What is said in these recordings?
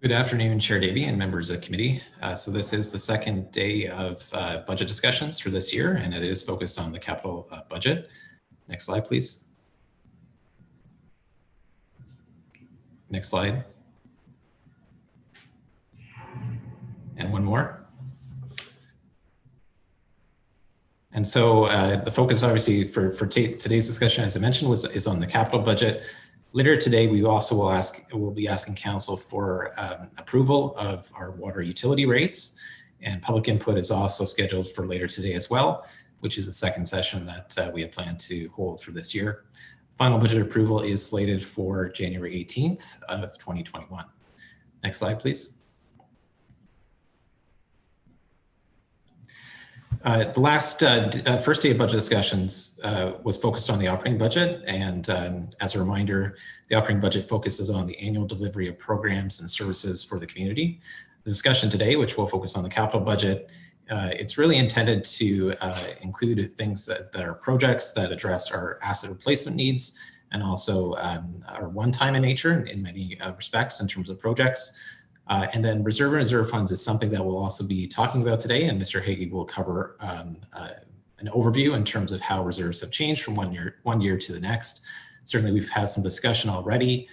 Good afternoon, Chair Davey and members of the committee. So this is the second day of budget discussions for this year, and it is focused on the capital budget. Next slide, please. Next slide. And one more. And so the focus obviously for today's discussion, as I mentioned, is on the capital budget. Later today, we also will be asking council for approval of our water utility rates, and public input is also scheduled for later today as well, which is the second session that we had planned to hold for this year. Final budget approval is slated for January 18th of 2021. Next slide, please. The last first day of budget discussions was focused on the operating budget, and as a reminder, the operating budget focuses on the annual delivery of programs and services for the community. The discussion today, which will focus on the capital budget, it's really intended to include things that are projects that address our asset replacement needs and also are one-time in nature in many respects in terms of projects. And then reserve and reserve funds is something that we'll also be talking about today, and Mr. Hagee will cover an overview in terms of how reserves have changed from one year to the next. Certainly, we've had some discussion already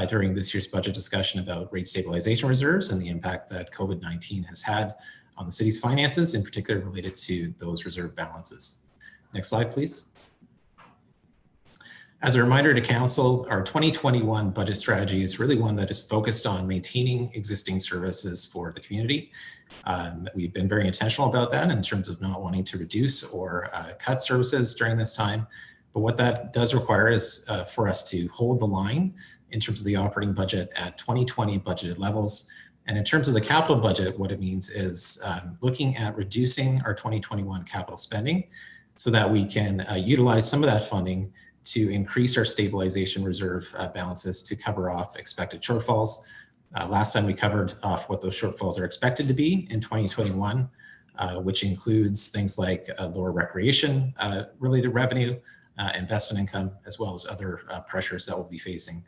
during this year's budget discussion about rate stabilization reserves and the impact that COVID-19 has had on the city's finances, in particular related to those reserve balances. Next slide, please. As a reminder to council, our 2021 budget strategy is really one that is focused on maintaining existing services for the community. We've been very intentional about that in terms of not wanting to reduce or cut services during this time. But what that does require is for us to hold the line in terms of the operating budget at 2020 budgeted levels. And in terms of the capital budget, what it means is looking at reducing our 2021 capital spending so that we can utilize some of that funding to increase our stabilization reserve balances to cover off expected shortfalls. Last time we covered off what those shortfalls are expected to be in 2021, which includes things like lower recreation related revenue, investment income, as well as other pressures that we'll be facing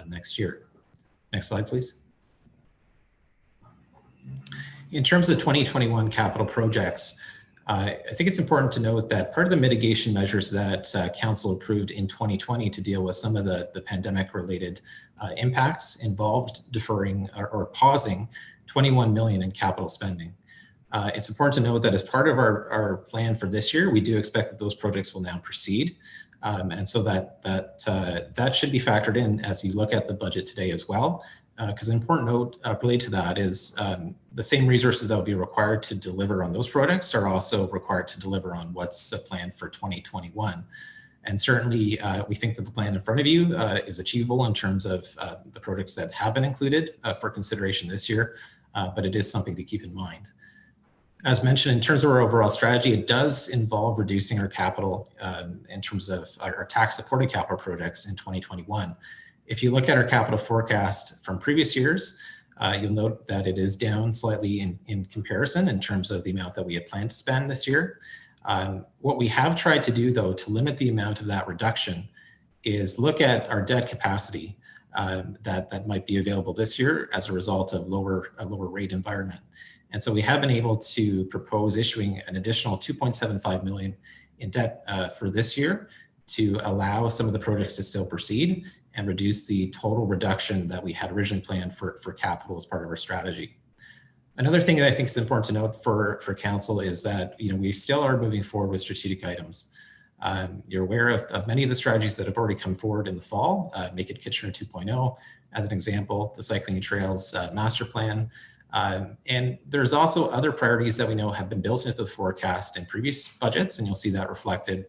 next year. Next slide, please. In terms of 2021 capital projects, I think it's important to note that part of the mitigation measures that council approved in 2020 to deal with some of the pandemic related impacts involved deferring or pausing 21 million in capital spending. It's important to note that as part of our plan for this year, we do expect that those projects will now proceed. And so that should be factored in as you look at the budget today as well. Because an important note related to that is the same resources that will be required to deliver on those projects are also required to deliver on what's planned for 2021. And certainly we think that the plan in front of you is achievable in terms of the projects that have been included for consideration this year, but it is something to keep in mind. As mentioned, in terms of our overall strategy, it does involve reducing our capital in terms of our tax supported capital projects in 2021. If you look at our capital forecast from previous years, you'll note that it is down slightly in comparison in terms of the amount that we had planned to spend this year. What we have tried to do, though, to limit the amount of that reduction is look at our debt capacity that might be available this year as a result of a lower rate environment. And so we have been able to propose issuing an additional 2.75 million in debt for this year to allow some of the projects to still proceed and reduce the total reduction that we had originally planned for capital as part of our strategy. Another thing that I think is important to note for council is that we still are moving forward with strategic items. You're aware of many of the strategies that have already come forward in the fall, Make It Kitchener 2.0, as an example, the Cycling Trails Master Plan. And there's also other priorities that we know have been built into the forecast in previous budgets, and you'll see that reflected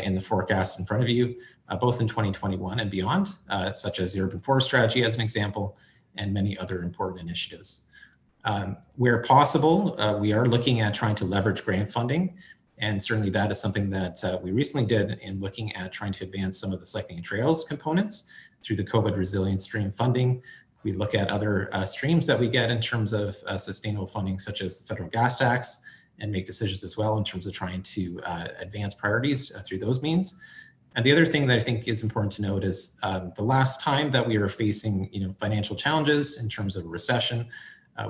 in the forecast in front of you, both in 2021 and beyond, such as the urban forest strategy as an example, and many other important initiatives. Where possible, we are looking at trying to leverage grant funding, and certainly that is something that we recently did in looking at trying to advance some of the cycling and trails components through the COVID resilience stream funding. We look at other streams that we get in terms of sustainable funding, such as the federal gas tax, and make decisions as well in terms of trying to advance priorities through those means. And the other thing that I think is important to note is the last time that we were facing financial challenges in terms of a recession,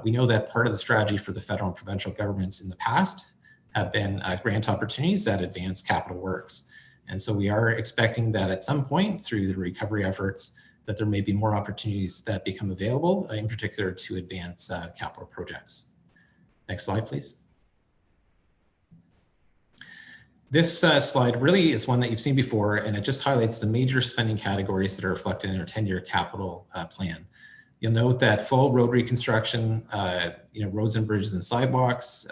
we know that part of the strategy for the federal and provincial governments in the past have been grant opportunities that advance capital works. And so we are expecting that at some point through the recovery efforts that there may be more opportunities that become available, in particular to advance capital projects. Next slide, please. This slide really is one that you've seen before, and it just highlights the major spending categories that are reflected in our 10-year capital plan. You'll note that full road reconstruction, roads and bridges and sidewalks,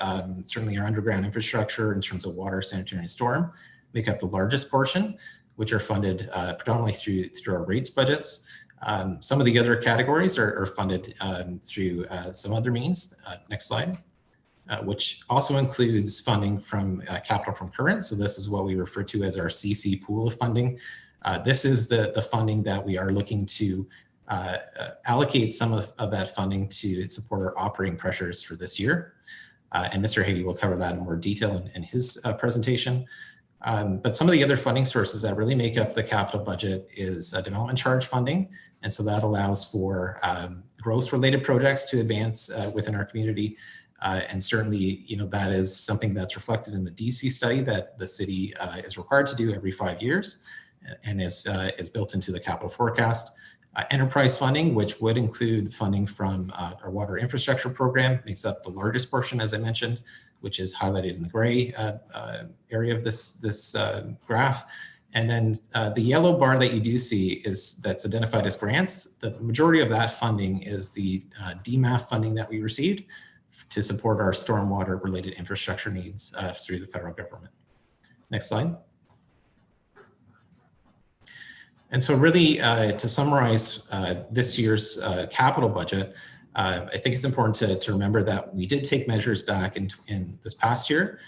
certainly our underground infrastructure in terms of water, sanitary, and storm, make up the largest portion, which are funded predominantly through our rates budgets. Some of the other categories are funded through some other means. Next slide. Which also includes funding from capital from current. So this is what we refer to as our CC pool of funding. This is the funding that we are looking to allocate some of that funding to support our operating pressures for this year. And Mr. Hagee will cover that in more detail in his presentation. But some of the other funding sources that really make up the capital budget is development charge funding. And so that allows for growth-related projects to advance within our community. And certainly, that is something that's reflected in the DC study that the city is required to do every 5 years and is built into the capital forecast. Enterprise funding, which would include funding from our water infrastructure program, makes up the largest portion, as I mentioned, which is highlighted in the gray area of this graph. And then the yellow bar that you do see that's identified as grants. The majority of that funding is the DMAF funding that we received to support our stormwater related infrastructure needs through the federal government. Next slide. And so really to summarize this year's capital budget, I think it's important to remember that we did take measures back in this past year,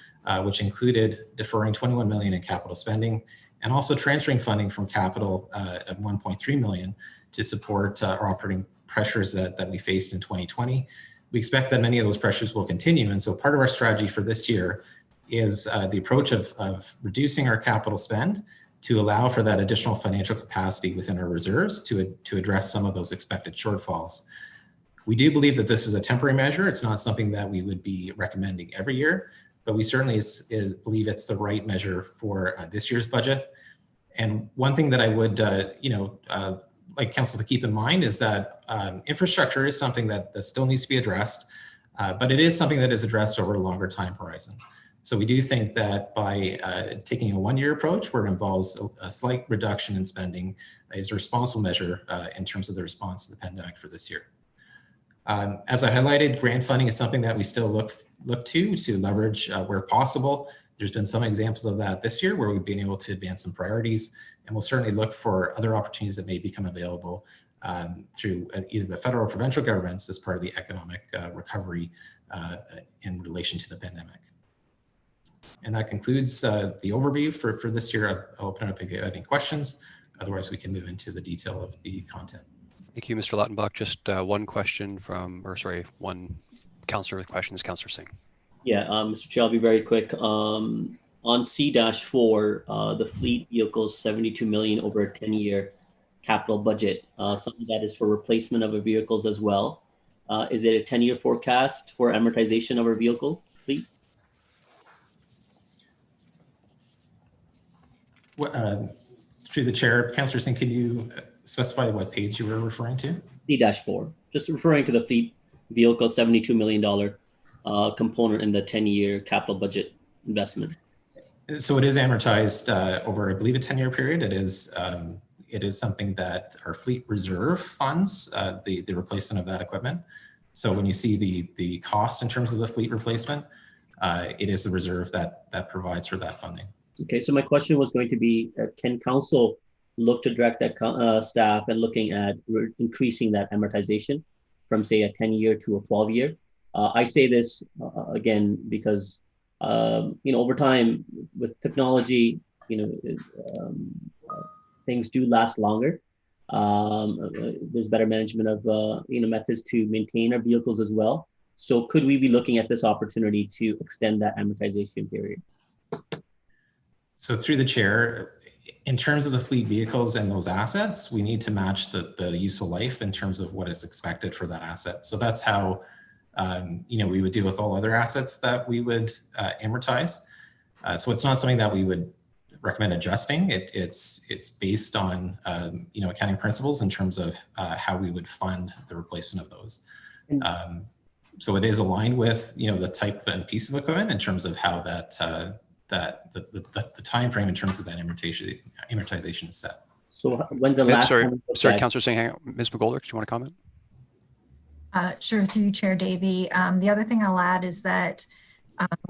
which included deferring $21 million in capital spending and also transferring funding from capital of $1.3 million to support our operating pressures that we faced in 2020. We expect that many of those pressures will continue. And so part of our strategy for this year is the approach of reducing our capital spend to allow for that additional financial capacity within our reserves to address some of those expected shortfalls. We do believe that this is a temporary measure. It's not something that we would be recommending every year, but we certainly believe it's the right measure for this year's budget. And one thing that I would, like council to keep in mind is that infrastructure is something that still needs to be addressed, but it is something that is addressed over a longer time horizon. So we do think that by taking a one-year approach where it involves a slight reduction in spending is a responsible measure in terms of the response to the pandemic for this year. As I highlighted, grant funding is something that we still look to leverage where possible. There's been some examples of that this year where we've been able to advance some priorities, and we'll certainly look for other opportunities that may become available through either the federal or provincial governments as part of the economic recovery in relation to the pandemic. And that concludes the overview for this year. I'll open it up if you have any questions. Otherwise, we can move into the detail of the content. Thank you, Mr. Lautenbach. Just one question one councillor with questions, Councillor Singh. Yeah, Mr. Chair, I'll be very quick. On C-4, the fleet vehicles, 72 million over a 10-year capital budget. Some of that is for replacement of our vehicles as well. Is it a 10-year forecast for amortization of our vehicle fleet? Through the chair, Councillor Singh, can you specify what page you were referring to? C-4, just referring to the fleet vehicle $72 million component in the 10-year capital budget investment. So it is amortized over, I believe, a 10-year period. It is something that our fleet reserve funds, the replacement of that equipment. So when you see the cost in terms of the fleet replacement, it is the reserve that provides for that funding. Okay, so my question was going to be, can council look to direct that staff and looking at increasing that amortization from, say, a 10-year to a 12-year? I say this again because over time with technology, things do last longer. There's better management of methods to maintain our vehicles as well. So could we be looking at this opportunity to extend that amortization period? So through the chair, in terms of the fleet vehicles and those assets, we need to match the useful life in terms of what is expected for that asset. So that's how, we would deal with all other assets that we would amortize. So it's not something that we would recommend adjusting. It's based on, accounting principles in terms of how we would fund the replacement of those. So it is aligned with, the type and piece of equipment in terms of how the time frame in terms of that amortization is set. So when the last sorry, time we looked sorry, at- Councillor Singh, hang on. Ms. McGoldrick, do you want to comment? Sure, through you, Chair Davey. The other thing I'll add is that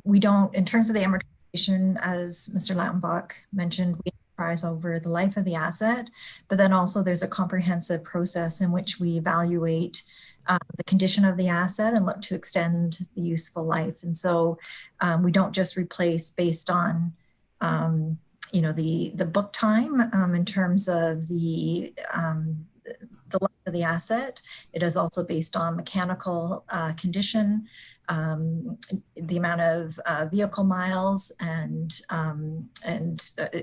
we don't, in terms of the amortization, as Mr. Lautenbach mentioned, we amortize over the life of the asset, but then also there's a comprehensive process in which we evaluate the condition of the asset and look to extend the useful life. And so we don't just replace based on, the book time in terms of the life of the asset. It is also based on mechanical condition, the amount of vehicle miles, and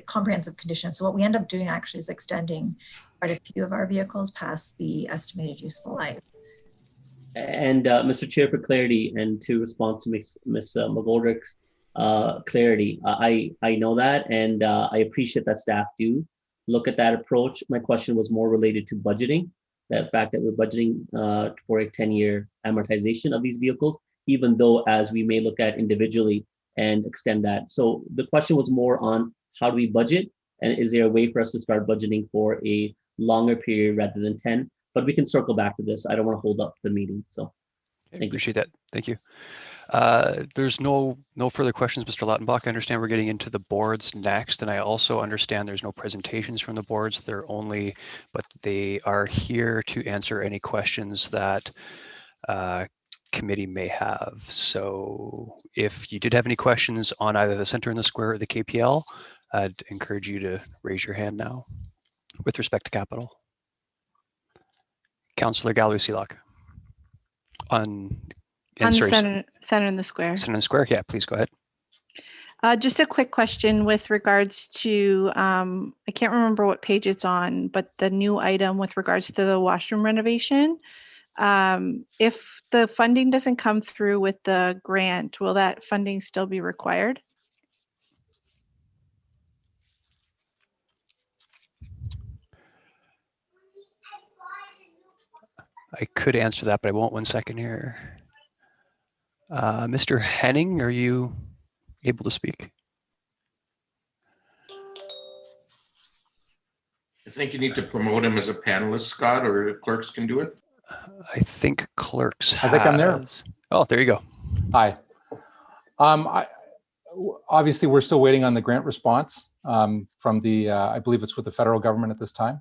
comprehensive condition. So what we end up doing actually is extending quite a few of our vehicles past the estimated useful life. And Mr. Chair, for clarity and to respond to Ms. McGoldrick's clarity, I know that, and I appreciate that staff do look at that approach. My question was more related to budgeting, the fact that we're budgeting for a 10-year amortization of these vehicles, even though as we may look at individually and extend that. So the question was more on how do we budget, and is there a way for us to start budgeting for a longer period rather than 10? But we can circle back to this. I don't want to hold up the meeting. So I appreciate that. Thank you. There's no further questions, Mr. Lautenbach. I understand we're getting into the boards next, and I also understand there's no presentations from the boards. But they are here to answer any questions that committee may have. So if you did have any questions on either the Center in the Square or the KPL, I'd encourage you to raise your hand now with respect to capital. Councillor Galusilak. On Center in the Square. Center in the Square, yeah, please go ahead. Just a quick question with regards to, I can't remember what page it's on, but the new item with regards to the washroom renovation. If the funding doesn't come through with the grant, will that funding still be required? I could answer that, but I won't. 1 second here. Mr. Henning, are you able to speak? I think you need to promote him as a panelist, Scott, or clerks can do it. I think clerks I think I'm there. Oh, there you go. Hi. Obviously, we're still waiting on the grant response from the, I believe it's with the federal government at this time.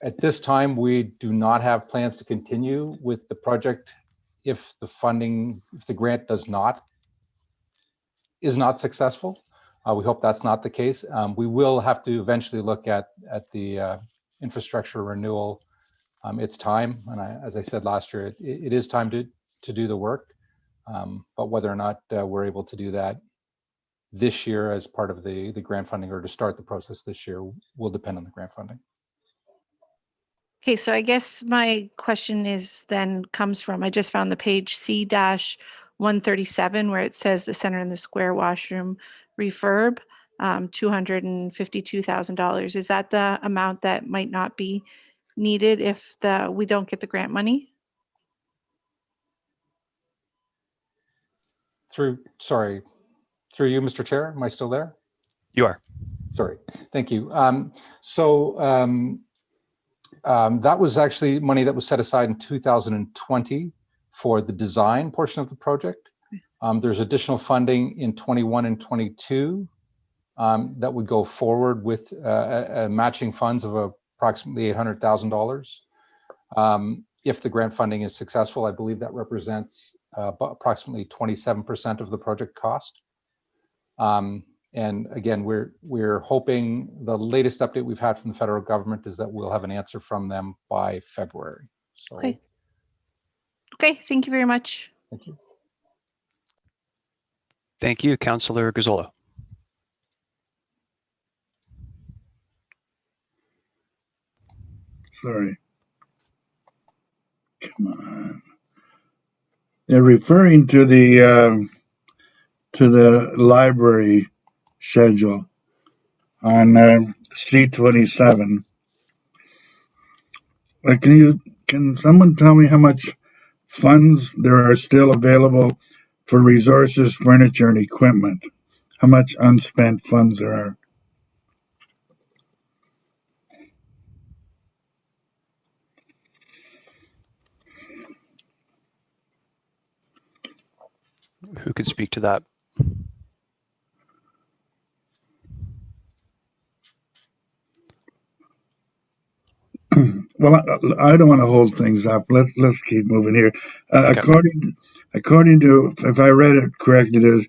At this time, we do not have plans to continue with the project if the grant is not successful. We hope that's not the case. We will have to eventually look at the infrastructure renewal. It's time, and as I said last year, it is time to do the work. But whether or not we're able to do that this year as part of the grant funding, or to start the process this year, will depend on the grant funding. Okay, so I guess my question comes from, I just found the page C-137 where it says the Center in the Square washroom refurb, $252,000. Is that the amount that might not be needed if we don't get the grant money? Through you, Mr. Chair, am I still there? You are. Sorry, thank you. That was actually money that was set aside in 2020 for the design portion of the project. There's additional funding in 21 and 22 that would go forward with matching funds of approximately $800,000. If the grant funding is successful, I believe that represents approximately 27% of the project cost. And again, we're hoping, the latest update we've had from the federal government is that we'll have an answer from them by February. So, okay, thank you very much. Thank you. Thank you, Councillor Gazzola. sorry. Come on. They're referring to the library schedule on C27. Can someone tell me how much funds there are still available for resources, furniture, and equipment? How much unspent funds there are? Who could speak to that? Well, I don't want to hold things up. Let's keep moving here. Okay. According to, if I read it correctly, there's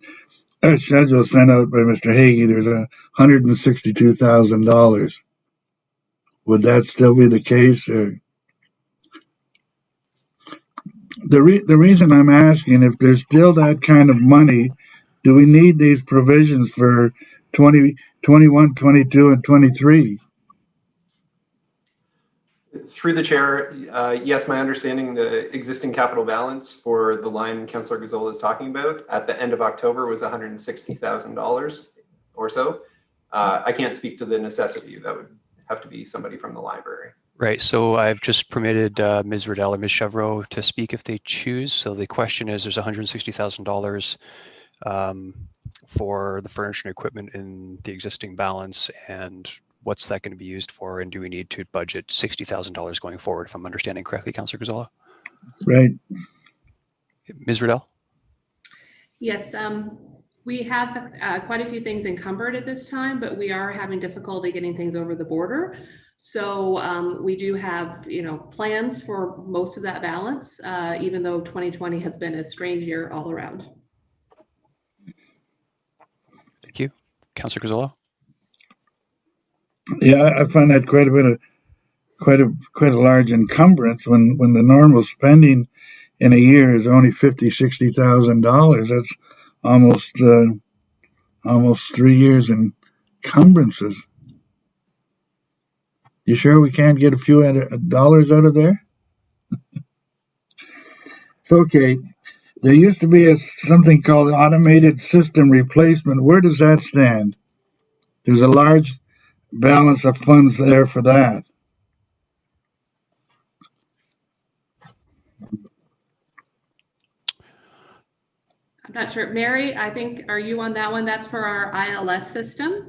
a schedule sent out by Mr. Hagee. There's $162,000. Would that still be the case? Or? The reason I'm asking, if there's still that kind of money, do we need these provisions for 20, 21, 22, and 23? Through the chair, yes, my understanding, the existing capital balance for the line Councillor Gazzola is talking about at the end of October was $160,000 or so. I can't speak to the necessity. That would have to be somebody from the library. Right, so I've just permitted Ms. Riddell and Ms. Chevreau to speak if they choose. So the question is, there's $160,000 for the furniture and equipment in the existing balance, and what's that going to be used for, and do we need to budget $60,000 going forward, if I'm understanding correctly, Councillor Gazzola? Right. Ms. Riddell? Yes, we have quite a few things encumbered at this time, but we are having difficulty getting things over the border. So we do have, plans for most of that balance, even though 2020 has been a strange year all around. Thank you. Councillor Gazzola? Yeah, I find that quite a large encumbrance when the normal spending in a year is only $50,000-$60,000. That's almost 3 years encumbrances. You sure we can't get a few dollars out of there? Okay. There used to be something called automated system replacement. Where does that stand? There's a large balance of funds there for that. I'm not sure. Mary, I think, are you on that one? That's for our ILS system.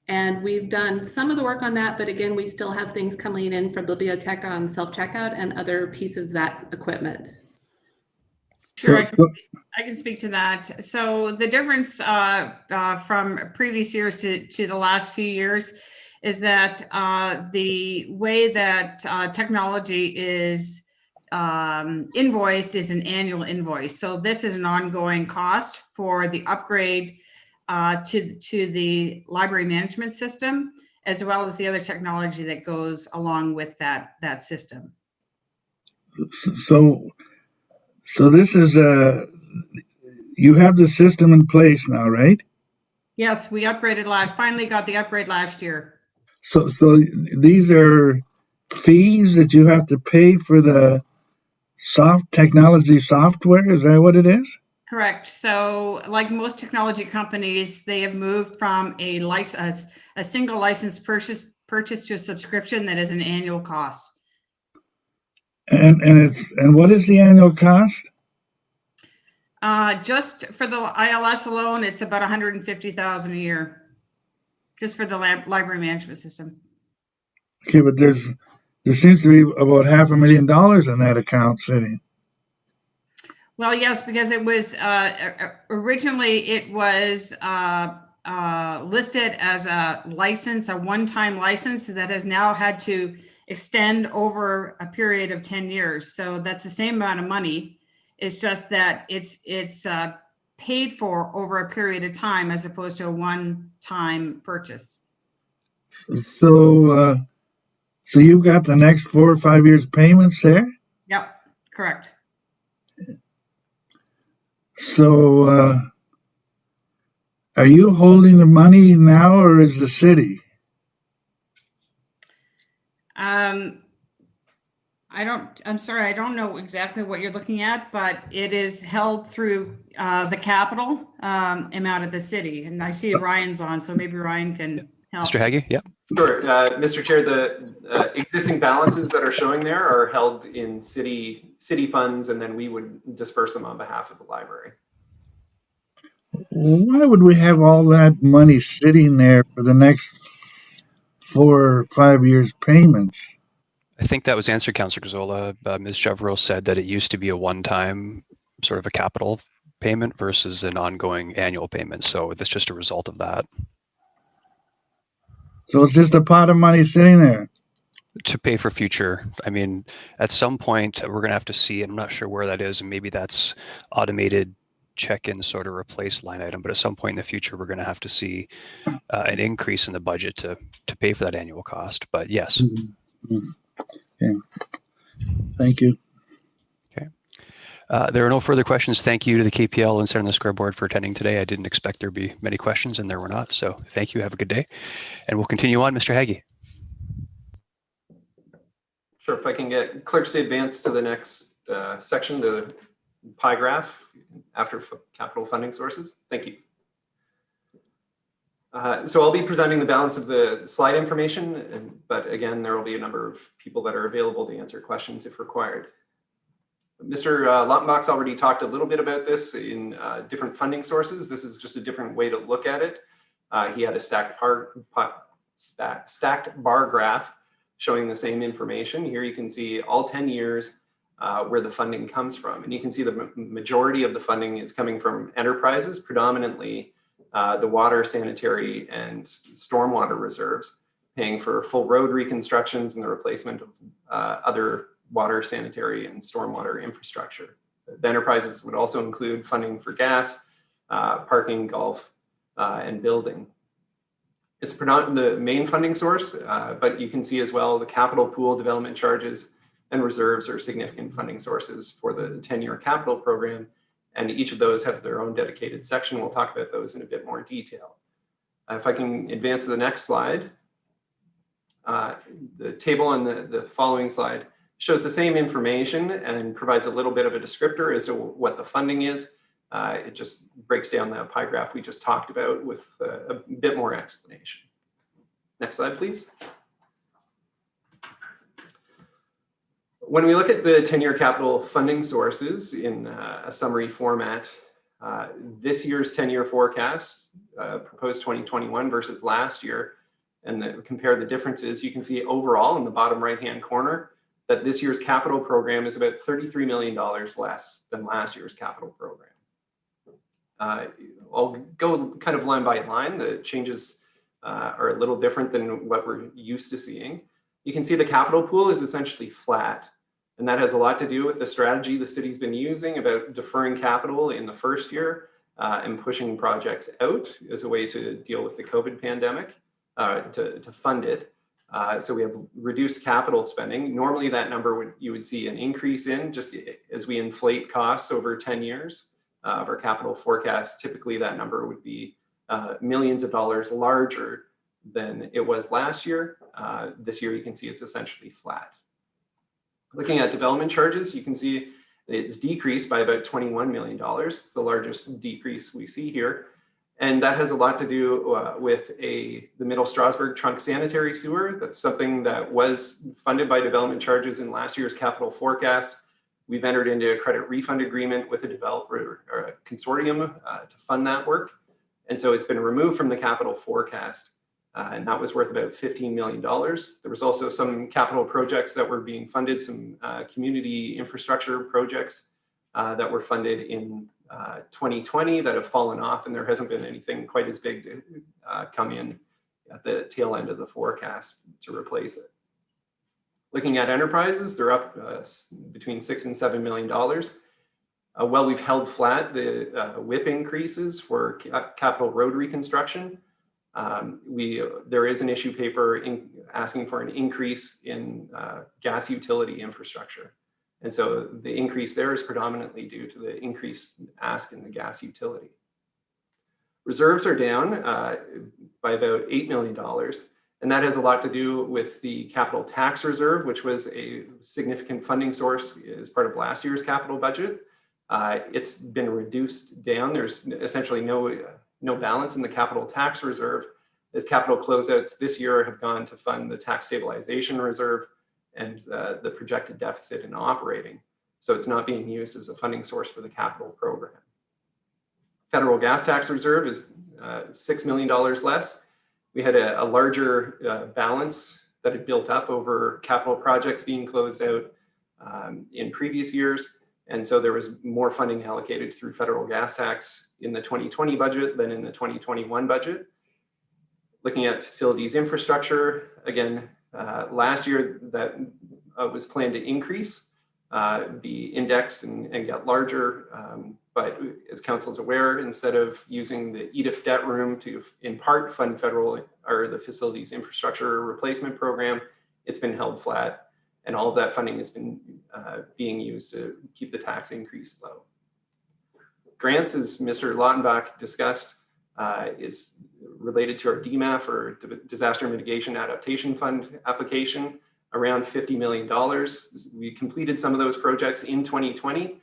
And we've done some of the work on that, but again, we still have things coming in from Biblioteca on self-checkout and other pieces of that equipment. Sure, I can speak to that. So the difference from previous years to the last few years is that the way that technology is invoiced is an annual invoice. So this is an ongoing cost for the upgrade to the library management system, as well as the other technology that goes along with that system. So this is you have the system in place now, right? Yes, we upgraded finally got the upgrade last year. So these are fees that you have to pay for the technology software. Is that what it is? Correct. So like most technology companies, they have moved from a single license purchase to a subscription that is an annual cost. And what is the annual cost? Just for the ILS alone, it's about $150,000 a year, just for the library management system. Okay, but there seems to be about $500,000 in that account sitting. Well, yes, because it was originally it was listed as a license, a one-time license that has now had to extend over a period of 10 years. So that's the same amount of money. It's just that it's paid for over a period of time as opposed to a one-time purchase. So you've got the next 4 or 5 years payments there? Yep, correct. So are you holding the money now, or is the city? I'm sorry, I don't know exactly what you're looking at, but it is held through the capital amount of the city. And I see Ryan's on, so maybe Ryan can help. Mr. Haggie, yeah. Sure, Mr. Chair, the existing balances that are showing there are held in city funds, and then we would disperse them on behalf of the library. Why would we have all that money sitting there for the next 4 or 5 years payments? I think that was answered, Councillor Gazzola. Ms. Chevreau said that it used to be a one-time sort of a capital payment versus an ongoing annual payment. So that's just a result of that. So it's just a pot of money sitting there. To pay for future. I mean, at some point we're going to have to see, and I'm not sure where that is, and maybe that's automated check-in sort of replace line item, but at some point in the future we're going to have to see an increase in the budget to pay for that annual cost. But yes. Mm-hmm. Okay. Thank you. Okay. There are no further questions. Thank you to the KPL and Center on the Square Board for attending today. I didn't expect there'd be many questions, and there were not. So thank you. Have a good day. And we'll continue on. Mr. Haggie. Sure. If I can get clerks to advance to the next section, the pie graph after capital funding sources. Thank you. So I'll be presenting the balance of the slide information, but again, there will be a number of people that are available to answer questions if required. Mr. Lautenbach's already talked a little bit about this in different funding sources. This is just a different way to look at it. He had a stacked bar graph showing the same information. Here you can see all 10 years where the funding comes from. And you can see the majority of the funding is coming from enterprises, predominantly the water, sanitary, and stormwater reserves, paying for full road reconstructions and the replacement of other water, sanitary, and stormwater infrastructure. The enterprises would also include funding for gas, parking, golf, and building. It's the main funding source, but you can see as well the capital pool, development charges, and reserves are significant funding sources for the 10-year capital program. And each of those have their own dedicated section. We'll talk about those in a bit more detail. If I can advance to the next slide, the table on the following slide shows the same information and provides a little bit of a descriptor as to what the funding is. It just breaks down the pie graph we just talked about with a bit more explanation. Next slide, please. When we look at the 10-year capital funding sources in a summary format, this year's 10-year forecast, proposed 2021 versus last year, and compare the differences, you can see overall in the bottom right-hand corner that this year's capital program is about $33 million less than last year's capital program. I'll go kind of line by line. The changes are a little different than what we're used to seeing. You can see the capital pool is essentially flat. And that has a lot to do with the strategy the city's been using about deferring capital in the first year and pushing projects out as a way to deal with the COVID pandemic, to fund it. So we have reduced capital spending. Normally that number you would see an increase in just as we inflate costs over 10 years of our capital forecast. Typically that number would be millions of dollars larger than it was last year. This year you can see it's essentially flat. Looking at development charges, you can see it's decreased by about $21 million. It's the largest decrease we see here. And that has a lot to do with the Middle Strasbourg trunk sanitary sewer. That's something that was funded by development charges in last year's capital forecast. We've entered into a credit refund agreement with a developer or a consortium to fund that work. And so it's been removed from the capital forecast. And that was worth about $15 million. There was also some capital projects that were being funded, some community infrastructure projects that were funded in 2020 that have fallen off, and there hasn't been anything quite as big to come in at the tail end of the forecast to replace it. Looking at enterprises, they're up between $6 and $7 million. While we've held flat the WIP increases for capital road reconstruction, there is an issue paper asking for an increase in gas utility infrastructure. And so the increase there is predominantly due to the increased ask in the gas utility. Reserves are down by about $8 million. And that has a lot to do with the capital tax reserve, which was a significant funding source as part of last year's capital budget. It's been reduced down. There's essentially no balance in the capital tax reserve, as capital closeouts this year have gone to fund the tax stabilization reserve and the projected deficit in operating. So it's not being used as a funding source for the capital program. Federal gas tax reserve is $6 million less. We had a larger balance that had built up over capital projects being closed out in previous years. And so there was more funding allocated through federal gas tax in the 2020 budget than in the 2021 budget. Looking at facilities infrastructure, again, last year that was planned to increase, be indexed and get larger. But as council is aware, instead of using the EDIF debt room to in part fund federal or the facilities infrastructure replacement program, it's been held flat, and all of that funding has been being used to keep the tax increase low. Grants, as Mr. Lautenbach discussed, is related to our DMAF or Disaster Mitigation Adaptation Fund application, around $50 million. We completed some of those projects in 2020.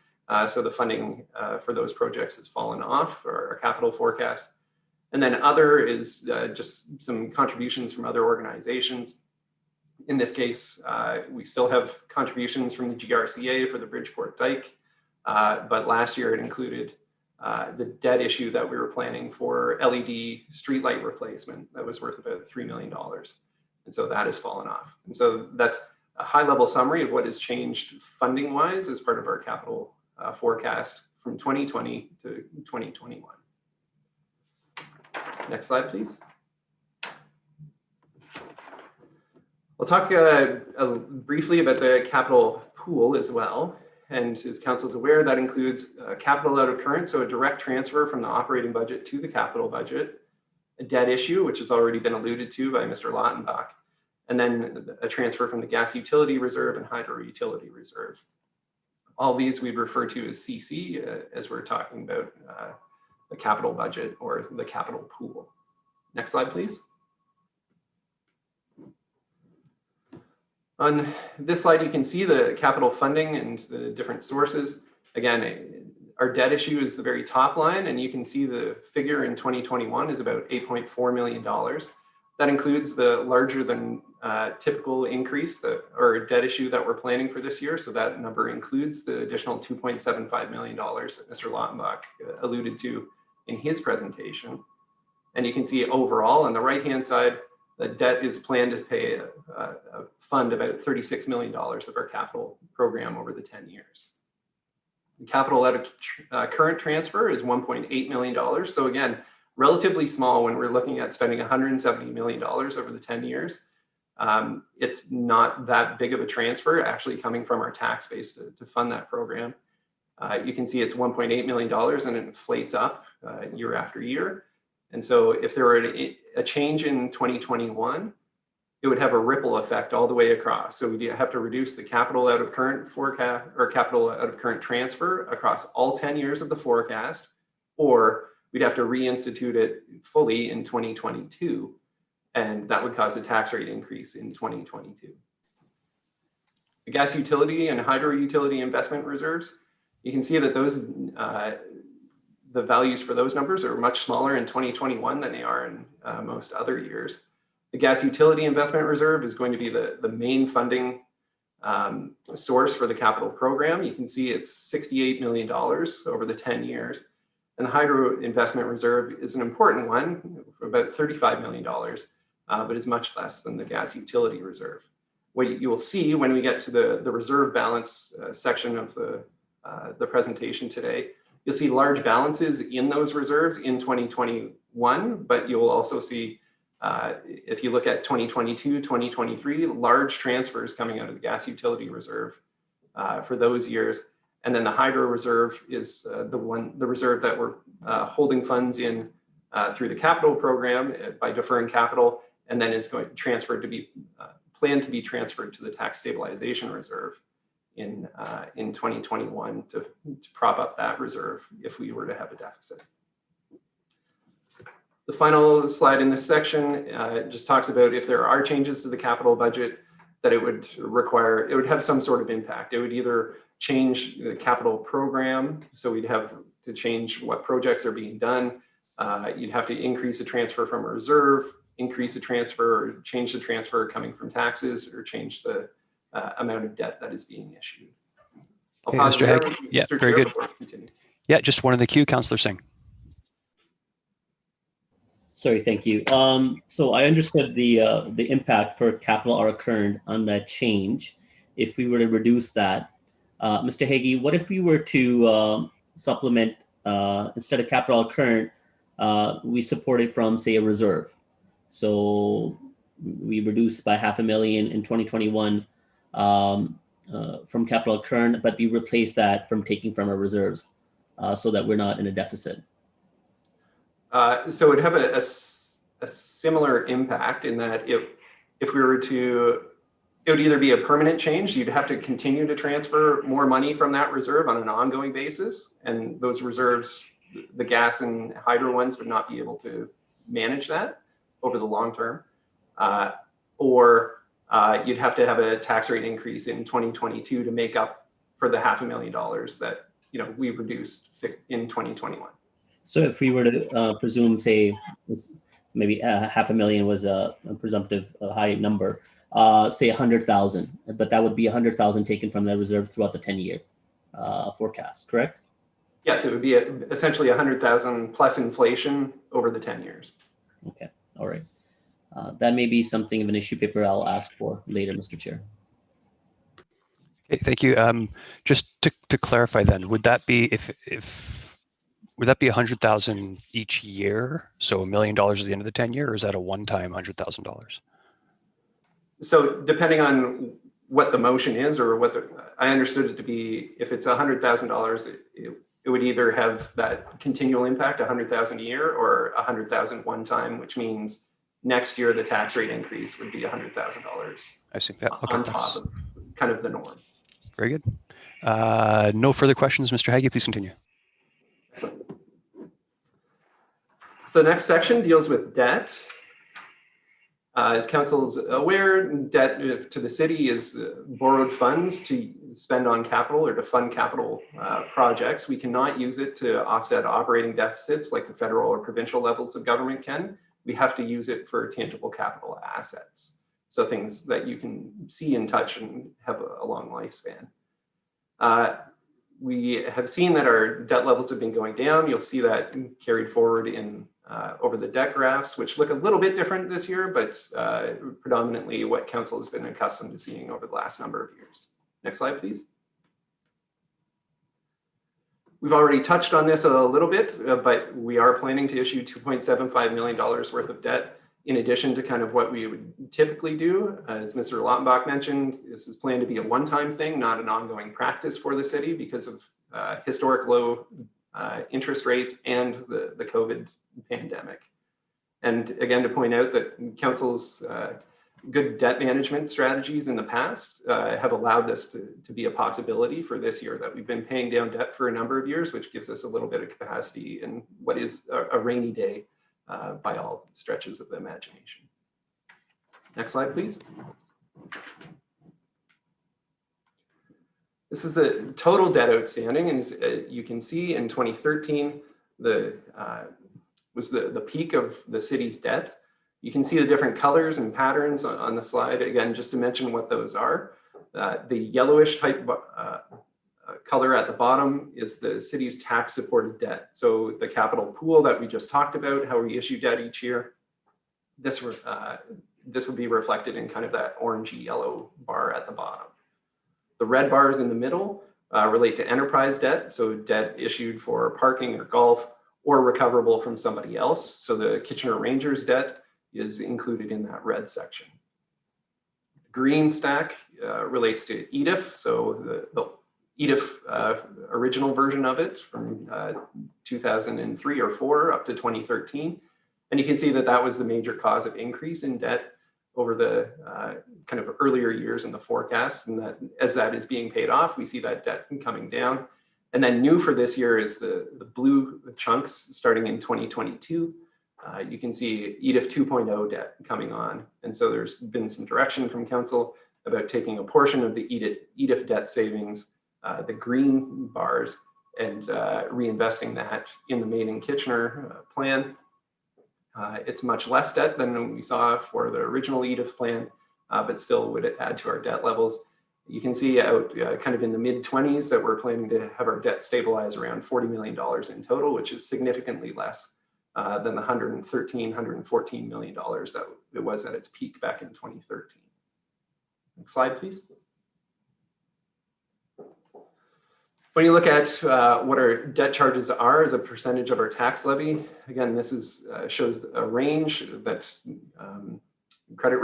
So the funding for those projects has fallen off for our capital forecast. And then other is just some contributions from other organizations. In this case, we still have contributions from the GRCA for the Bridgeport Dike, but last year it included the debt issue that we were planning for LED streetlight replacement that was worth about $3 million. And so that has fallen off. And so that's a high level summary of what has changed funding wise as part of our capital forecast from 2020 to 2021. Next slide, please. I'll talk briefly about the capital pool as well. And as council is aware, that includes capital out of current, so a direct transfer from the operating budget to the capital budget, a debt issue, which has already been alluded to by Mr. Lautenbach, and then a transfer from the gas utility reserve and hydro utility reserve. All these we refer to as CC as we're talking about the capital budget or the capital pool. Next slide, please. On this slide, you can see the capital funding and the different sources. Again, our debt issue is the very top line, and you can see the figure in 2021 is about $8.4 million. That includes the larger than typical increase or debt issue that we're planning for this year. So that number includes the additional $2.75 million that Mr. Lautenbach alluded to in his presentation. And you can see overall on the right-hand side, the debt is planned to pay fund about $36 million of our capital program over the 10 years. The capital out of current transfer is $1.8 million. So again, relatively small when we're looking at spending $170 million over the 10 years. It's not that big of a transfer actually coming from our tax base to fund that program. You can see it's $1.8 million and it inflates up year after year. And so if there were a change in 2021, it would have a ripple effect all the way across. So we have to reduce the capital out of current forecast or capital out of current transfer across all 10 years of the forecast, or we'd have to reinstitute it fully in 2022. And that would cause a tax rate increase in 2022. The gas utility and hydro utility investment reserves, you can see that those the values for those numbers are much smaller in 2021 than they are in most other years. The gas utility investment reserve is going to be the main funding source for the capital program. You can see it's $68 million over the 10 years. And the hydro investment reserve is an important one, for about $35 million, but is much less than the gas utility reserve. What you will see when we get to the reserve balance section of the presentation today, you'll see large balances in those reserves in 2021, but you'll also see, if you look at 2022, 2023, large transfers coming out of the gas utility reserve for those years. And then the hydro reserve is the reserve that we're holding funds in through the capital program by deferring capital, and then is going transferred to be planned to be transferred to the tax stabilization reserve in 2021 to prop up that reserve if we were to have a deficit. The final slide in this section just talks about if there are changes to the capital budget that it would require, it would have some sort of impact. It would either change the capital program, so we'd have to change what projects are being done. You'd have to increase a transfer from a reserve, increase a transfer, or change the transfer coming from taxes, or change the amount of debt that is being issued. I'll pause Mr. there, Hague. Yeah, Mr. very Chair, good. before I continue. Yeah, just one in the queue, Councillor Singh. Sorry, thank you. So I understood the impact for capital or current on that change. If we were to reduce that, Mr. Hagee, what if we were to supplement instead of capital or current, we support it from say a reserve. So we reduced by $500,000 in 2021 from capital or current, but we replace that from taking from our reserves so that we're not in a deficit. So it'd have a similar impact in that if we were to, it would either be a permanent change, you'd have to continue to transfer more money from that reserve on an ongoing basis. And those reserves, the gas and hydro ones, would not be able to manage that over the long term. Or you'd have to have a tax rate increase in 2022 to make up for the $500,000 that we reduced in 2021. So if we were to presume, say, maybe $500,000 was a presumptive high number, say 100,000, but that would be 100,000 taken from the reserve throughout the 10-year forecast, correct? Yes, it would be essentially 100,000 plus inflation over the 10 years. Okay, all right. That may be something of an issue paper I'll ask for later, Mr. Chair. Okay, thank you. Just to clarify then, would that be would that be 100,000 each year? So $1 million at the end of the 10-year, or is that a one-time $100,000? So depending on what the motion is, or I understood it to be, if it's $100,000, it would either have that continual impact, 100,000 a year, or 100,000 one time, which means next year the tax rate increase would be $100,000. I see. Yeah, okay, on top of kind of the norm. Very good. No further questions, Mr. Hagee, please continue. Excellent. So the next section deals with debt. As council's aware, debt to the city is borrowed funds to spend on capital or to fund capital projects. We cannot use it to offset operating deficits like the federal or provincial levels of government can. We have to use it for tangible capital assets. So things that you can see and touch and have a long lifespan. We have seen that our debt levels have been going down. You'll see that carried forward in over the debt graphs, which look a little bit different this year, but predominantly what council has been accustomed to seeing over the last number of years. Next slide, please. We've already touched on this a little bit, but we are planning to issue $2.75 million worth of debt in addition to kind of what we would typically do. As Mr. Lautenbach mentioned, this is planned to be a one-time thing, not an ongoing practice for the city because of historic low interest rates and the COVID pandemic. And again, to point out that council's good debt management strategies in the past have allowed this to be a possibility for this year, that we've been paying down debt for a number of years, which gives us a little bit of capacity in what is a rainy day by all stretches of the imagination. Next slide, please. This is the total debt outstanding, and as you can see in 2013, was the peak of the city's debt. You can see the different colors and patterns on the slide. Again, just to mention what those are. The yellowish type color at the bottom is the city's tax supported debt. So the capital pool that we just talked about, how we issue debt each year, this would be reflected in kind of that orangey yellow bar at the bottom. The red bars in the middle relate to enterprise debt. So debt issued for parking or golf or recoverable from somebody else. So the Kitchener Rangers debt is included in that red section. The green stack relates to EDIF. So the EDIF original version of it from 2003 or 4 up to 2013. And you can see that that was the major cause of increase in debt over the kind of earlier years in the forecast. And that as that is being paid off, we see that debt coming down. And then new for this year is the blue chunks starting in 2022. you can see EDIF 2.0 debt coming on. And so there's been some direction from council about taking a portion of the EDIF debt savings, the green bars, and reinvesting that in the Maine and Kitchener plan. It's much less debt than we saw for the original EDIF plan, but still would add to our debt levels. You can see out kind of in the mid-20s that we're planning to have our debt stabilize around $40 million in total, which is significantly less than the $113, $114 million that it was at its peak back in 2013. Next slide, please. When you look at what our debt charges are as a percentage of our tax levy, again, this is shows a range that credit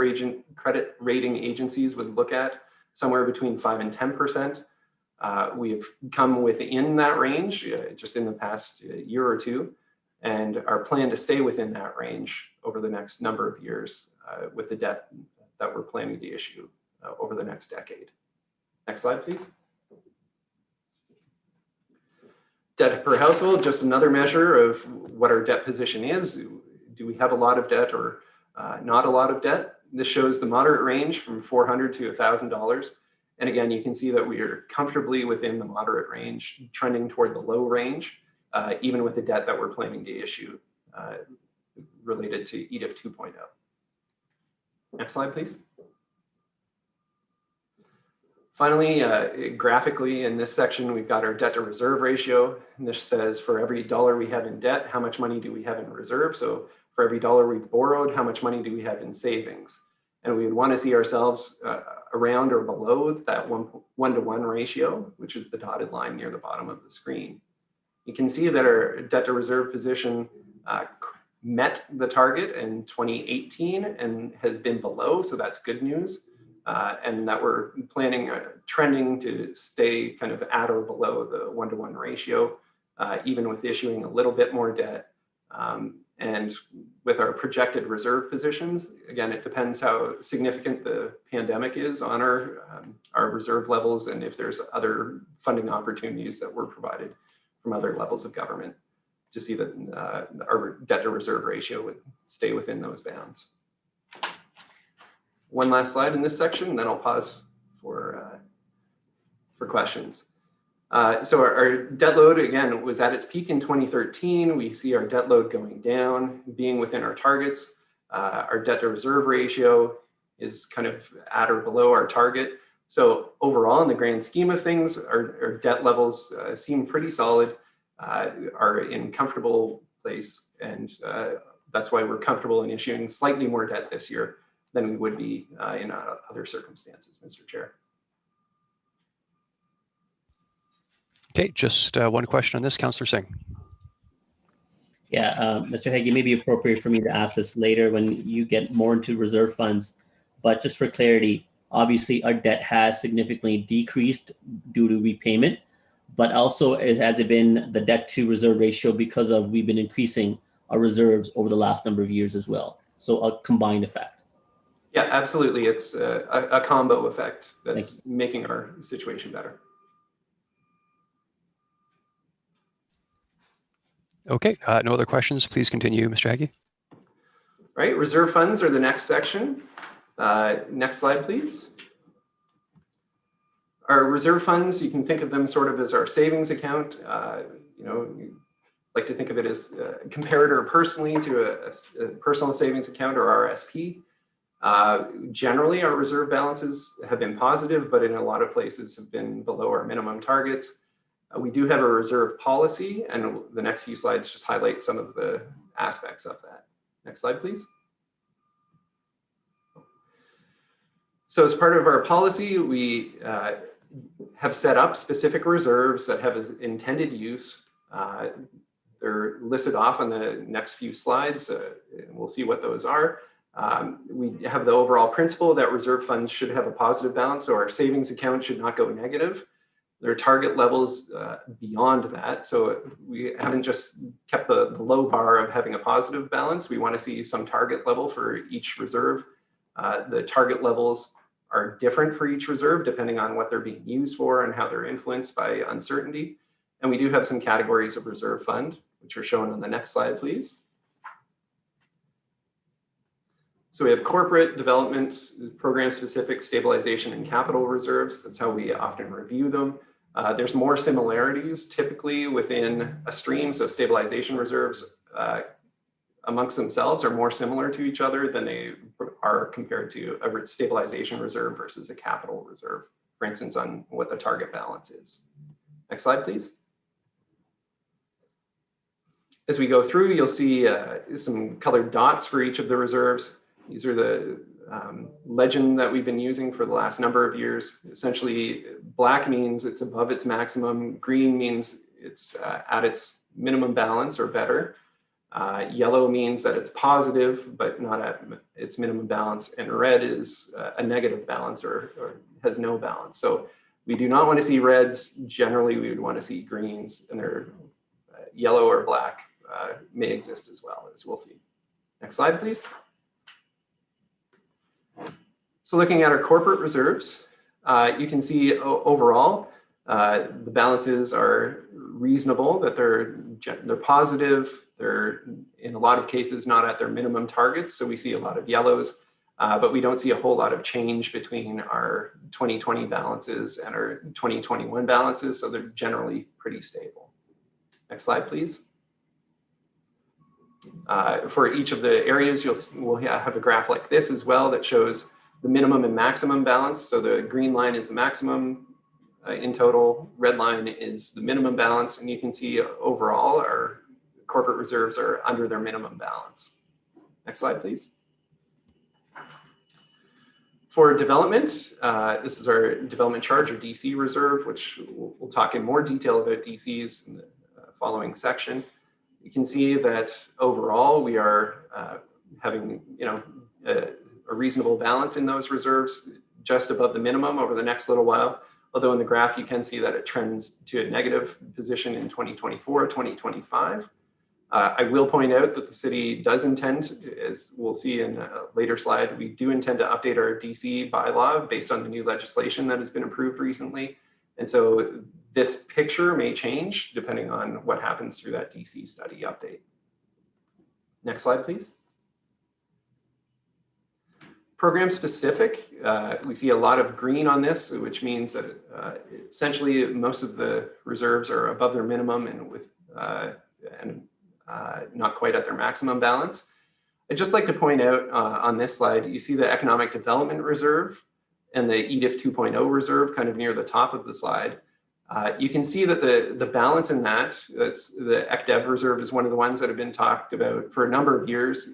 rating agencies would look at, somewhere between 5 and 10%. We have come within that range just in the past year or two, and our plan to stay within that range over the next number of years with the debt that we're planning to issue over the next decade. Next slide, please. Debt per household, just another measure of what our debt position is. Do we have a lot of debt or not a lot of debt? This shows the moderate range from $400 to $1,000. And again, you can see that we are comfortably within the moderate range, trending toward the low range, even with the debt that we're planning to issue related to EDIF 2.0. Next slide, please. Finally, graphically in this section, we've got our debt to reserve ratio. And this says for every dollar we have in debt, how much money do we have in reserve? So for every dollar we've borrowed, how much money do we have in savings? And we would want to see ourselves around or below that 1-to-1 ratio, which is the dotted line near the bottom of the screen. You can see that our debt to reserve position met the target in 2018 and has been below, so that's good news. And that we're planning, trending to stay kind of at or below the 1-to-1 ratio, even with issuing a little bit more debt. And with our projected reserve positions, again, it depends how significant the pandemic is on our reserve levels and if there's other funding opportunities that were provided from other levels of government to see that our debt to reserve ratio would stay within those bounds. One last slide in this section, and then I'll pause for questions. So our debt load, again, was at its peak in 2013. We see our debt load going down, being within our targets. Our debt to reserve ratio is kind of at or below our target. So overall, in the grand scheme of things, our debt levels seem pretty solid, are in comfortable place. And that's why we're comfortable in issuing slightly more debt this year than we would be in other circumstances, Mr. Chair. Okay, just one question on this, Councillor Singh. Yeah, Mr. Heggie, it may be appropriate for me to ask this later when you get more into reserve funds, but just for clarity, obviously our debt has significantly decreased due to repayment, but also has it been the debt to reserve ratio because of we've been increasing our reserves over the last number of years as well. So a combined effect. Yeah, absolutely. It's a combo effect that's making our situation better. Okay, no other questions. Please continue, Mr. Heggie. Right, reserve funds are the next section. Next slide, please. Our reserve funds, you can think of them sort of as our savings account. You know, you like to think of it as comparator personally to a personal savings account or RSP. Generally, our reserve balances have been positive, but in a lot of places have been below our minimum targets. We do have a reserve policy, and the next few slides just highlight some of the aspects of that. Next slide, please. So as part of our policy, we have set up specific reserves that have an intended use. They're listed off on the next few slides. We'll see what those are. We have the overall principle that reserve funds should have a positive balance, so our savings account should not go negative. There are target levels beyond that. So we haven't just kept the low bar of having a positive balance. We want to see some target level for each reserve. The target levels are different for each reserve depending on what they're being used for and how they're influenced by uncertainty. And we do have some categories of reserve fund, which are shown on the next slide, please. So we have corporate development, program-specific stabilization and capital reserves. That's how we often review them. There's more similarities typically within a stream. So stabilization reserves amongst themselves are more similar to each other than they are compared to a stabilization reserve versus a capital reserve, for instance, on what the target balance is. Next slide, please. As we go through, you'll see some colored dots for each of the reserves. These are the legend that we've been using for the last number of years. Essentially, black means it's above its maximum. Green means it's at its minimum balance or better. Yellow means that it's positive, but not at its minimum balance. And red is a negative balance or has no balance. So we do not want to see reds. Generally, we would want to see greens, and they're yellow or black may exist as well, as we'll see. Next slide, please. So looking at our corporate reserves, you can see overall, the balances are reasonable, that they're positive. They're in a lot of cases not at their minimum targets. So we see a lot of yellows, but we don't see a whole lot of change between our 2020 balances and our 2021 balances. So they're generally pretty stable. Next slide, please. For each of the areas, we'll have a graph like this as well that shows the minimum and maximum balance. So the green line is the maximum in total, red line is the minimum balance, and you can see overall our corporate reserves are under their minimum balance. Next slide, please. For development, this is our development charge or DC reserve, which we'll talk in more detail about DCs in the following section. You can see that overall we are having a reasonable balance in those reserves, just above the minimum over the next little while. Although in the graph you can see that it trends to a negative position in 2024, 2025. I will point out that the city does intend, as we'll see in a later slide, we do intend to update our DC bylaw based on the new legislation that has been approved recently. And so this picture may change depending on what happens through that DC study update. Next slide, please. Program specific, we see a lot of green on this, which means that essentially most of the reserves are above their minimum and not quite at their maximum balance. I'd just like to point out on this slide, you see the economic development reserve and the EDIF 2.0 reserve kind of near the top of the slide. You can see that the balance in that's the ECDEV reserve is one of the ones that have been talked about for a number of years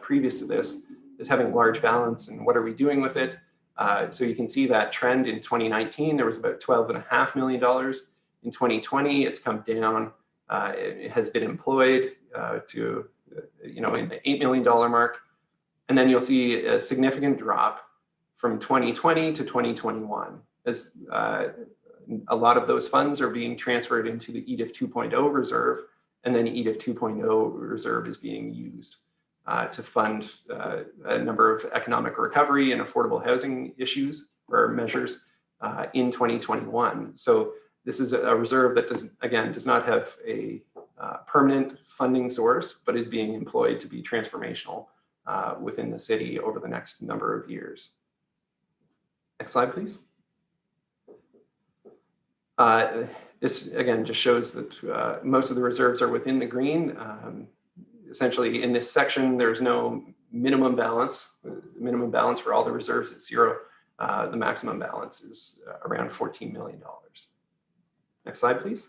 previous to this, is having a large balance, and what are we doing with it? So you can see that trend in 2019, there was about $12.5 million. In 2020, it's come down. It has been employed to, in the $8 million mark. And then you'll see a significant drop from 2020 to 2021 as a lot of those funds are being transferred into the EDIF 2.0 reserve, and then EDIF 2.0 reserve is being used to fund a number of economic recovery and affordable housing issues or measures in 2021. So this is a reserve that does not have a permanent funding source, but is being employed to be transformational within the city over the next number of years. Next slide, please. This again just shows that most of the reserves are within the green. Essentially, in this section, there's no minimum balance. The minimum balance for all the reserves is zero. The maximum balance is around $14 million. Next slide, please.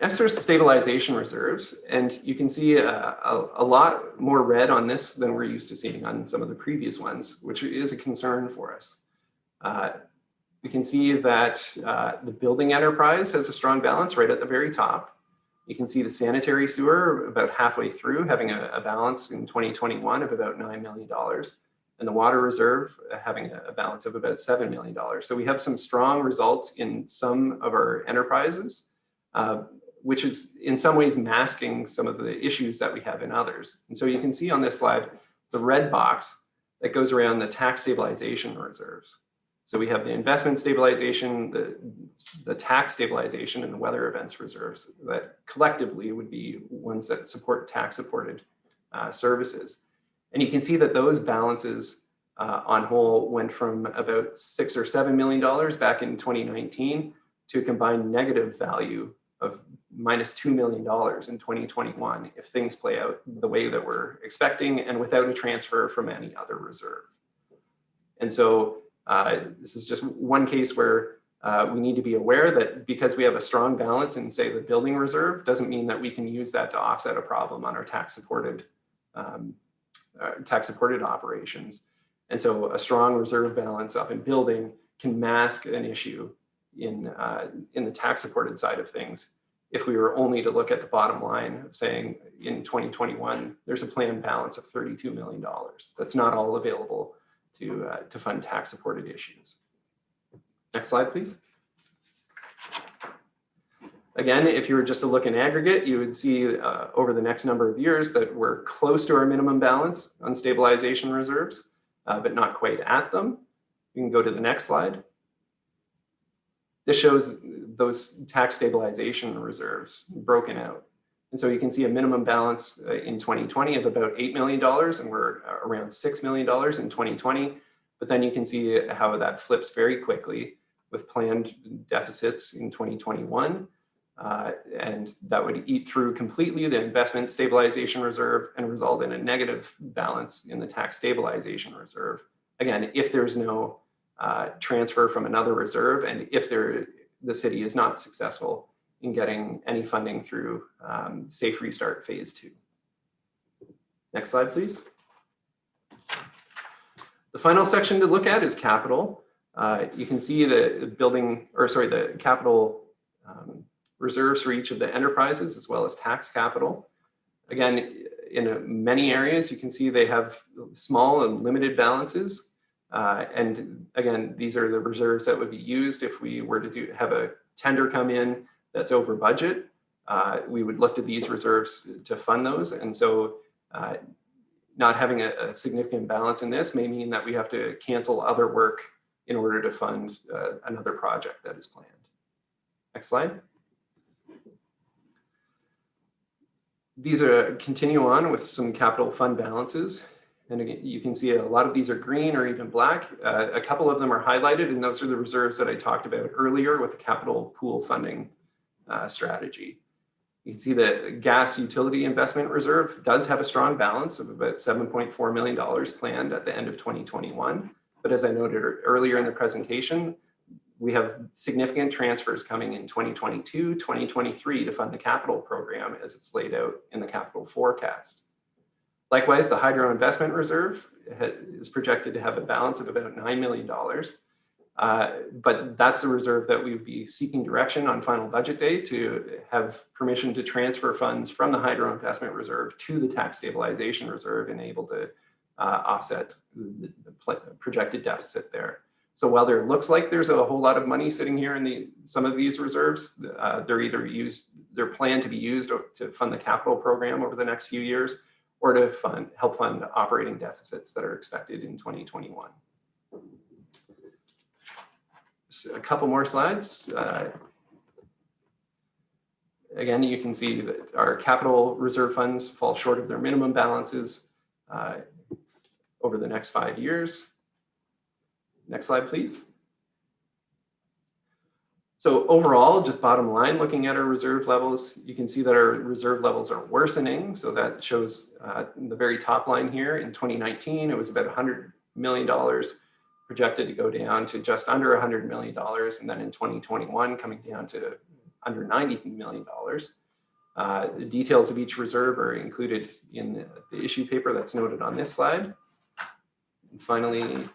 Next, there's stabilization reserves, and you can see a lot more red on this than we're used to seeing on some of the previous ones, which is a concern for us. We can see that the building enterprise has a strong balance right at the very top. You can see the sanitary sewer about halfway through having a balance in 2021 of about $9 million, and the water reserve having a balance of about $7 million. So we have some strong results in some of our enterprises, which is in some ways masking some of the issues that we have in others. And so you can see on this slide, the red box that goes around the tax stabilization reserves. So we have the investment stabilization, the tax stabilization, and the weather events reserves that collectively would be ones that support tax-supported services. And you can see that those balances on whole went from about $6 or $7 million back in 2019 to a combined negative value of minus $2 million in 2021 if things play out the way that we're expecting and without a transfer from any other reserve. And so this is just one case where we need to be aware that because we have a strong balance in, say, the building reserve, doesn't mean that we can use that to offset a problem on our tax-supported operations. And so a strong reserve balance up in building can mask an issue in the tax-supported side of things. If we were only to look at the bottom line of saying in 2021, there's a planned balance of $32 million. That's not all available to fund tax-supported issues. Next slide, please. Again, if you were just to look in aggregate, you would see over the next number of years that we're close to our minimum balance on stabilization reserves, but not quite at them. You can go to the next slide. This shows those tax stabilization reserves broken out. And so you can see a minimum balance in 2020 of about $8 million, and we're around $6 million in 2020. But then you can see how that flips very quickly with planned deficits in 2021. And that would eat through completely the investment stabilization reserve and result in a negative balance in the tax stabilization reserve. Again, if there's no transfer from another reserve, and if the city is not successful in getting any funding through Safe Restart Phase 2. Next slide, please. The final section to look at is capital. You can see the capital reserves for each of the enterprises as well as tax capital. Again, in many areas, you can see they have small and limited balances. And again, these are the reserves that would be used if we were to have a tender come in that's over budget. We would look to these reserves to fund those. And so not having a significant balance in this may mean that we have to cancel other work in order to fund another project that is planned. Next slide. These continue on with some capital fund balances. And again, you can see a lot of these are green or even black. A couple of them are highlighted, and those are the reserves that I talked about earlier with the capital pool funding strategy. You can see the gas utility investment reserve does have a strong balance of about $7.4 million planned at the end of 2021. But as I noted earlier in the presentation, we have significant transfers coming in 2022, 2023 to fund the capital program as it's laid out in the capital forecast. Likewise, the hydro investment reserve is projected to have a balance of about $9 million. But that's the reserve that we would be seeking direction on final budget day to have permission to transfer funds from the hydro investment reserve to the tax stabilization reserve and able to offset the projected deficit there. So while there looks like there's a whole lot of money sitting here in some of these reserves, they're planned to be used to fund the capital program over the next few years, or to help fund operating deficits that are expected in 2021. So a couple more slides. Again, you can see that our capital reserve funds fall short of their minimum balances over the next 5 years. Next slide, please. So overall, just bottom line, looking at our reserve levels, you can see that our reserve levels are worsening. So that shows the very top line here. In 2019, it was about $100 million projected to go down to just under $100 million. And then in 2021, coming down to under $90 million. The details of each reserve are included in the issue paper that's noted on this slide. And finally,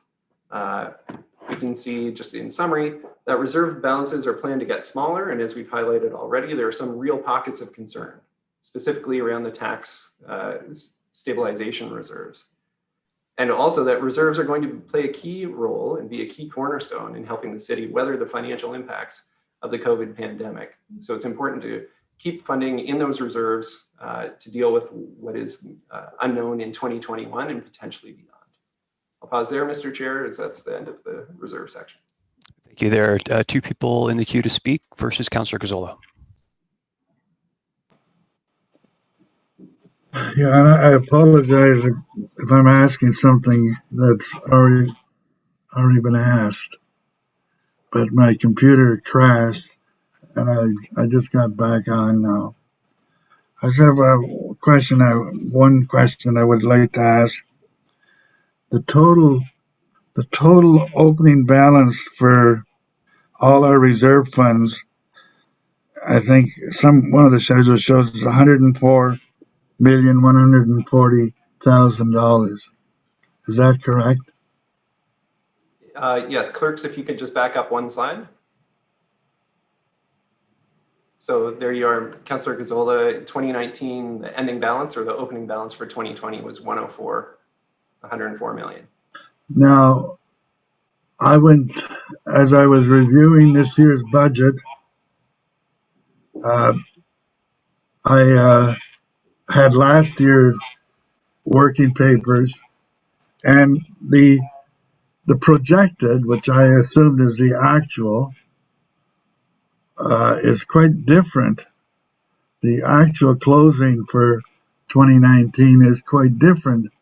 we can see just in summary that reserve balances are planned to get smaller. And as we've highlighted already, there are some real pockets of concern, specifically around the tax stabilization reserves. And also that reserves are going to play a key role and be a key cornerstone in helping the city weather the financial impacts of the COVID pandemic. So it's important to keep funding in those reserves to deal with what is unknown in 2021 and potentially beyond. I'll pause there, Mr. Chair, as that's the end of the reserve section. Thank you. There are two people in the queue to speak. First is Councillor Gazzola. Yeah, and I apologize if I'm asking something that's already been asked, but my computer crashed and I just got back on now. I just have one question I would like to ask. The total opening balance for all our reserve funds, I think one of the schedules shows is $104,140,000. Is that correct? Yes, clerks, if you could just back up one slide. So there you are, Councillor Gazzola, 2019, the ending balance or the opening balance for 2020 was 104 million. Now, as I was reviewing this year's budget, I had last year's working papers, and the projected, which I assumed is the actual, is quite different. The actual closing for 2019 is quite different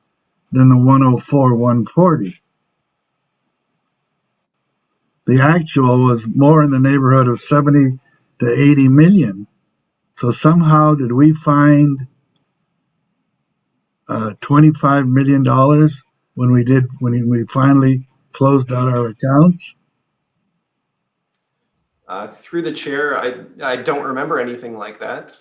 than the 104,140. The actual was more in the neighborhood of 70 to 80 million. So somehow did we find $25 million when we finally closed out our accounts? Through the chair, I don't remember anything like that.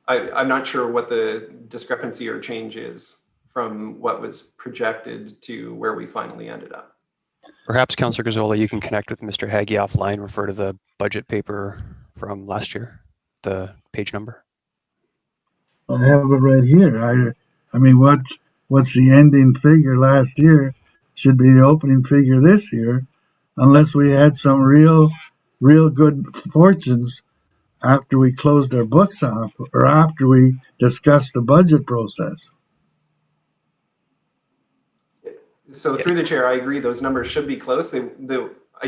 I'm not sure what the discrepancy or change is from what was projected to where we finally ended up. Perhaps Councillor Gazzola, you can connect with Mr. Haggie offline, refer to the budget paper from last year, the page number. I have it right here. I mean, what's the ending figure last year should be the opening figure this year, unless we had some real good fortunes after we closed our books off or after we discussed the budget process. So through the chair, I agree those numbers should be close. I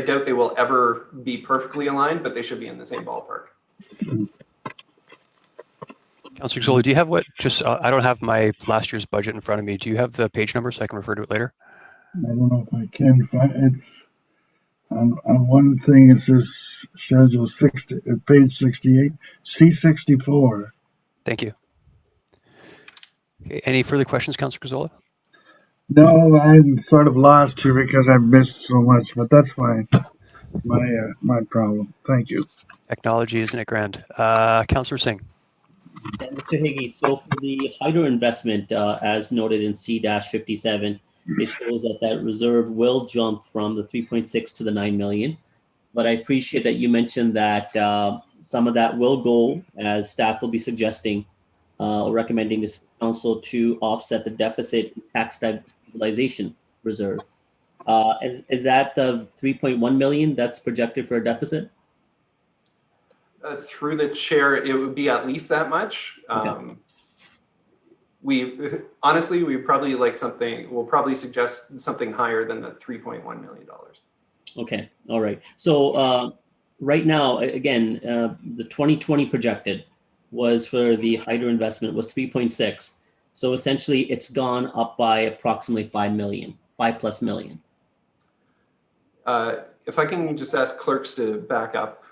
doubt they will ever be perfectly aligned, but they should be in the same ballpark. Councillor Gazzola, do you have I don't have my last year's budget in front of me. Do you have the page number so I can refer to it later? I don't know if I can find it. On one thing it says schedule 60, page 68, C64. Thank you. Okay, any further questions, Councillor Gazzola? No, I'm sort of lost here because I've missed so much, but that's fine. My problem. Thank you. Technology, isn't it grand? Councillor Singh. Mr. Higgy, so for the hydro investment, as noted in C-57, it shows that reserve will jump from the 3.6 to the 9 million. But I appreciate that you mentioned that some of that will go, as staff will be suggesting, or recommending this council to offset the deficit tax stabilization reserve. Is that the 3.1 million that's projected for a deficit? Through the chair, it would be at least that much. Okay. We probably we'll probably suggest something higher than the $3.1 million. Okay, all right. So right now, again, the 2020 projected was for the hydro investment was 3.6. So essentially it's gone up by approximately 5 plus million. If I can just ask clerks to back up,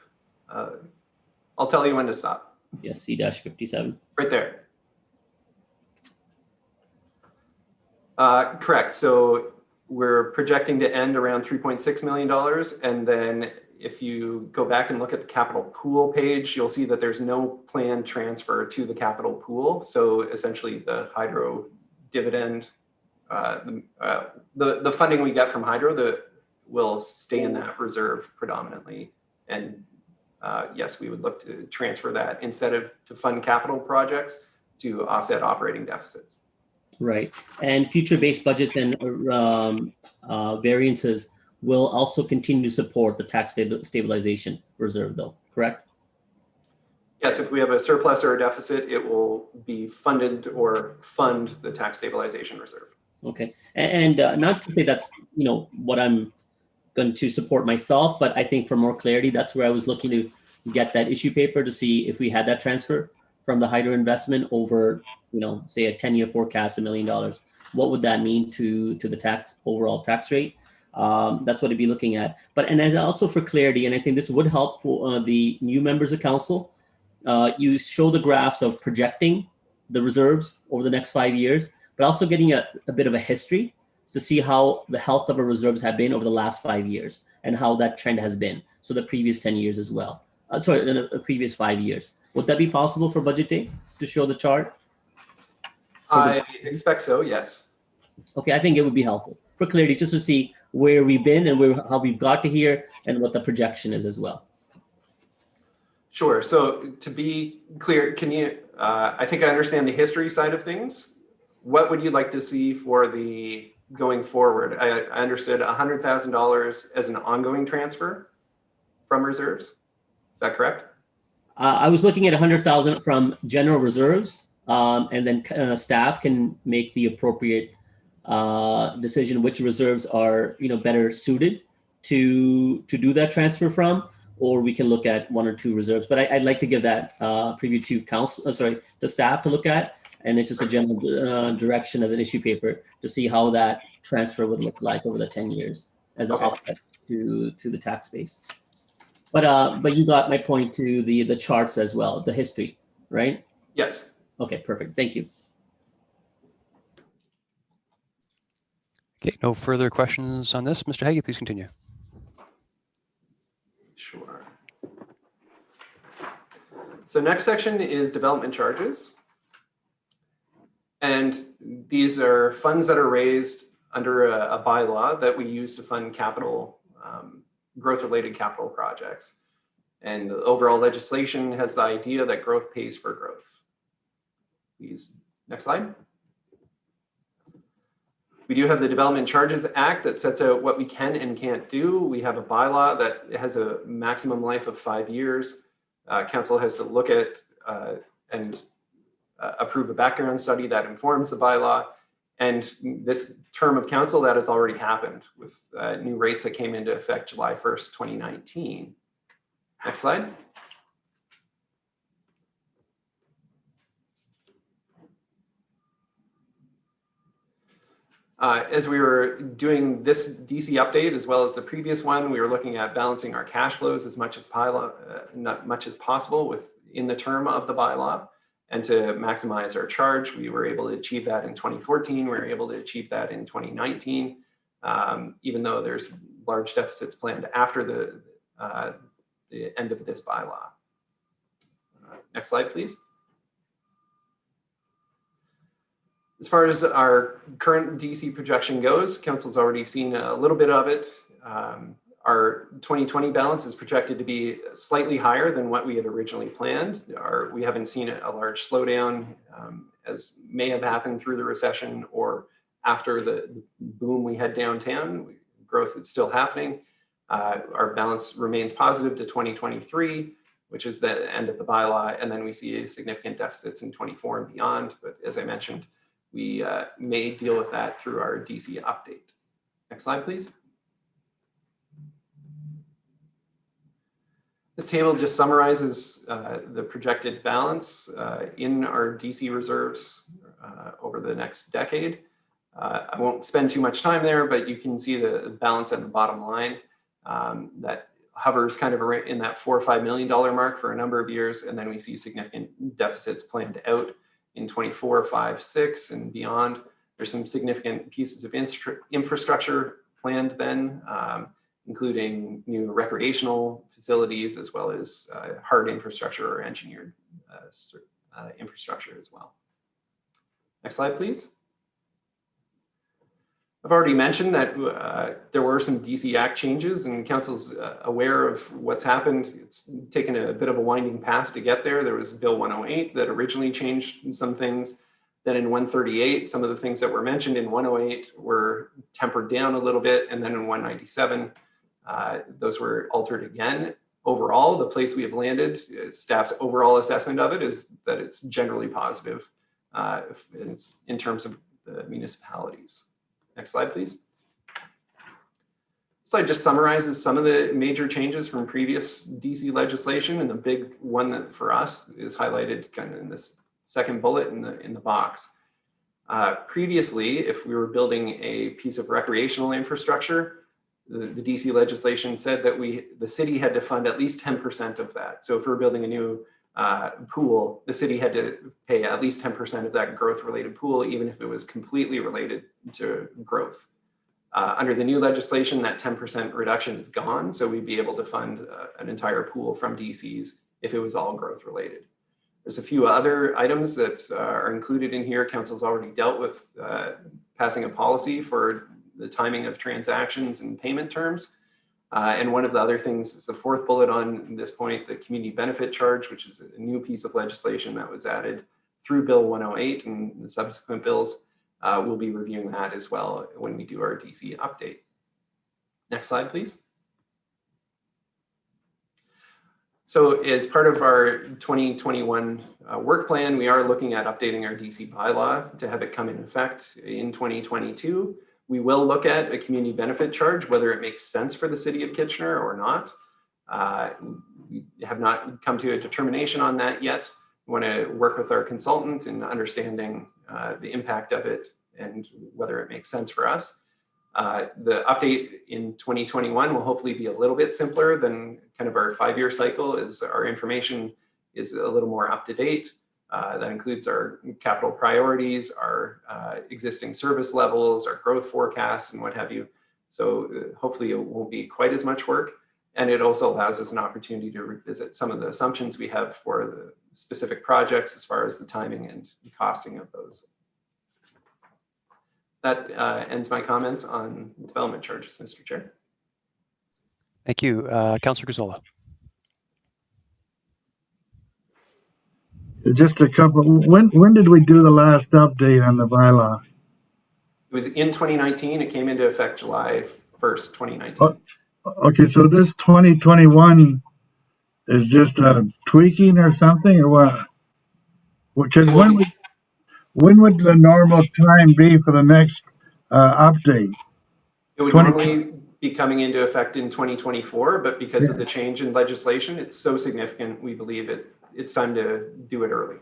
I'll tell you when to stop. Yes, C-57. Right there. Correct. So we're projecting to end around $3.6 million. And then if you go back and look at the capital pool page, you'll see that there's no planned transfer to the capital pool. So essentially the hydro dividend, the funding we get from hydro will stay in that reserve predominantly. And yes, we would look to transfer that instead of to fund capital projects to offset operating deficits. Right. And future-based budgets and variances will also continue to support the tax stabilization reserve, though, correct? Yes, if we have a surplus or a deficit, it will be funded or fund the tax stabilization reserve. Okay. And not to say that's, what I'm going to support myself, but I think for more clarity, that's where I was looking to get that issue paper to see if we had that transfer. from the hydro investment over, say a 10-year forecast, $1 million. What would that mean to the overall tax rate? That's what I'd be looking at. And as also for clarity, and I think this would help for the new members of council, you show the graphs of projecting the reserves over the next 5 years, but also getting a bit of a history to see how the health of our reserves have been over the last 5 years and how that trend has been. So the previous 10 years as well. The previous 5 years. Would that be possible for budget day to show the chart? I expect so, yes. Okay, I think it would be helpful for clarity, just to see where we've been and how we've got to here and what the projection is as well. Sure. So to be clear, can you, I think I understand the history side of things. What would you like to see for the going forward? I understood $100,000 as an ongoing transfer from reserves. Is that correct? I was looking at 100,000 from general reserves, and then staff can make the appropriate decision which reserves are better suited to do that transfer from, or we can look at one or two reserves. But I'd like to give that preview to the staff to look at, and it's just a general direction as an issue paper to see how that transfer would look like over the 10 years as an offset to the tax base. But you got my point to the charts as well, the history, right? Yes. Okay, perfect. Thank you. Okay, no further questions on this. Mr. Haggie, please continue. Sure. So next section is development charges. And these are funds that are raised under a bylaw that we use to fund capital, growth-related capital projects. And the overall legislation has the idea that growth pays for growth. Please, next slide. We do have the Development Charges Act that sets out what we can and can't do. We have a bylaw that has a maximum life of 5 years. Council has to look at and approve a background study that informs the bylaw. And this term of council, that has already happened with new rates that came into effect July 1st, 2019. Next slide. As we were doing this DC update, as well as the previous one, we were looking at balancing our cash flows as much as possible within the term of the bylaw. And to maximize our charge, we were able to achieve that in 2014. We were able to achieve that in 2019, even though there's large deficits planned after the end of this bylaw. Next slide, please. As far as our current DC projection goes, Council's already seen a little bit of it. Our 2020 balance is projected to be slightly higher than what we had originally planned. We haven't seen a large slowdown as may have happened through the recession or after the boom we had downtown. Growth is still happening. Our balance remains positive to 2023, which is the end of the bylaw. And then we see significant deficits in 24 and beyond. But as I mentioned, we may deal with that through our DC update. Next slide, please. This table just summarizes the projected balance in our DC reserves over the next decade. I won't spend too much time there, but you can see the balance at the bottom line that hovers kind of in that $4 or $5 million mark for a number of years. And then we see significant deficits planned out in 24, 5, 6 and beyond. There's some significant pieces of infrastructure planned then, including new recreational facilities, as well as hard infrastructure or engineered infrastructure as well. Next slide, please. I've already mentioned that there were some DC Act changes, and Council's aware of what's happened. It's taken a bit of a winding path to get there. There was Bill 108 that originally changed some things. Then in 138, some of the things that were mentioned in 108 were tempered down a little bit. And then in 197, those were altered again. Overall, the place we have landed, staff's overall assessment of it is that it's generally positive in terms of the municipalities. Next slide, please. slide just summarizes some of the major changes from previous DC legislation, and the big one that for us is highlighted kind of in this second bullet in the box. Previously, if we were building a piece of recreational infrastructure, the DC legislation said that the city had to fund at least 10% of that. So if we're building a new pool, the city had to pay at least 10% of that growth-related pool, even if it was completely related to growth. Under the new legislation, that 10% reduction is gone, so we'd be able to fund an entire pool from DCs if it was all growth-related. There's a few other items that are included in here. Council's already dealt with passing a policy for the timing of transactions and payment terms. And one of the other things is the fourth bullet on this point, the community benefit charge, which is a new piece of legislation that was added through Bill 108 and the subsequent bills. We'll be reviewing that as well when we do our DC update. Next slide, please. So as part of our 2021 work plan, we are looking at updating our DC bylaw to have it come in effect in 2022. We will look at a community benefit charge, whether it makes sense for the city of Kitchener or not. We have not come to a determination on that yet. We want to work with our consultant in understanding the impact of it and whether it makes sense for us. The update in 2021 will hopefully be a little bit simpler than kind of our 5-year cycle, as our information is a little more up to date. That includes our capital priorities, our existing service levels, our growth forecasts, and what have you. So hopefully it won't be quite as much work. And it also allows us an opportunity to revisit some of the assumptions we have for the specific projects as far as the timing and the costing of those. That ends my comments on development charges, Mr. Chair. Thank you. Councillor Gazzola. Just a couple. When did we do the last update on the bylaw? It was in 2019. It came into effect July 1st, 2019. Okay, so this 2021 is just a tweaking or something, or what? Because when would the normal time be for the next update? It would normally be coming into effect in 2024, but because of the change in legislation, it's so significant, we believe it's time to do it early.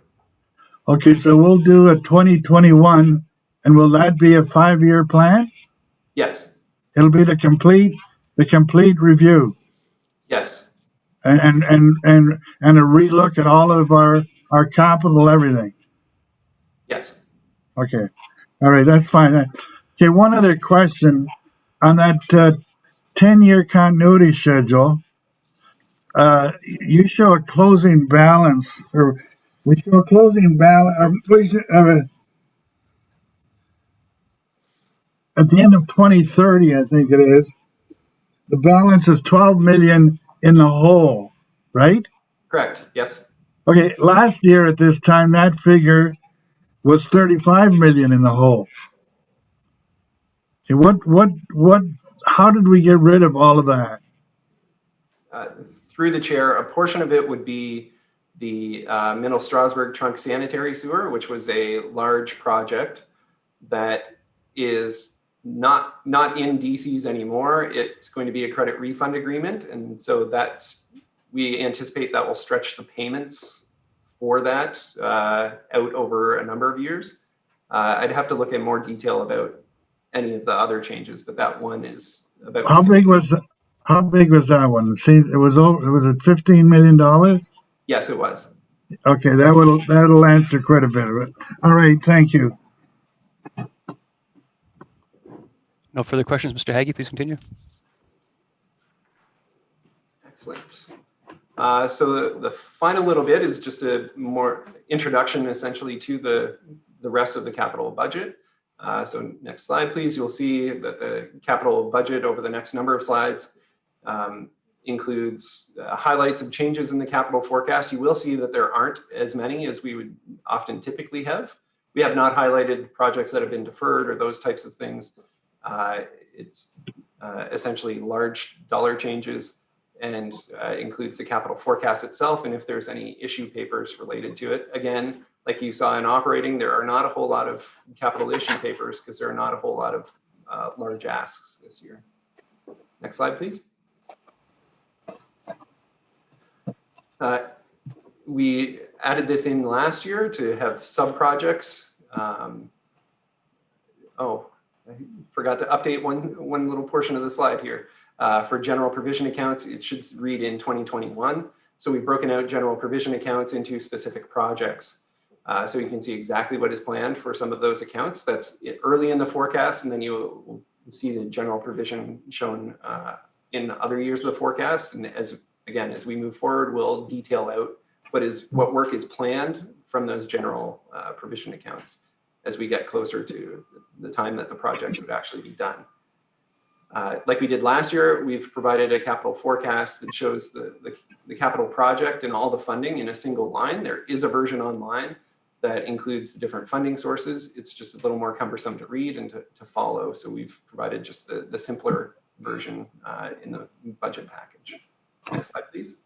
Okay, so we'll do a 2021, and will that be a 5-year plan? Yes. It'll be the complete review. Yes. And a relook at all of our capital, everything. Yes. Okay. All right, that's fine. Okay, one other question on that 10-year continuity schedule. You show a closing balance, or we show a closing balance at the end of 2030, I think it is. The balance is 12 million in the hole, right? Correct. Yes. Okay. Last year at this time, that figure was 35 million in the hole. Okay, how did we get rid of all of that? Through the chair, a portion of it would be the Middle Strasbourg Trunk Sanitary Sewer, which was a large project that is not in DCs anymore. It's going to be a credit refund agreement. And so we anticipate that will stretch the payments for that out over a number of years. I'd have to look in more detail about any of the other changes, but that one is about. How big was that one? It was at $15 million? Yes, it was. Okay, that'll answer quite a bit of it. All right, thank you. No further questions, Mr. Haggie, please continue. Excellent. So the final little bit is just a more introduction essentially to the rest of the capital budget. So next slide, please. You'll see that the capital budget over the next number of slides includes highlights of changes in the capital forecast. You will see that there aren't as many as we would often typically have. We have not highlighted projects that have been deferred or those types of things. It's essentially large dollar changes and includes the capital forecast itself. And if there's any issue papers related to it, again, like you saw in operating, there are not a whole lot of capital issue papers because there are not a whole lot of large asks this year. Next slide, please. We added this in last year to have sub-projects. Oh, I forgot to update one little portion of the slide here. For general provision accounts, it should read in 2021. So we've broken out general provision accounts into specific projects. So you can see exactly what is planned for some of those accounts. That's early in the forecast, and then you see the general provision shown in other years of the forecast. And as we move forward, we'll detail out what work is planned from those general provision accounts as we get closer to the time that the projects would actually be done. Like we did last year, we've provided a capital forecast that shows the capital project and all the funding in a single line. There is a version online that includes the different funding sources. It's just a little more cumbersome to read and to follow. So we've provided just the simpler version in the budget package. Next slide, please.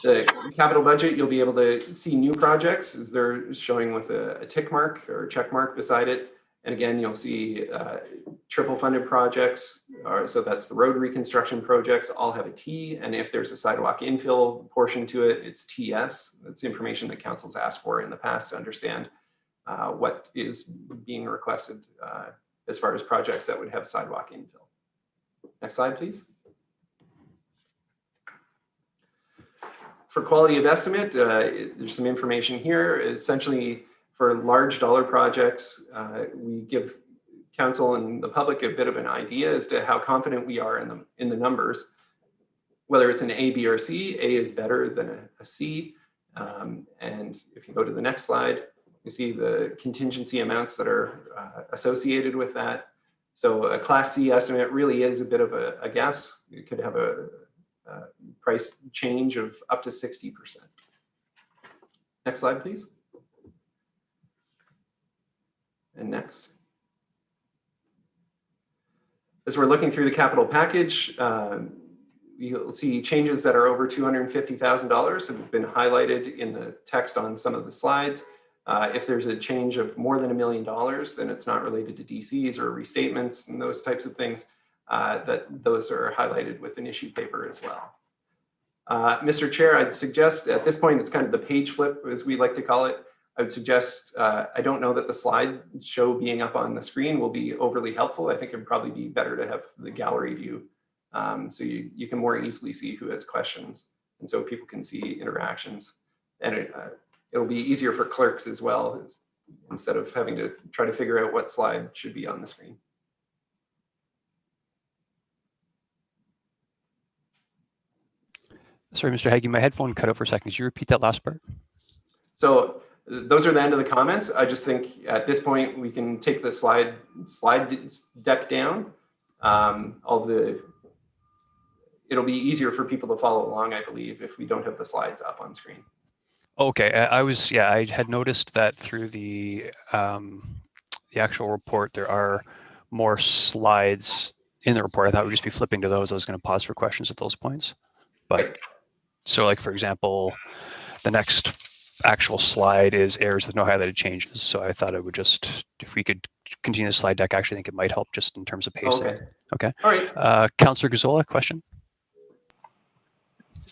The capital budget, you'll be able to see new projects as they're showing with a tick mark or check mark beside it. And again, you'll see triple funded projects. So that's the road reconstruction projects, all have a T. And if there's a sidewalk infill portion to it, it's TS. That's information that council's asked for in the past to understand what is being requested as far as projects that would have sidewalk infill. Next slide, please. For quality of estimate, there's some information here. Essentially, for large dollar projects, we give council and the public a bit of an idea as to how confident we are in the numbers. Whether it's an A, B, or C, A is better than a C. And if you go to the next slide, you see the contingency amounts that are associated with that. So a Class C estimate really is a bit of a guess. You could have a price change of up to 60%. Next slide, please. And next. As we're looking through the capital package, you'll see changes that are over $250,000 have been highlighted in the text on some of the slides. If there's a change of more than $1 million, then it's not related to DCs or restatements and those types of things. Those are highlighted with an issue paper as well. Mr. Chair, I'd suggest at this point, it's kind of the page flip, as we like to call it. I would suggest, I don't know that the slide show being up on the screen will be overly helpful. I think it'd probably be better to have the gallery view so you can more easily see who has questions and so people can see interactions. And it'll be easier for clerks as well, instead of having to try to figure out what slide should be on the screen. Sorry, Mr. Haggie, my headphone cut out for a second. Could you repeat that last part? So those are the end of the comments. I just think at this point, we can take the slide deck down. It'll be easier for people to follow along, I believe, if we don't have the slides up on screen. Okay, I had noticed that through the actual report, there are more slides in the report. I thought we'd just be flipping to those. I was going to pause for questions at those points. But so like, for example, the next actual slide is errors with no highlighted changes. So I thought it would just, if we could continue the slide deck, I actually think it might help just in terms of pacing. Okay. All right. Councillor Gazzola, question?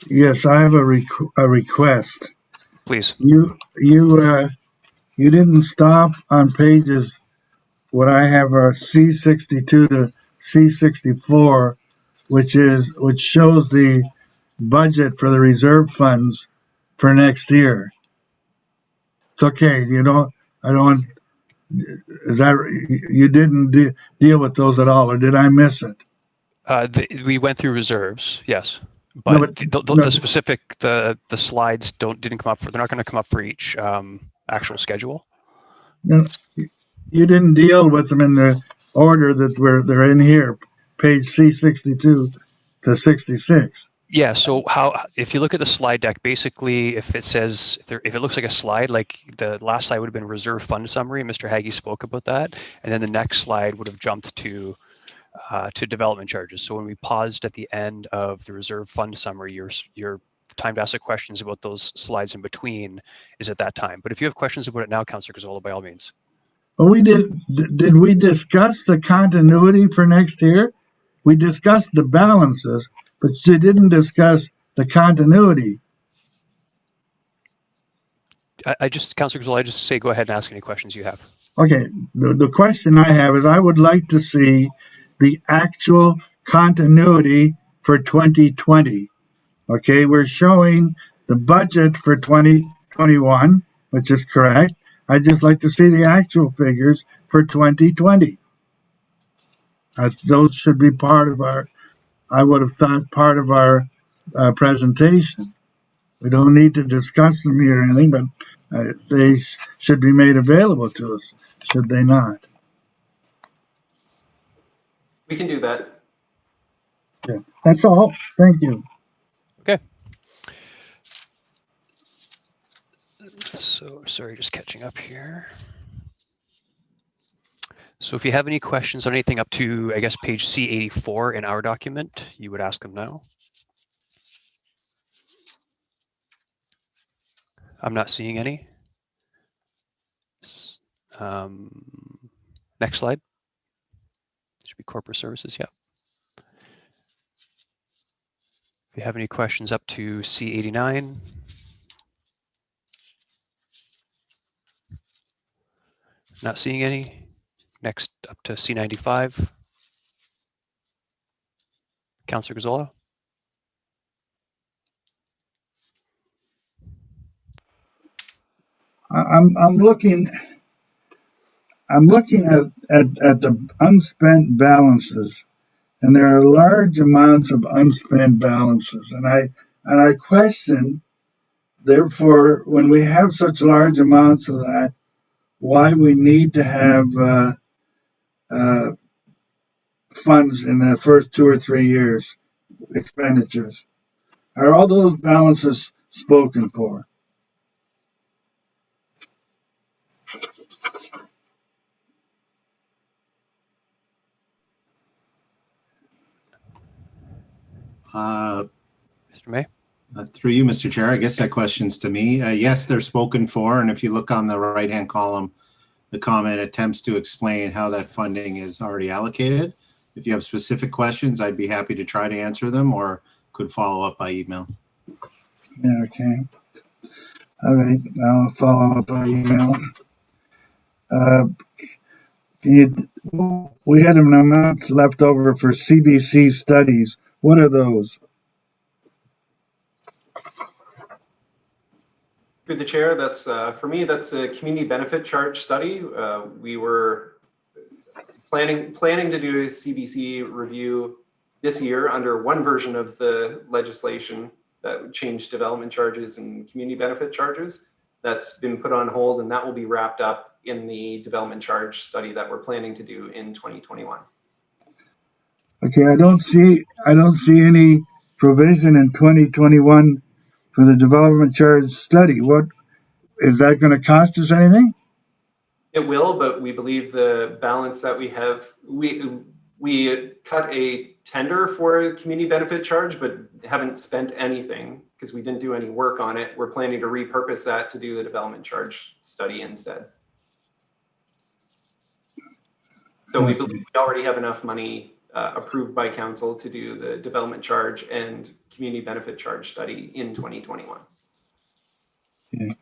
Yes, I have a request. Please. You didn't stop on pages what I have C62 to C64, which shows the budget for the reserve funds for next year. It's okay. Is that, you didn't deal with those at all, or did I miss it? We went through reserves, yes. But the specific, the slides didn't come up they're not going to come up for each actual schedule. No, you didn't deal with them in the order that they're in here, page C62 to 66. Yeah, so if you look at the slide deck, basically if it says, if it looks like a slide, like the last slide would have been reserve fund summary, Mr. Haggie spoke about that, and then the next slide would have jumped to development charges. So when we paused at the end of the reserve fund summary, your time to ask the questions about those slides in between is at that time. But if you have questions about it now, Councillor Gazzola, by all means. Well, did we discuss the continuity for next year? We discussed the balances, but you didn't discuss the continuity. Councillor Gazzola, I just say go ahead and ask any questions you have. Okay, the question I have is I would like to see the actual continuity for 2020. Okay, we're showing the budget for 2021, which is correct. I'd just like to see the actual figures for 2020. Those should be part of our, I would have thought, part of our presentation. We don't need to discuss them here or anything, but they should be made available to us, should they not? We can do that. Yeah, that's all. Thank you. Okay. So, sorry, just catching up here. So if you have any questions on anything up to, I guess, page C84 in our document, you would ask them now. I'm not seeing any. Next slide. Should be corporate services, yeah. If you have any questions up to C89. Not seeing any. Next up to C95. Councillor Gazzola. I'm looking at the unspent balances, and there are large amounts of unspent balances, and I question, therefore, when we have such large amounts of that, why we need to have funds in the first 2 or 3 years expenditures. Are all those balances spoken for? Mr. May? Through you, Mr. Chair, I guess that question's to me. Yes, they're spoken for, and if you look on the right-hand column, the comment attempts to explain how that funding is already allocated. If you have specific questions, I'd be happy to try to answer them or could follow up by email. Yeah, okay. All right, I'll follow up by email. We had an amount left over for CBC studies. What are those? Through the chair, that's for me, that's a community benefit charge study. We were planning to do a CBC review this year under one version of the legislation that would change development charges and community benefit charges. That's been put on hold, and that will be wrapped up in the development charge study that we're planning to do in 2021. Okay, I don't see any provision in 2021 for the development charge study. What is that going to cost us anything? It will, but we believe the balance that we have, we cut a tender for a community benefit charge, but haven't spent anything because we didn't do any work on it. We're planning to repurpose that to do the development charge study instead. So we believe we already have enough money approved by council to do the development charge and community benefit charge study in 2021. Okay.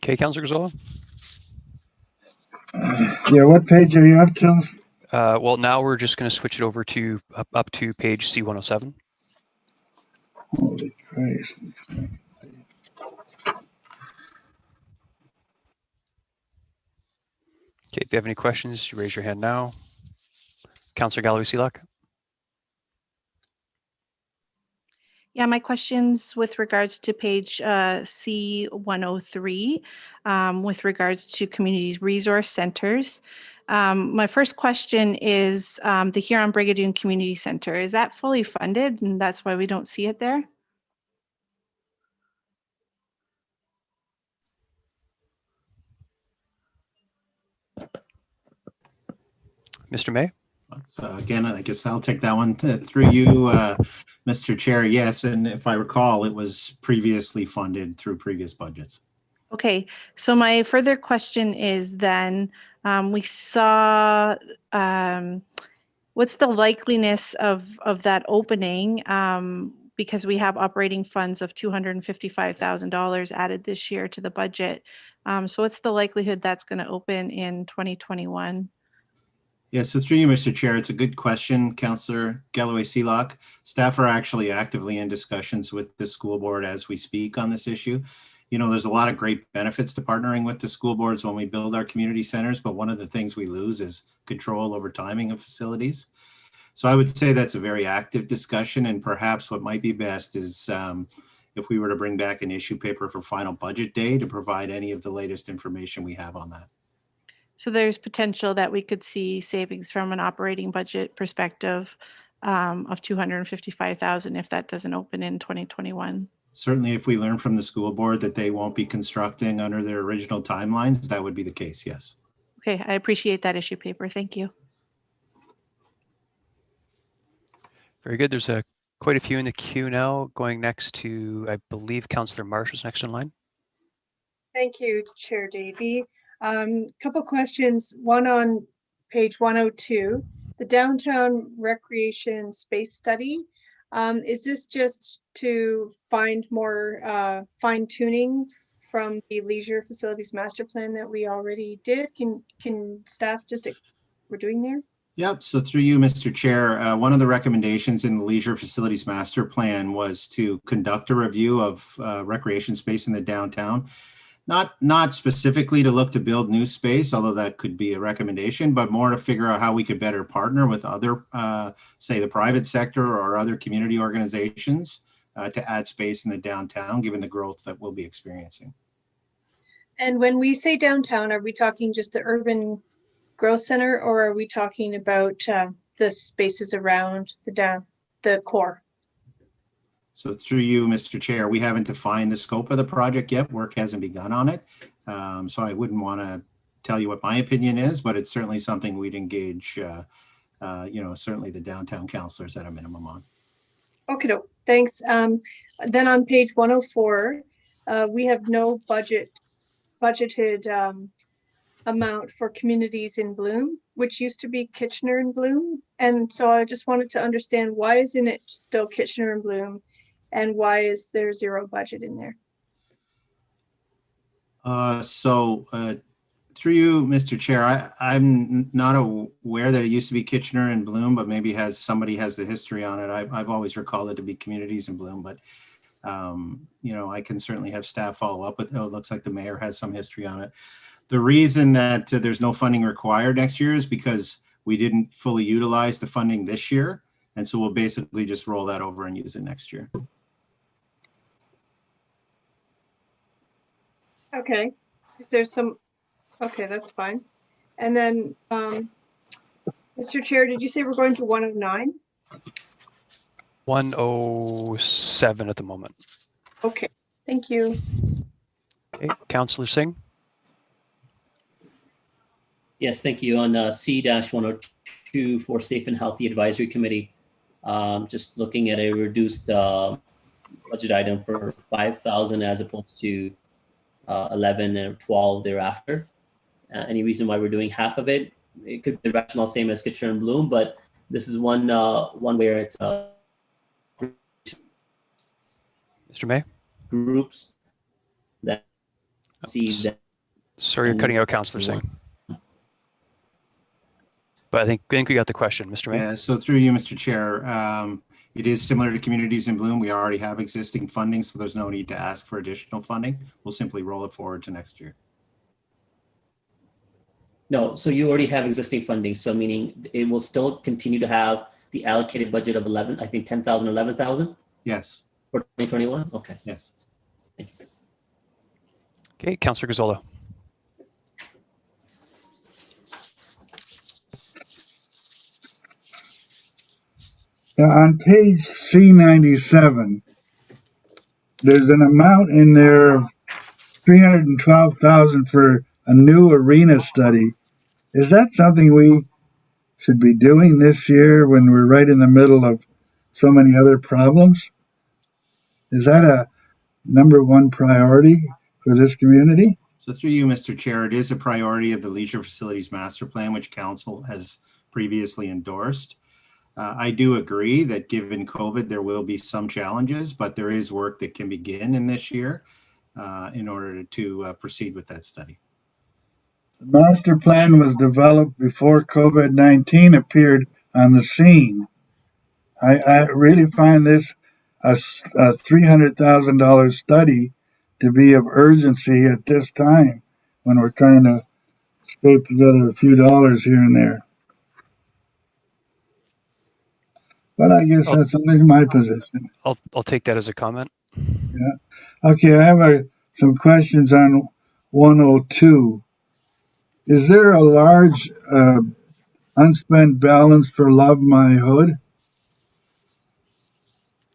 Okay, Councillor Gazzola. Yeah, what page are you up to? Well, now we're just going to switch it over to up to page C107. Holy Christ. Okay, if you have any questions, you raise your hand now. Councillor Galloway-Seelock. Yeah, my questions with regards to page C103, with regards to community resource centers. My first question is the Huron-Brigadoon Community Center. Is that fully funded, and that's why we don't see it there? Mr. May? Again, I guess I'll take that one through you, Mr. Chair. Yes, and if I recall, it was previously funded through previous budgets. Okay, so my further question is then, we saw, what's the likeliness of that opening? Because we have operating funds of $255,000 added this year to the budget. So what's the likelihood that's going to open in 2021? Yeah, so through you, Mr. Chair, it's a good question, Councillor Galloway-Sealock. Staff are actually actively in discussions with the school board as we speak on this issue. You know, there's a lot of great benefits to partnering with the school boards when we build our community centers, but one of the things we lose is control over timing of facilities. So I would say that's a very active discussion, and perhaps what might be best is if we were to bring back an issue paper for final budget day to provide any of the latest information we have on that. So there's potential that we could see savings from an operating budget perspective of $255,000 if that doesn't open in 2021. Certainly, if we learn from the school board that they won't be constructing under their original timelines, that would be the case, yes. Okay, I appreciate that issue paper. Thank you. Very good. There's quite a few in the queue now. Going next to, I believe, Councillor Marshall's next in line. Thank you, Chair Davey. Couple questions. One on page 102, the downtown recreation space study. Is this just to find more fine tuning from the leisure facilities master plan that we already did? Can staff just we're doing there? Yep. So through you, Mr. Chair, one of the recommendations in the Leisure Facilities Master Plan was to conduct a review of recreation space in the downtown. Not specifically to look to build new space, although that could be a recommendation, but more to figure out how we could better partner with other, say, the private sector or other community organizations to add space in the downtown, given the growth that we'll be experiencing. And when we say downtown, are we talking just the urban growth center, or are we talking about the spaces around the core? So through you, Mr. Chair, we haven't defined the scope of the project yet. Work hasn't begun on it. So I wouldn't want to tell you what my opinion is, but it's certainly something we'd engage, certainly the downtown councillors at a minimum on. Okay, thanks. Then on page 104, we have no budgeted amount for Communities in Bloom, which used to be Kitchener and Bloom. And so I just wanted to understand, why isn't it still Kitchener and Bloom? And why is there zero budget in there? Through you, Mr. Chair, I'm not aware that it used to be Kitchener and Bloom, but maybe somebody has the history on it. I've always recalled it to be Communities in Bloom, but I can certainly have staff follow up with it. It looks like the mayor has some history on it. The reason that there's no funding required next year is because we didn't fully utilize the funding this year. And so we'll basically just roll that over and use it next year. Okay, is there some, okay, that's fine. And then, Mr. Chair, did you say we're going to 109? 107 at the moment. Okay, thank you. Okay, Councillor Singh. Yes, thank you. On C-102 for Safe and Healthy Advisory Committee, just looking at a reduced budget item for 5,000 as opposed to 11 or 12 thereafter. Any reason why we're doing half of it? It could be rational, same as Kitchener and Bloom, but this is one where it's Mr. May? Groups that see that. Sorry, you're cutting out, Councillor Singh. But I think we got the question, Mr. May. Yeah, so through you, Mr. Chair, it is similar to Communities in Bloom. We already have existing funding, so there's no need to ask for additional funding. We'll simply roll it forward to next year. No, so you already have existing funding, so meaning it will still continue to have the allocated budget of 11, I think 10,000, 11,000? Yes. For 2021? Okay. Yes. Thank you. Okay, Councillor Gazzola. On page C97, there's an amount in there of $312,000 for a new arena study. Is that something we should be doing this year when we're right in the middle of so many other problems? Is that a number one priority for this community? So through you, Mr. Chair, it is a priority of the Leisure Facilities Master Plan, which Council has previously endorsed. I do agree that given COVID, there will be some challenges, but there is work that can begin in this year in order to proceed with that study. The master plan was developed before COVID-19 appeared on the scene. I really find this a $300,000 study to be of urgency at this time when we're trying to scrape together a few dollars here and there. But I guess that's only my position. I'll take that as a comment. Yeah. Okay, I have some questions on 102. Is there a large unspent balance for Love My Hood?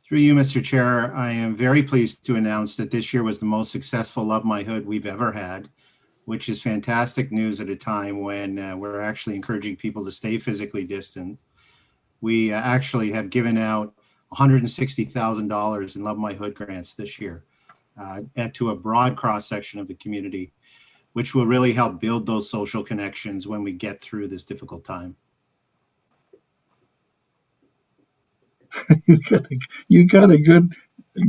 Through you, Mr. Chair, I am very pleased to announce that this year was the most successful Love My Hood we've ever had, which is fantastic news at a time when we're actually encouraging people to stay physically distant. We actually have given out $160,000 in Love My Hood grants this year to a broad cross-section of the community, which will really help build those social connections when we get through this difficult time. You got a good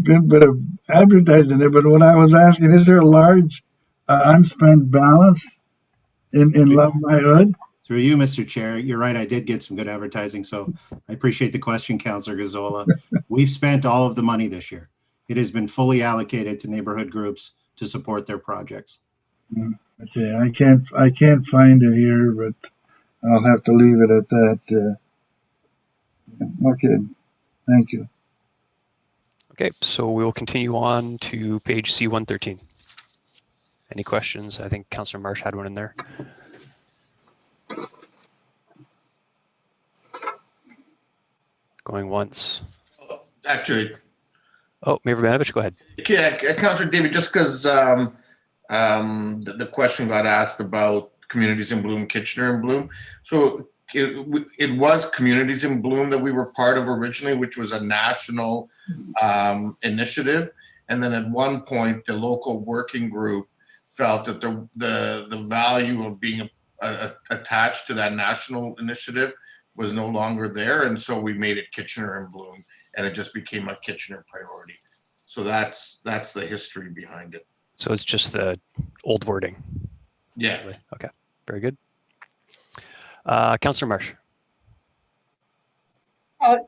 bit of advertising there, but what I was asking, is there a large unspent balance in Love My Hood? Through you, Mr. Chair, you're right, I did get some good advertising, so I appreciate the question, Councillor Gazzola. We've spent all of the money this year. It has been fully allocated to neighborhood groups to support their projects. Okay, I can't find it here, but I'll have to leave it at that. Okay, thank you. Okay, so we will continue on to page C113. Any questions? I think Councillor Marsh had one in there. Going once. Actually. Oh, Mayor Vanovich, go ahead. Yeah, Councillor David, just because the question got asked about Communities in Bloom, Kitchener in Bloom. So it was Communities in Bloom that we were part of originally, which was a national initiative. And then at one point, the local working group felt that the value of being attached to that national initiative was no longer there. And so we made it Kitchener and Bloom, and it just became a Kitchener priority. So that's the history behind it. So it's just the old wording. Yeah. Okay, very good. Councillor Marsh.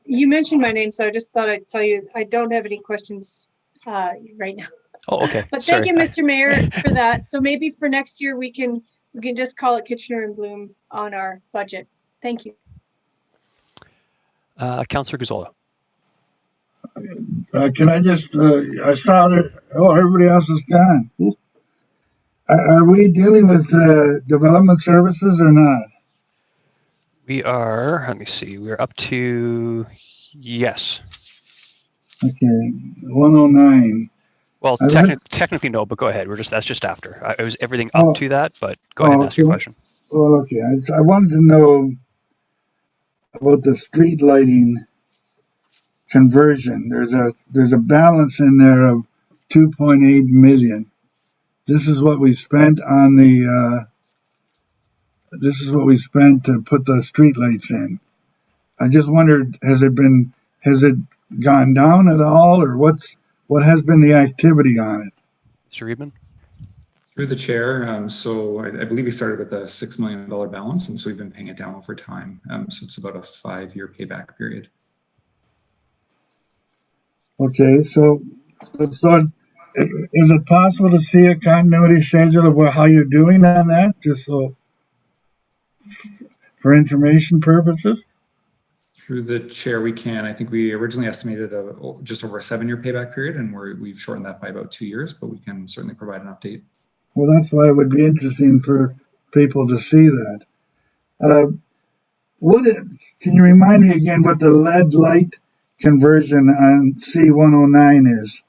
You mentioned my name, so I just thought I'd tell you I don't have any questions right now. Oh, okay. But thank you, Mr. Mayor, for that. So maybe for next year we can just call it Kitchener and Bloom on our budget. Thank you. Councillor Gazzola. Can I just, I saw that, everybody else is gone. Are we dealing with development services or not? We are, let me see, we're up to, yes. Okay, 109. Well, technically no, but go ahead. That's just after. It was everything up to that, but go ahead and ask your question. Well, okay. I wanted to know about the street lighting conversion. There's a balance in there of 2.8 million. This is what we spent on the. This is what we spent to put the street lights in. I just wondered, has it gone down at all, or what has been the activity on it? Mr. Reedman? Through the chair, so I believe we started with a $6 million balance, and so we've been paying it down over time. So it's about a 5-year payback period. Okay, so is it possible to see a continuity schedule of how you're doing on that, just so for information purposes? Through the chair, we can. I think we originally estimated just over a 7-year payback period, and we've shortened that by about 2 years, but we can certainly provide an update. Well, that's why it would be interesting for people to see that. Can you remind me again what the LED light conversion on C109 is?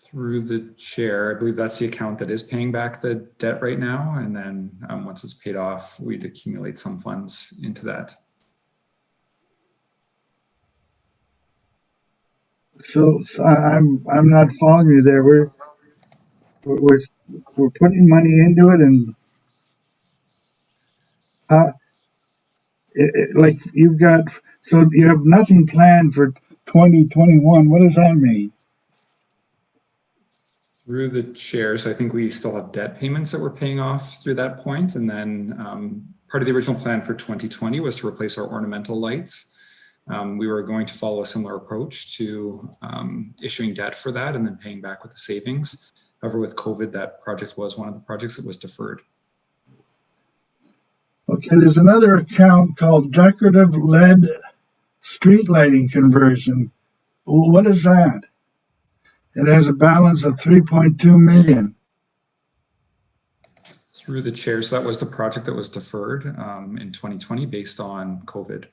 Through the chair, I believe that's the account that is paying back the debt right now. And then once it's paid off, we'd accumulate some funds into that. So I'm not following you there. We're putting money into it, and like you've got, so you have nothing planned for 2021. What does that mean? Through the chair, so I think we still have debt payments that we're paying off through that point. And then part of the original plan for 2020 was to replace our ornamental lights. We were going to follow a similar approach to issuing debt for that and then paying back with the savings. However, with COVID, that project was one of the projects that was deferred. Okay, there's another account called decorative LED street lighting conversion. What is that? It has a balance of 3.2 million. Through the chair, so that was the project that was deferred in 2020 based on COVID.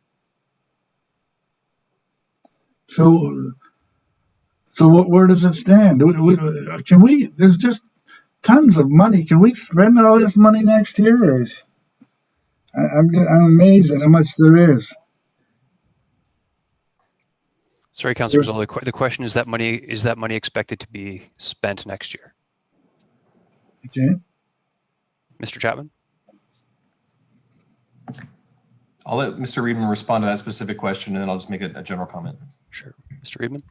So where does it stand? Can we, there's just tons of money. Can we spend all this money next year? I'm amazed at how much there is. Sorry, Councillor Zola, the question is that money expected to be spent next year? Okay. Mr. Chapman? I'll let Mr. Reedman respond to that specific question, and then I'll just make a general comment. Sure. Mr. Reedman?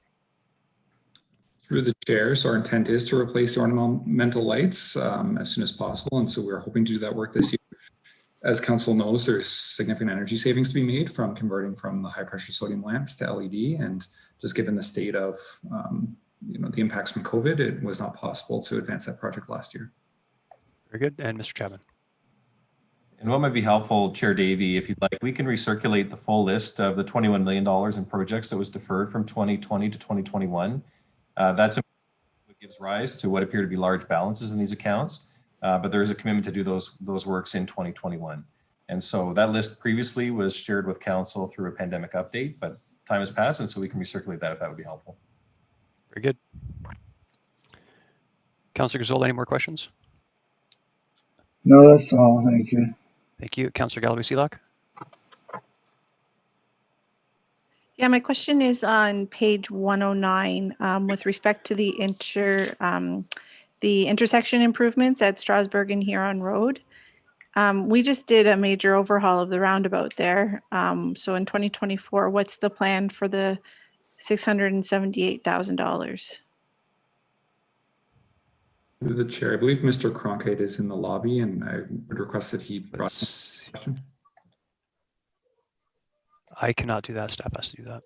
Through the chair, so our intent is to replace the ornamental lights as soon as possible, and so we're hoping to do that work this year. As council knows, there's significant energy savings to be made from converting from the high pressure sodium lamps to LED, and just given the state of the impacts from COVID, it was not possible to advance that project last year. Very good. And Mr. Chapman. And what might be helpful, Chair Davey, if you'd like, we can recirculate the full list of the $21 million in projects that was deferred from 2020 to 2021. That's what gives rise to what appear to be large balances in these accounts. But there is a commitment to do those works in 2021. And so that list previously was shared with council through a pandemic update, but time has passed, and so we can recirculate that if that would be helpful. Very good. Councillor Gazzola, any more questions? No, that's all. Thank you. Thank you. Councillor Galway-Seelock? Yeah, my question is on page 109 with respect to the intersection improvements at Strasbourg and Huron Road. We just did a major overhaul of the roundabout there. So in 2024, what's the plan for the $678,000? Through the chair, I believe Mr. Cronkite is in the lobby, and I would request that he brought the question. I cannot do that. Staff has to do that.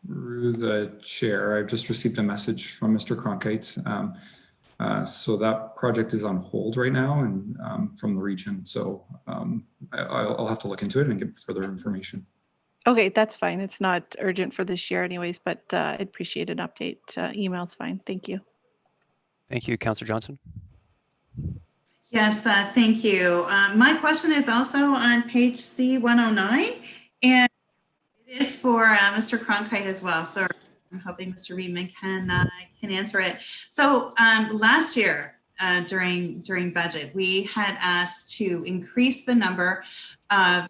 Through the chair, I've just received a message from Mr. Cronkite. So that project is on hold right now and from the region. So I'll have to look into it and get further information. Okay, that's fine. It's not urgent for this year anyways, but I'd appreciate an update. Email's fine. Thank you. Thank you. Councillor Johnson. Yes, thank you. My question is also on page C109, and it is for Mr. Cronkite as well. So I'm hoping Mr. Reedman can answer it. So last year during budget, we had asked to increase the number of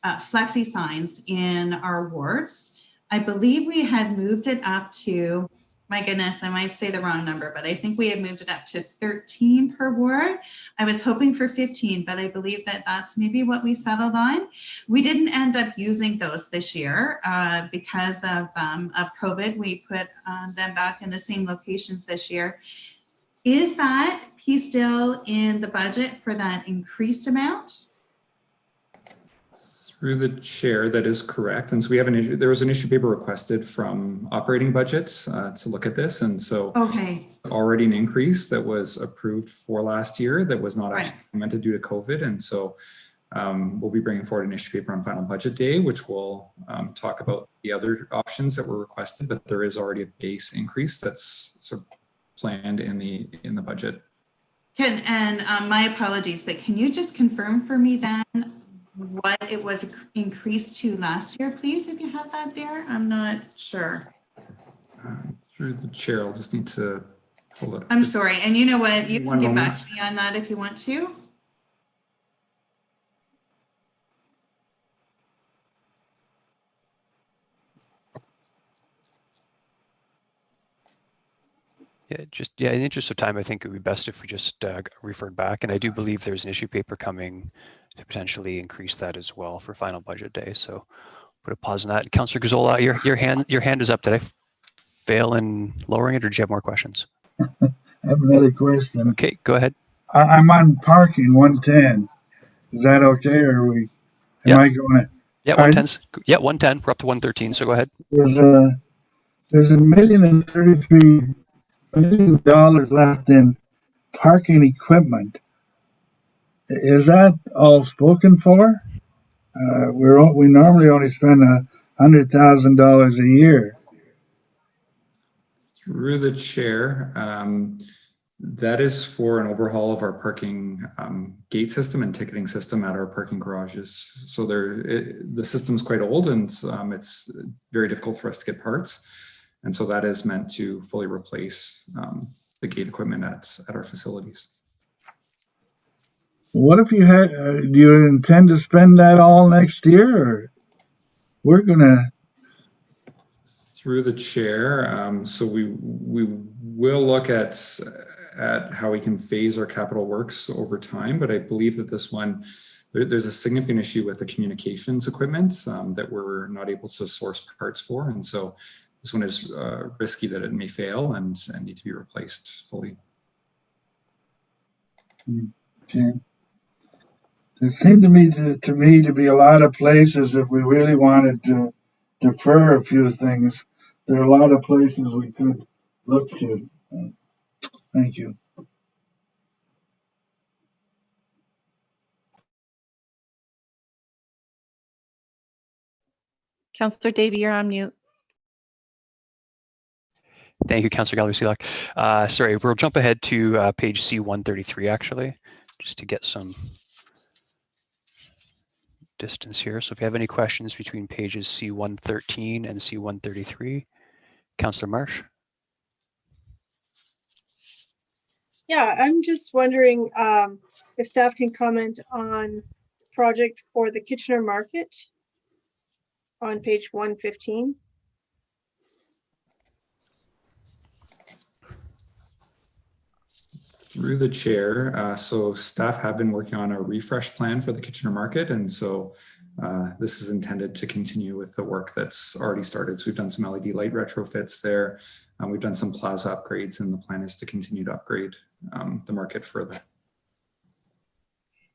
flexi signs in our wards. I believe we had moved it up to, my goodness, I might say the wrong number, but I think we had moved it up to 13 per ward. I was hoping for 15, but I believe that that's maybe what we settled on. We didn't end up using those this year because of COVID. We put them back in the same locations this year. Is that piece still in the budget for that increased amount? Through the chair, that is correct. And so we have an issue. There was an issue paper requested from operating budgets to look at this. And so already an increase that was approved for last year that was not actually implemented due to COVID. And so we'll be bringing forward an issue paper on final budget day, which will talk about the other options that were requested, but there is already a base increase that's sort of planned in the budget. My apologies, but can you just confirm for me then what it was increased to last year, please, if you have that there? I'm not sure. Through the chair, I'll just need to pull it up. I'm sorry. And you know what? You can get back moment. to me on that if you want to. Yeah, in the interest of time, I think it would be best if we just referred back. And I do believe there's an issue paper coming to potentially increase that as well for final budget day. So put a pause on that. Councillor Gazzola, your hand is up. Did I fail in lowering it, or do you have more questions? I have another question. Okay, go ahead. I'm on parking 110. Is that okay, or are we? Am I going to? Yeah, 110. Yeah, 110. We're up to 113. So go ahead. There's $1,033 million left in parking equipment. Is that all spoken for? We normally only spend $100,000 a year. Through the chair, that is for an overhaul of our parking gate system and ticketing system at our parking garages. So the system's quite old, and it's very difficult for us to get parts. And so that is meant to fully replace the gate equipment at our facilities. What if you had, do you intend to spend that all next year? Or we're going to. Through the chair, so we will look at how we can phase our capital works over time, but I believe that this one, there's a significant issue with the communications equipment that we're not able to source parts for. And so this one is risky that it may fail and need to be replaced fully. Okay. There seemed to me to be a lot of places, if we really wanted to defer a few things, there are a lot of places we could look to. Thank you. Councillor Davey, you're on mute. Thank you, Councillor Galway-Seelock. Sorry, we'll jump ahead to page C133, actually, just to get some distance here. So if you have any questions between pages C113 and C133, Councillor Marsh. Yeah, I'm just wondering if staff can comment on project for the Kitchener Market on page 115. Through the chair, so staff have been working on a refresh plan for the Kitchener Market, and so this is intended to continue with the work that's already started. So we've done some LED light retrofits there. We've done some plaza upgrades, and the plan is to continue to upgrade the market further.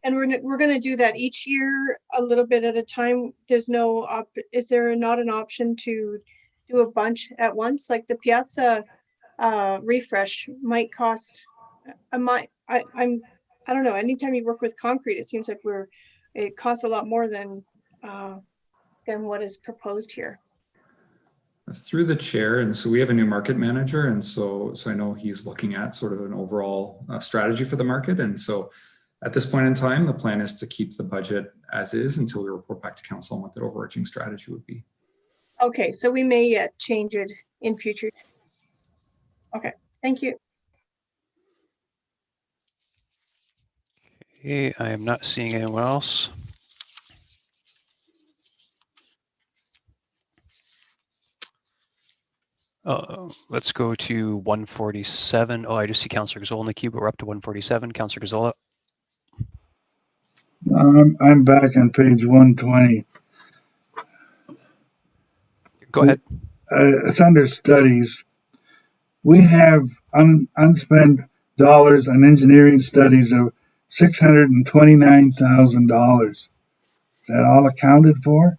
And we're going to do that each year, a little bit at a time. There's no is there not an option to do a bunch at once? Like the Piazza refresh might cost. I don't know. Anytime you work with concrete, it seems like it costs a lot more than what is proposed here. Through the chair, and so we have a new market manager, and so I know he's looking at sort of an overall strategy for the market, and so at this point in time, the plan is to keep the budget as is until we report back to council on what that overarching strategy would be. Okay, so we may yet change it in future. Okay, thank you. Okay, I am not seeing anyone else. Let's go to 147. Oh, I just see Councillor Gazzola in the queue, but we're up to 147. Councillor Gazzola. I'm back on page 120. Go ahead. It's under studies. We have unspent dollars on engineering studies of $629,000. that all accounted for?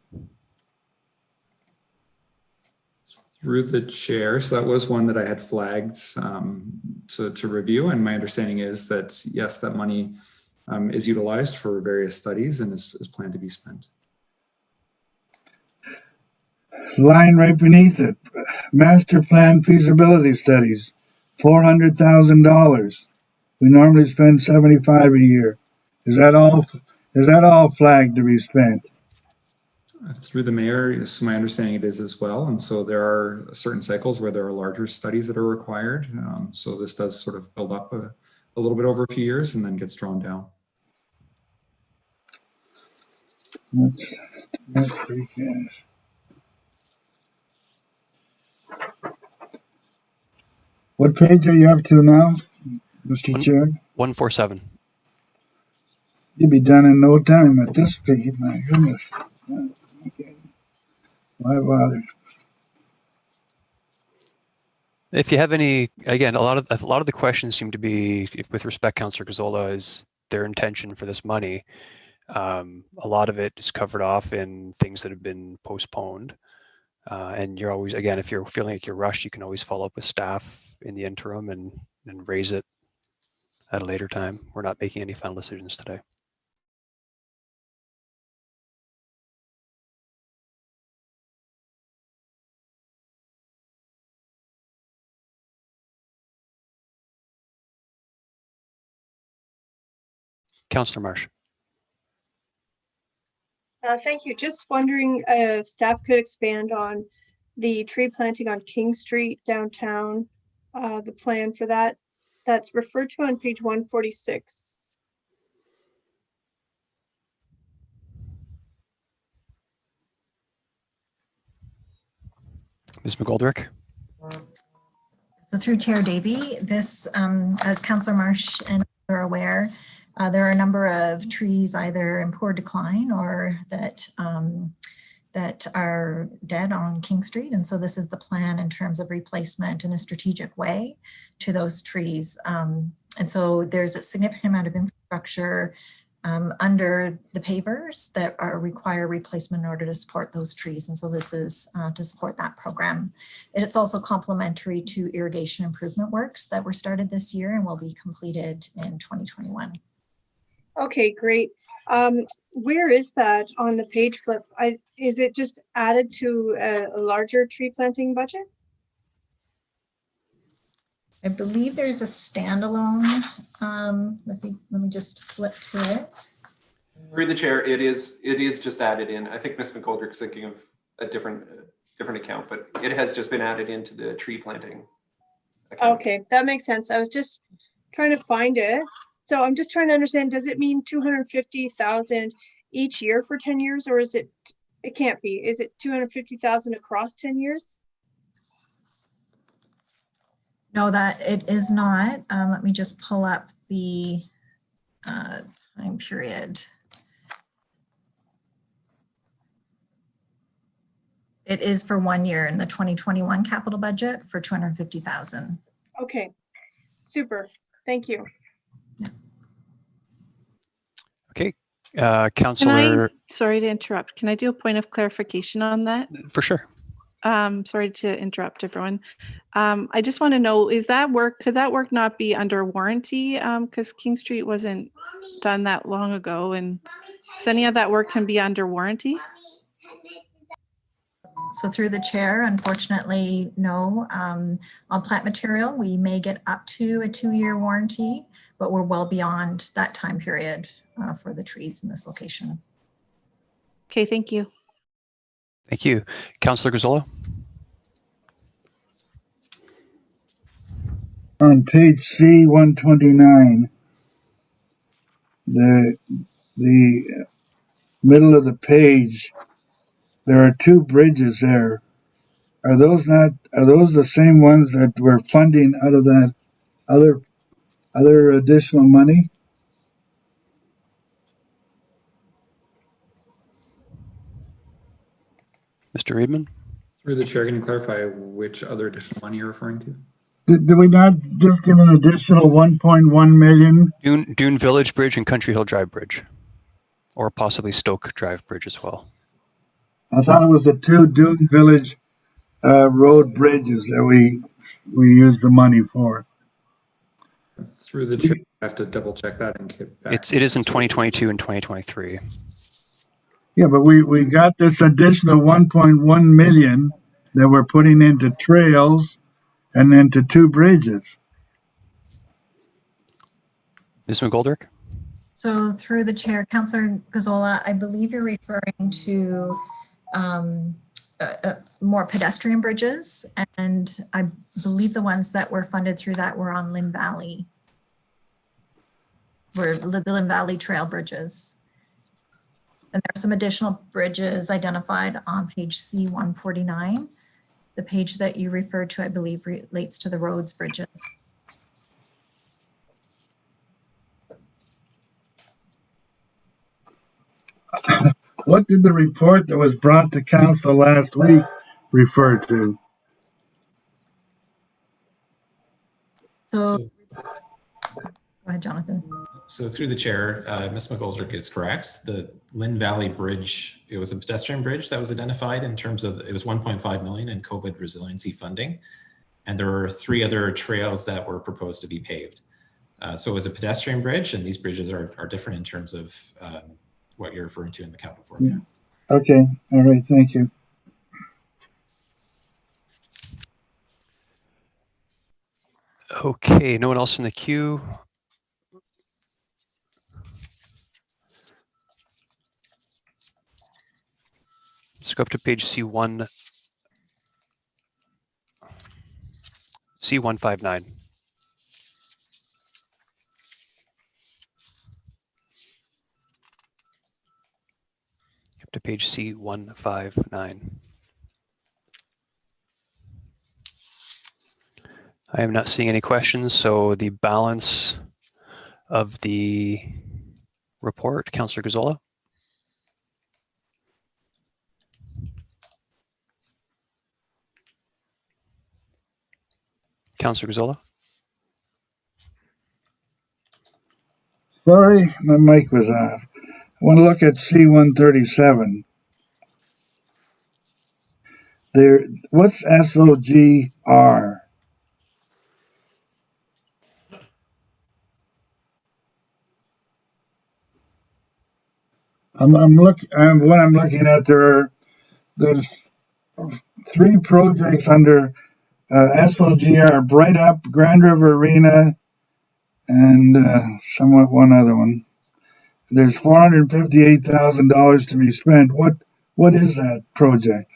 Through the chair, so that was one that I had flagged to review, and my understanding is that yes, that money is utilized for various studies and is planned to be spent. Line right beneath it, master plan feasibility studies, $400,000. We normally spend 75 a year. Is that all flagged to be spent? Through the mayor, is my understanding it is as well. And so there are certain cycles where there are larger studies that are required. So this does sort of build up a little bit over a few years and then gets drawn down. That's free cash. What page are you up to now, Mr. Chair? 147. You'll be done in no time at this page, my goodness. Okay. Why bother? If you have any, again, a lot of the questions seem to be, with respect, Councillor Gazzola, is their intention for this money. A lot of it is covered off in things that have been postponed. And you're always, again, if you're feeling like you're rushed, you can always follow up with staff in the interim and raise it at a later time. We're not making any final decisions today. Councillor Marsh. Thank you. Just wondering if staff could expand on the tree planting on King Street downtown, the plan for that. That's referred to on page 146. Ms. McGoldrick. So through Chair Davey, this, as Councillor Marsh and others are aware, there are a number of trees either in poor decline or that that are dead on King Street. And so this is the plan in terms of replacement in a strategic way to those trees. And so there's a significant amount of infrastructure under the pavers that require replacement in order to support those trees. And so this is to support that program. It's also complementary to irrigation improvement works that were started this year and will be completed in 2021. Okay, great. Where is that on the page flip? Is it just added to a larger tree planting budget? I believe there's a standalone. Let me just flip to it. Through the chair, it is just added in. I think Ms. McGoldrick's thinking of a different account, but it has just been added into the tree planting account. Okay, that makes sense. I was just trying to find it. So I'm just trying to understand, does it mean 250,000 each year for 10 years, or is it can't be, is it 250,000 across 10 years? No, that it is not. Let me just pull up the time period. It is for 1 year in the 2021 capital budget for 250,000. Okay, super. Thank you. Okay, Councillor. Sorry to interrupt. Can I do a point of clarification on that? For sure. Sorry to interrupt everyone. I just want to know, could that work not be under warranty? Because King Street wasn't done that long ago, and so any of that work can be under warranty? So through the chair, unfortunately, no. On plant material, we may get up to a 2-year warranty, but we're well beyond that time period for the trees in this location. Okay, thank you. Thank you. Councillor Gazzola. On page C129, the middle of the page, there are 2 bridges there. Are those the same ones that we're funding out of that other additional money? Mr. Reedman. Through the chair, can you clarify which other additional money you're referring to? Did we not just get an additional 1.1 million? Dune Village Bridge and Country Hill Drive Bridge. or possibly Stoke Drive Bridge as well. I thought it was the two Dune Village road bridges that we used the money for. Through the chair, I have to double check that and get back. It is in 2022 and 2023. Yeah, but we got this additional 1.1 million that we're putting into trails and into two bridges. Ms. McGoldrick? So through the chair, Councillor Gazzola, I believe you're referring to more pedestrian bridges, and I believe the ones that were funded through that were on Lynn Valley, were the Lynn Valley Trail bridges. And there are some additional bridges identified on page C149. The page that you referred to, I believe, relates to the roads bridges. What did the report that was brought to council last week refer to? So, go ahead, Jonathan. So through the chair, Ms. McGoldrick is correct. The Lynn Valley Bridge, it was a pedestrian bridge that was identified in terms of, it was 1.5 million in COVID resiliency funding. And there were 3 other trails that were proposed to be paved. So it was a pedestrian bridge, and these bridges are different in terms of what you're referring to in the capital forecast. Okay, all right, thank you. Okay, no one else in the queue. Let's go up to page C159. Up to page C159. I am not seeing any questions, so the balance of the report, Councillor Gazzola. Councillor Gazzola. Sorry, my mic was off. I want to look at C137. There, what's SOGR? What I'm looking at, there's 3 projects under SOGR: Bright Up, Grand River Arena, and somewhat one other one. There's $458,000 to be spent. What is that project?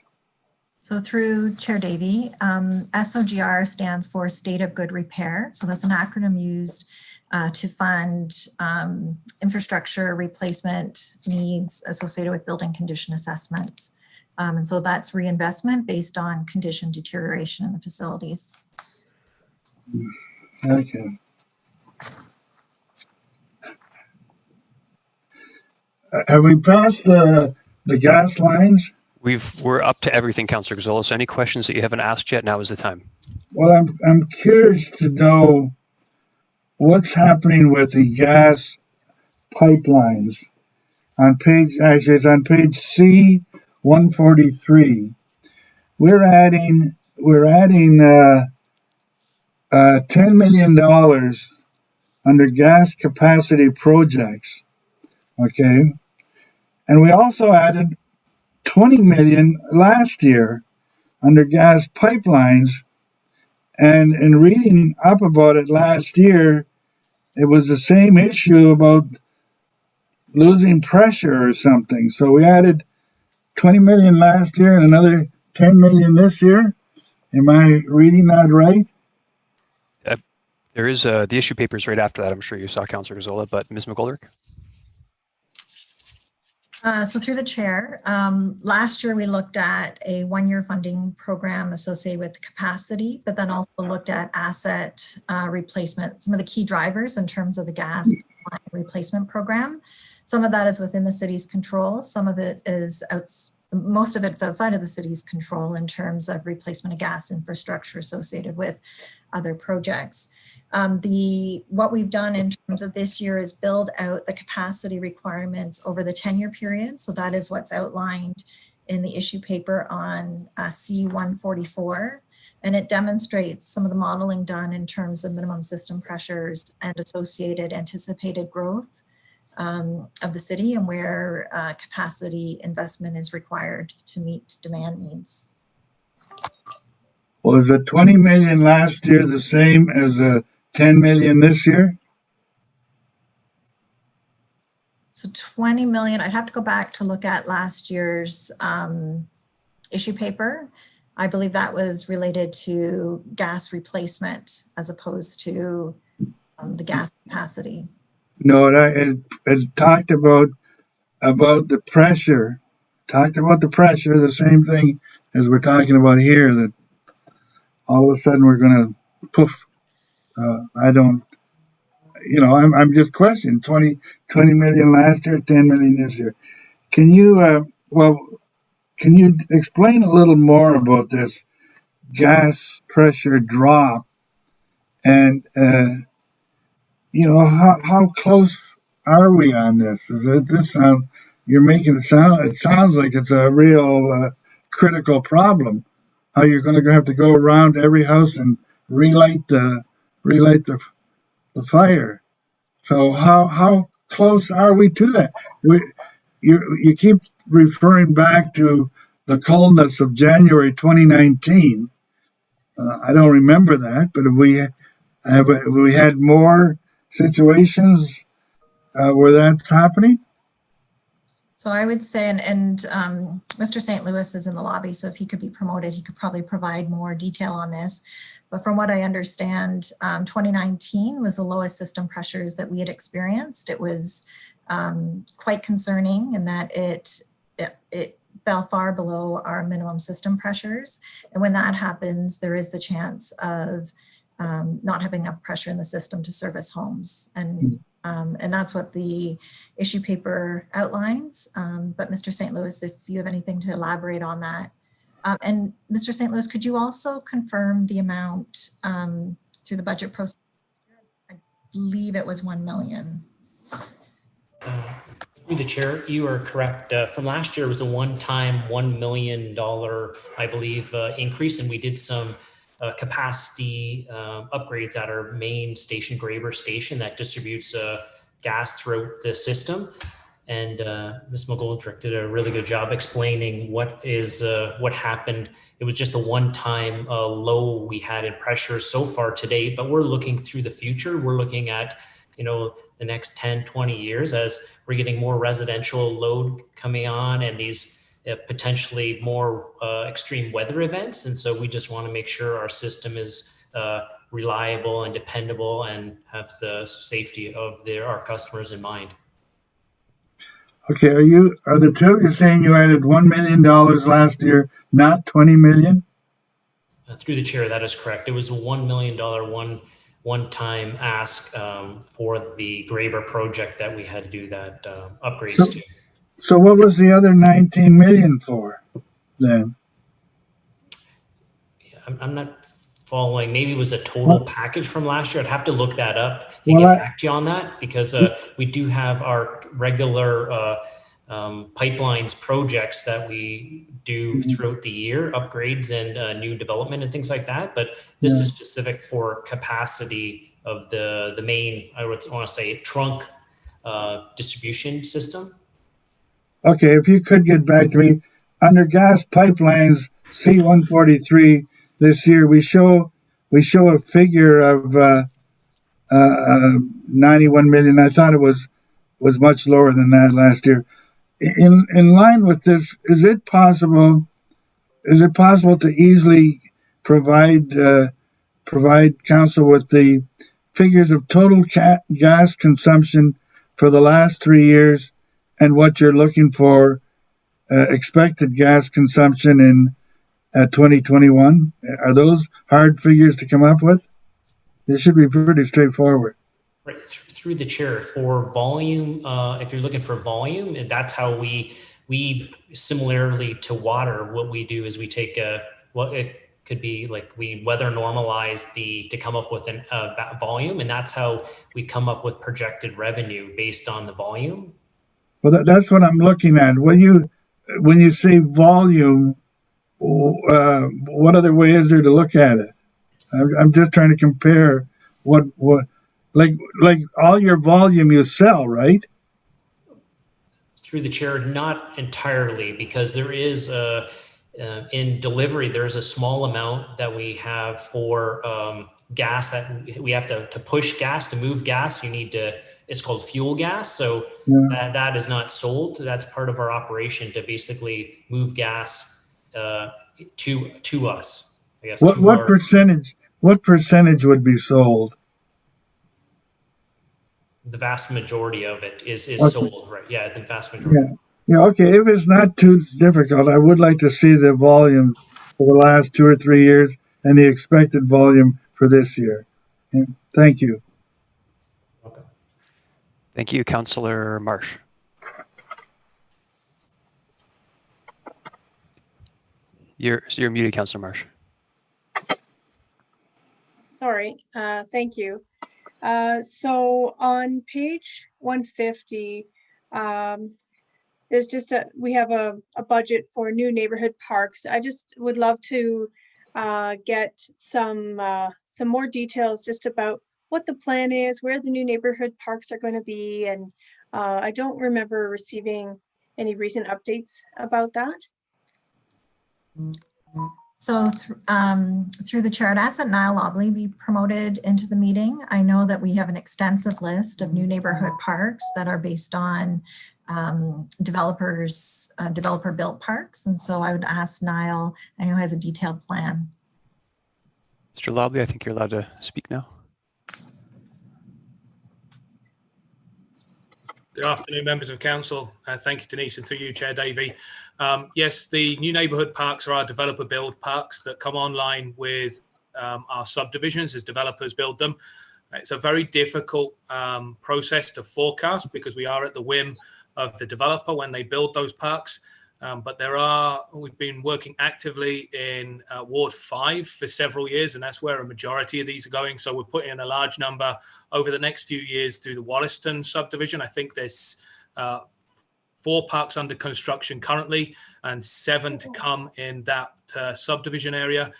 So through Chair Davey, SOGR stands for State of Good Repair. So that's an acronym used to fund infrastructure replacement needs associated with building condition assessments. And so that's reinvestment based on condition deterioration in the facilities. Okay. Have we passed the gas lines? We're up to everything, Councillor Gazzola. So any questions that you haven't asked yet, now is the time. Well, I'm curious to know what's happening with the gas pipelines. It's on page C143. We're adding $10 million under gas capacity projects. Okay, and we also added 20 million last year under gas pipelines. And in reading up about it last year, it was the same issue about losing pressure or something. So we added 20 million last year and another 10 million this year. Am I reading that right? There is the issue papers right after that. I'm sure you saw, Councillor Gazzola, but Ms. McGoldrick? So through the chair, last year we looked at a 1-year funding program associated with capacity, but then also looked at asset replacement, some of the key drivers in terms of the gas replacement program. Some of that is within the city's control. Some of it is most of it's outside of the city's control in terms of replacement of gas infrastructure associated with other projects. What we've done in terms of this year is build out the capacity requirements over the 10-year period. So that is what's outlined in the issue paper on C144. And it demonstrates some of the modeling done in terms of minimum system pressures and associated anticipated growth of the city, and where capacity investment is required to meet demand needs. Was the 20 million last year the same as the 10 million this year? So 20 million, I'd have to go back to look at last year's issue paper. I believe that was related to gas replacement as opposed to the gas capacity. No, it talked about the pressure. Talked about the pressure, the same thing as we're talking about here, that all of a sudden we're going to poof. I don't, I'm just questioning 20 million last year, 10 million this year. Can you, can you explain a little more about this gas pressure drop and, how close are we on this? You're making it sounds like it's a real critical problem. How you're going to have to go around every house and relight the fire. So how close are we to that? You keep referring back to the coldness of January 2019. I don't remember that, but have we had more situations where that's happening? So I would say, and Mr. St. Louis is in the lobby, so if he could be promoted, he could probably provide more detail on this. But from what I understand, 2019 was the lowest system pressures that we had experienced. It was quite concerning in that it fell far below our minimum system pressures. And when that happens, there is the chance of not having enough pressure in the system to service homes. And that's what the issue paper outlines. But Mr. St. Louis, if you have anything to elaborate on that. And Mr. St. Louis, could you also confirm the amount through the budget process? I believe it was 1 million. Through the chair, you are correct. From last year, it was a one-time $1 million, I believe, increase, and we did some capacity upgrades at our main station, Graber Station, that distributes gas throughout the system. And Ms. McGoldrick did a really good job explaining what happened. It was just a one-time low we had in pressure so far today, but we're looking through the future. We're looking at, the next 10, 20 years as we're getting more residential load coming on and these potentially more extreme weather events. And so we just want to make sure our system is reliable and dependable and have the safety of our customers in mind. Okay, are the two of you saying you added $1 million last year, not 20 million? Through the chair, that is correct. It was a $1 million one-time ask for the Graber project that we had to do that upgrades to. So what was the other 19 million for then? I'm not following. Maybe it was a total package from last year. I'd have to look that up and get back to you on that, because we do have our regular pipelines projects that we do throughout the year, upgrades and new development and things like that. But this is specific for capacity of the main, I would want to say, trunk distribution system. Okay, if you could get back to me, under gas pipelines, C143 this year, we show a figure of 91 million. I thought it was much lower than that last year. In line with this, is it possible to easily provide council with the figures of total gas consumption for the last 3 years and what you're looking for expected gas consumption in 2021? Are those hard figures to come up with? This should be pretty straightforward. Right, through the chair, for volume, if you're looking for volume, that's how we we similarly to water, what we do is we take it could be like we weather normalize to come up with a volume, and that's how we come up with projected revenue based on the volume. Well, that's what I'm looking at. When you say volume, what other way is there to look at it? I'm just trying to compare what like all your volume you sell, right? Through the chair, not entirely, because there is in delivery, there's a small amount that we have for gas that we have to push gas, to move gas. You need to, it's called fuel gas. So that is not sold. That's part of our operation to basically move gas to us, I guess. What percentage would be sold? The vast majority of it is Okay. sold, right? Yeah, the vast majority. Yeah, okay. If it's not too difficult, I would like to see the volumes for the last 2 or 3 years and the expected volume for this year. And thank you. Thank you, Councillor Marsh. You're muted, Councillor Marsh. Sorry, thank you. So on page 150, there's just we have a budget for new neighborhood parks. I just would love to get some more details just about what the plan is, where the new neighborhood parks are going to be, and I don't remember receiving any recent updates about that. So through the chair, I'd ask that Niall Obley be promoted into the meeting. I know that we have an extensive list of new neighborhood parks that are based on developer-built parks. And so I would ask Niall, I know he has a detailed plan. Mr. Lobley, I think you're allowed to speak now. Good afternoon, members of council. Thank you, Denise, and through you, Chair Davey. Yes, the new neighbourhood parks are our developer build parks that come online with our subdivisions as developers build them. It's a very difficult process to forecast because we are at the whim of the developer when they build those parks. But we've been working actively in Ward 5 for several years, and that's where a majority of these are going. So we're putting in a large number over the next few years through the Wollaston subdivision. I think there's 4 parks under construction currently and 7 to come in that subdivision area.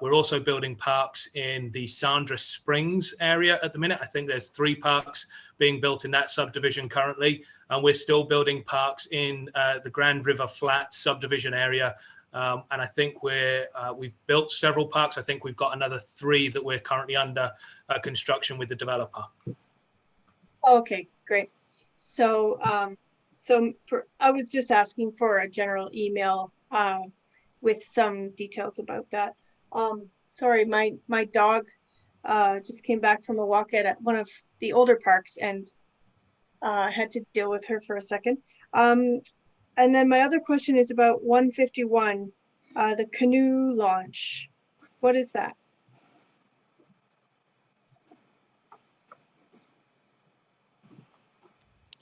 We're also building parks in the Sandra Springs area at the minute. I think there's 3 parks being built in that subdivision currently. And we're still building parks in the Grand River Flat subdivision area. And I think we've built several parks. I think we've got another 3 that we're currently under construction with the developer. Okay, great. So, I was just asking for a general email with some details about that. Sorry, my dog just came back from a walk at one of the older parks and had to deal with her for a second. And then my other question is about 151, the canoe launch. What is that?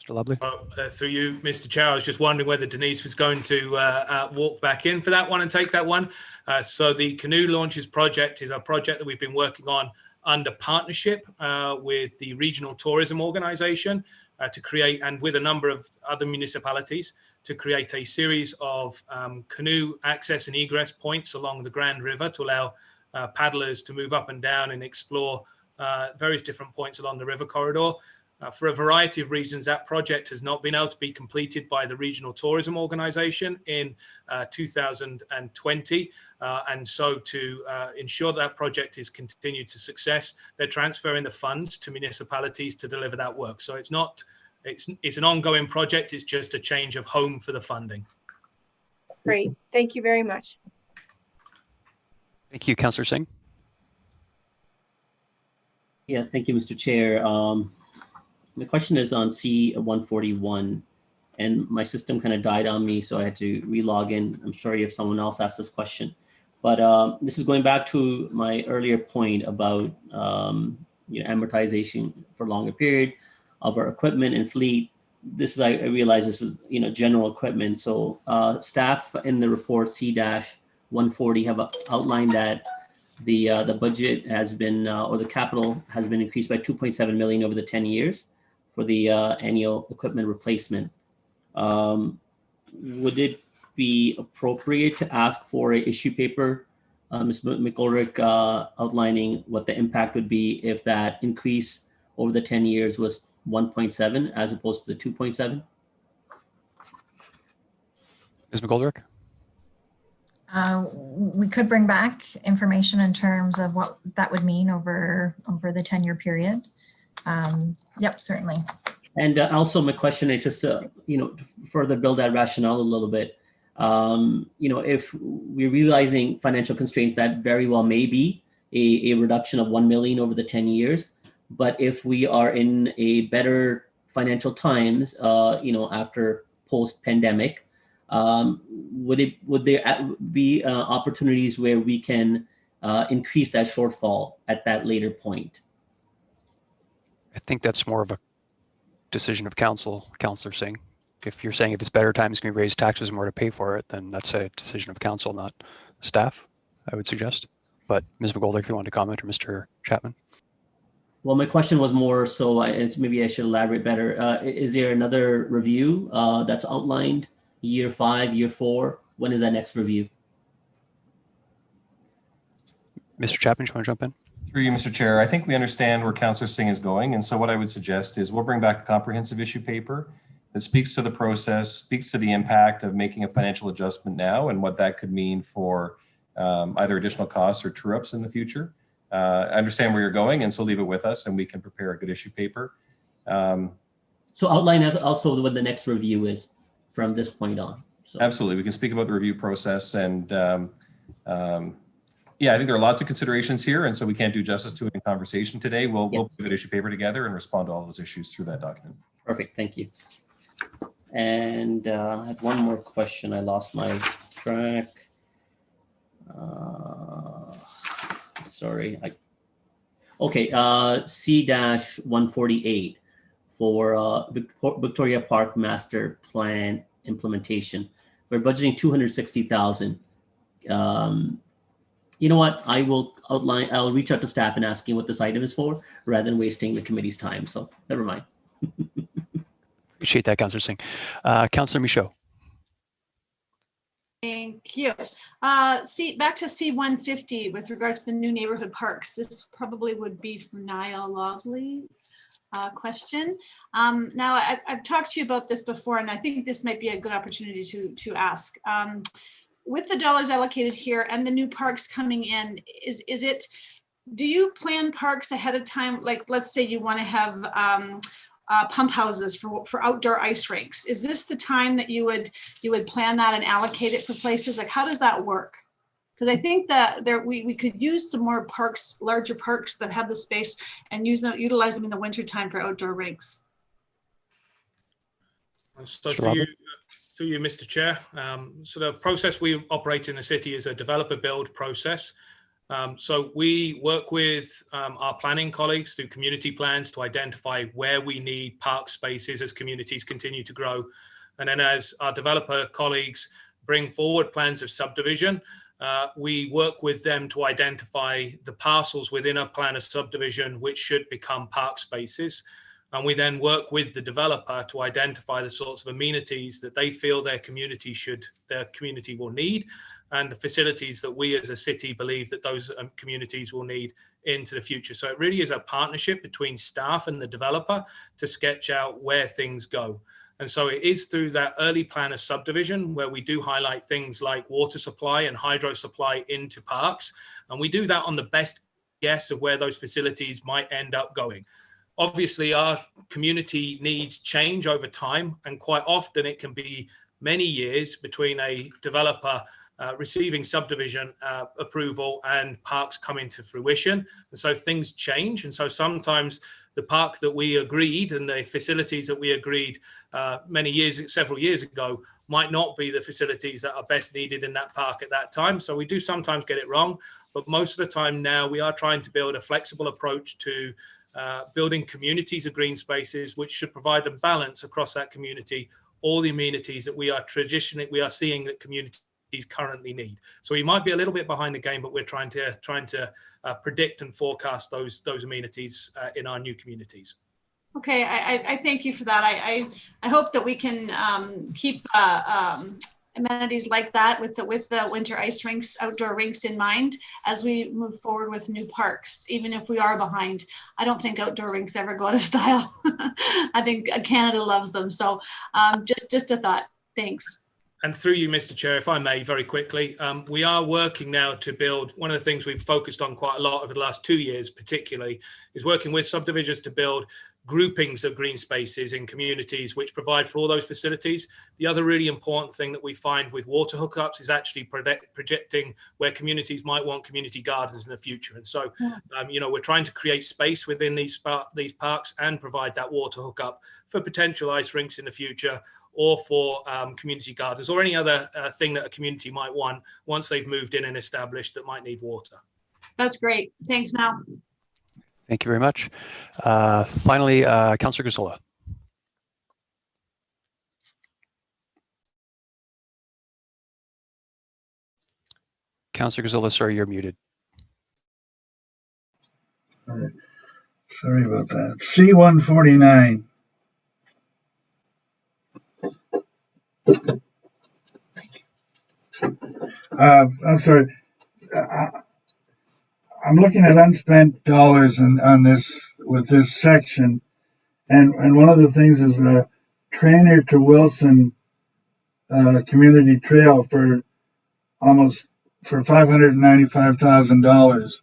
Mr. Lobley. Through you, Mr. Chair, I was just wondering whether Denise was going to walk back in for that one and take that one. So the Canoe Launches project is a project that we've been working on under partnership with the Regional Tourism Organisation to create, and with a number of other municipalities, to create a series of canoe access and egress points along the Grand River to allow paddlers to move up and down and explore various different points along the river corridor. For a variety of reasons, that project has not been able to be completed by the Regional Tourism Organisation in 2020. And so to ensure that project is continued to success, they're transferring the funds to municipalities to deliver that work. So it's an ongoing project. It's just a change of home for the funding. Great. Thank you very much. Thank you, Councillor Singh. Yeah, thank you, Mr. Chair. My question is on C141, and my system kind of died on me, so I had to re-log in. I'm sorry if someone else asked this question, but this is going back to my earlier point about amortization for longer period of our equipment and fleet. this is, I realize this is, general equipment. So staff in the report C-140 have outlined that the budget has been, or the capital has been increased by 2.7 million over the 10 years for the annual equipment replacement. Would it be appropriate to ask for an issue paper, Ms. McGoldrick, outlining what the impact would be if that increase over the 10 years was 1.7 as opposed to the 2.7? Ms. McGoldrick? We could bring back information in terms of what that would mean over the 10-year period. Yep, certainly. And also my question is just, to further build that rationale a little bit. If we're realizing financial constraints, that very well may be a reduction of 1 million over the 10 years. But if we are in a better financial times, after post-pandemic, would there be opportunities where we can increase that shortfall at that later point? I think that's more of a decision of council, Councillor Singh. If you're saying if it's better times, can we raise taxes more to pay for it, then that's a decision of council, not staff, I would suggest. But Ms. McGoldrick, if you want to comment, or Mr. Chapman. Well, my question was more so, maybe I should elaborate better. Is there another review that's outlined, year 5, year 4? When is that next review? Mr. Chapman, do you want to jump in? Through you, Mr. Chair. I think we understand where Councillor Singh is going. And so what I would suggest is we'll bring back a comprehensive issue paper that speaks to the process, speaks to the impact of making a financial adjustment now and what that could mean for either additional costs or true-ups in the future. I understand where you're going, and so leave it with us and we can prepare a good issue paper. So outline also what the next review is from this point on. So. Absolutely. We can speak about the review process and yeah, I think there are lots of considerations here, and so we can't do justice to it in conversation today. We'll put an issue paper together and respond to all those issues through that document. Perfect, thank you. And I had one more question. I lost my track. Sorry. Okay, C-148 for Victoria Park Master Plan implementation. We're budgeting 260,000. You know what? I'll reach out to staff and asking what this item is for rather than wasting the committee's time. So never mind. Appreciate that, Councillor Singh. Councillor Michaud. Thank you. Back to C-150 with regards to the new neighborhood parks. This probably would be from Niall Logley. Question. Now, I've talked to you about this before, and I think this might be a good opportunity to ask. With the dollars allocated here and the new parks coming in, do you plan parks ahead of time? Like, let's say you want to have pump houses for outdoor ice rinks. Is this the time that you would plan that and allocate it for places? Like, how does that work? Because I think that we could use some more parks, larger parks that have the space, and utilize them in the wintertime for outdoor rinks. So through you, Mr. Chair. So the process we operate in the city is a developer build process. So we work with our planning colleagues through community plans to identify where we need park spaces as communities continue to grow. And then as our developer colleagues bring forward plans of subdivision, we work with them to identify the parcels within a plan of subdivision which should become park spaces. And we then work with the developer to identify the sorts of amenities that they feel their community will need, and the facilities that we as a city believe that those communities will need into the future. So it really is a partnership between staff and the developer to sketch out where things go. And so it is through that early plan of subdivision where we do highlight things like water supply and hydro supply into parks. And we do that on the best guess of where those facilities might end up going. Obviously, our community needs change over time, and quite often it can be many years between a developer receiving subdivision approval and parks coming to fruition. And so things change. And so sometimes the park that we agreed and the facilities that we agreed several years ago might not be the facilities that are best needed in that park at that time. So we do sometimes get it wrong, but most of the time now we are trying to build a flexible approach to building communities of green spaces, which should provide them balance across that community, all the amenities that we are seeing that communities currently need. So we might be a little bit behind the game, but we're trying to predict and forecast those amenities in our new communities. Okay, I thank you for that. I hope that we can keep amenities like that with the winter ice rinks, outdoor rinks in mind as we move forward with new parks, even if we are behind. I don't think outdoor rinks ever go out of style. I think Canada loves them. So just a thought. Thanks. And through you, Mr. Chair, if I may, very quickly, we are working now to build, one of the things we've focused on quite a lot over the last 2 years particularly, is working with subdivisions to build groupings of green spaces in communities which provide for all those facilities. The other really important thing that we find with water hookups is actually projecting where communities might want community gardens in the future. And so, we're trying to create space within these parks and provide that water hookup for potential ice rinks in the future, or for community gardens, or any other thing that a community might want once they've moved in and established that might need water. That's great. Thanks, Mal. Thank you very much. Finally, Councillor Gazzola. Councillor Gazzola, sorry, you're muted. Sorry about that. C-149. I'm sorry. I'm looking at unspent dollars on this with this section, and one of the things is Trainer to Wilson community trail for $595,000.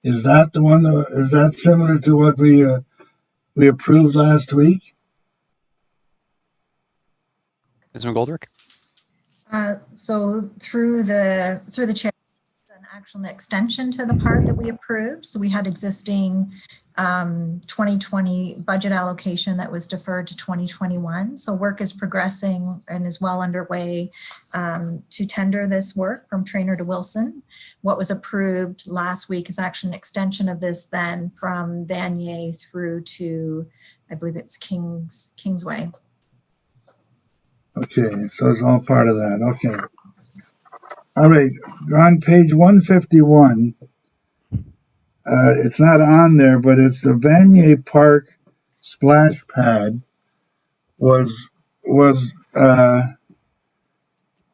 Is that the one? Is that similar to what we approved last week? Ms. McGoldrick? So through the chair, an actual extension to the part that we approved. So we had existing 2020 budget allocation that was deferred to 2021. So work is progressing and is well underway to tender this work from Trainer to Wilson. What was approved last week is actually an extension of this then from Vanier through to, I believe it's Kingsway. Okay, so it's all part of that. Okay. All right, on page 151, it's not on there, but it's the Vanier Park splash pad was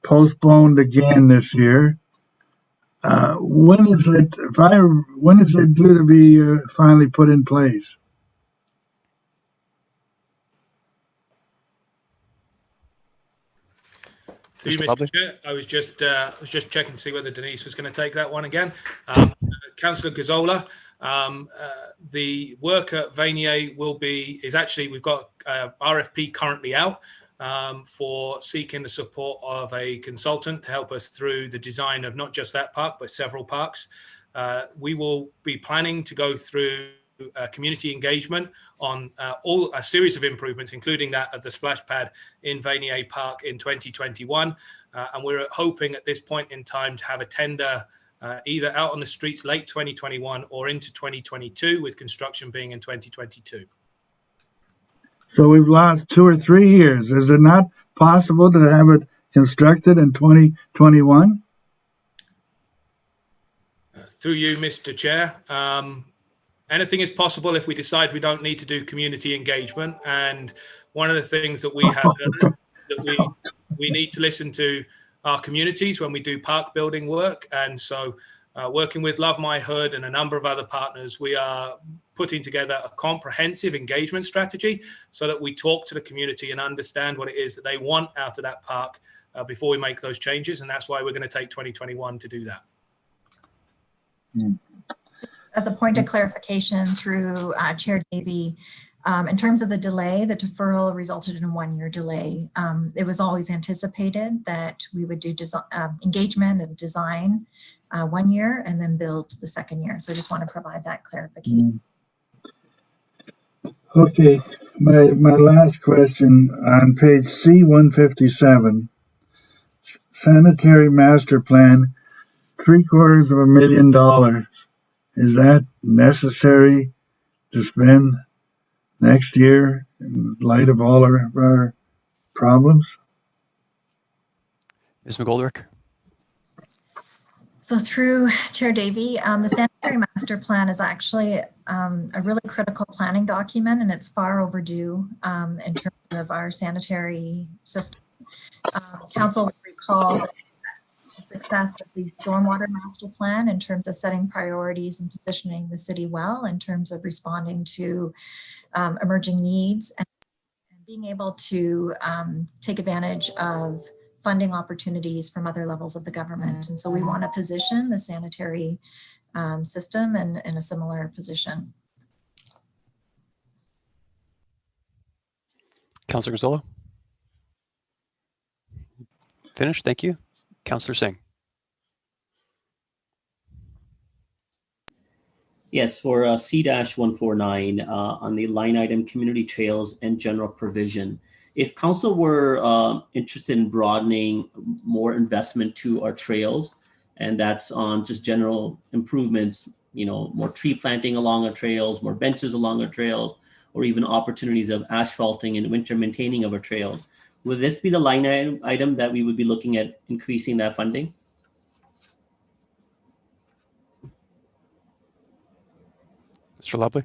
postponed again this year. When is it due to be finally put in place? To you, Mr. Chair, I was just checking to see whether Denise was going to take that one again. Councillor Gazzola, the work at Vanier we've got RFP currently out for seeking the support of a consultant to help us through the design of not just that park, but several parks. We will be planning to go through community engagement on a series of improvements, including that of the splash pad in Vanier Park in 2021. And we're hoping at this point in time to have a tender either out on the streets late 2021 or into 2022, with construction being in 2022. So we've lost 2 or 3 years. Is it not possible to have it constructed in 2021? Through you, Mr. Chair. Anything is possible if we decide we don't need to do community engagement. And one of the things that we have heard that we need to listen to our communities when we do park building work. And so working with Love My Hood and a number of other partners, we are putting together a comprehensive engagement strategy so that we talk to the community and understand what it is that they want out of that park before we make those changes. And that's why we're going to take 2021 to do that. As a point of clarification through Chair Davey, in terms of the delay, the deferral resulted in a 1-year delay. It was always anticipated that we would do engagement and design 1 year and then build the 2nd year. So I just want to provide that clarification. Okay, my last question on page C-157, sanitary master plan, $750,000. Is that necessary to spend next year in light of all of our problems? Ms. McGoldrick? So through Chair Davey, the sanitary master plan is actually a really critical planning document, and it's far overdue in terms of our sanitary system. Council will recall the success of the stormwater master plan in terms of setting priorities and positioning the city well in terms of responding to emerging needs and being able to take advantage of funding opportunities from other levels of the government. And so we want to position the sanitary system in a similar position. Councillor Gazzola? Finished, thank you. Councillor Singh? Yes, for C-149 on the line item community trails and general provision. If council were interested in broadening more investment to our trails, and that's on just general improvements, you know, more tree planting along our trails, more benches along our trails, or even opportunities of asphalting and winter maintaining of our trails, would this be the line item that we would be looking at increasing that funding? Mr. Lobley?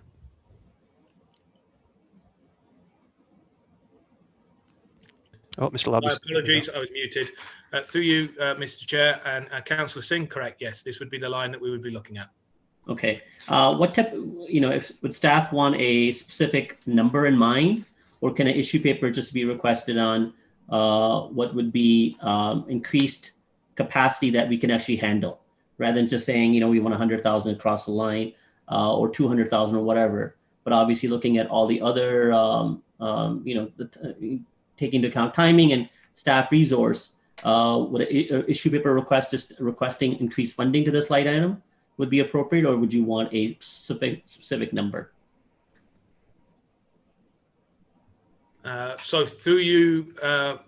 Oh, Mr. Lobley. My apologies, I was muted. Through you, Mr. Chair, and Councillor Singh, correct, yes, this would be the line that we would be looking at. Okay. What type, you know, if would staff want a specific number in mind, or can an issue paper just be requested on what would be increased capacity that we can actually handle, rather than just saying, you know, we want 100,000 across the line or 200,000 or whatever, but obviously looking at all the other, you know, taking into account timing and staff resource, would an issue paper request just requesting increased funding to this line item would be appropriate, or would you want a specific number? So through you,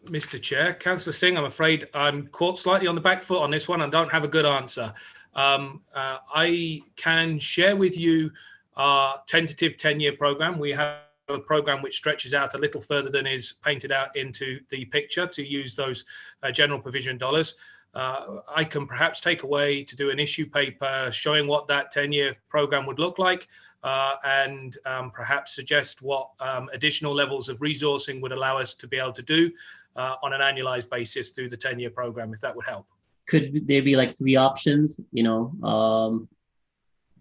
Mr. Chair, Councillor Singh, I'm afraid I'm caught slightly on the back foot on this one and don't have a good answer. I can share with you our tentative 10-year program. We have a program which stretches out a little further than is painted out into the picture to use those general provision dollars. I can perhaps take away to do an issue paper showing what that 10-year program would look like and perhaps suggest what additional levels of resourcing would allow us to be able to do on an annualized basis through the 10-year program, if that would help. Could there be like 3 options, you know,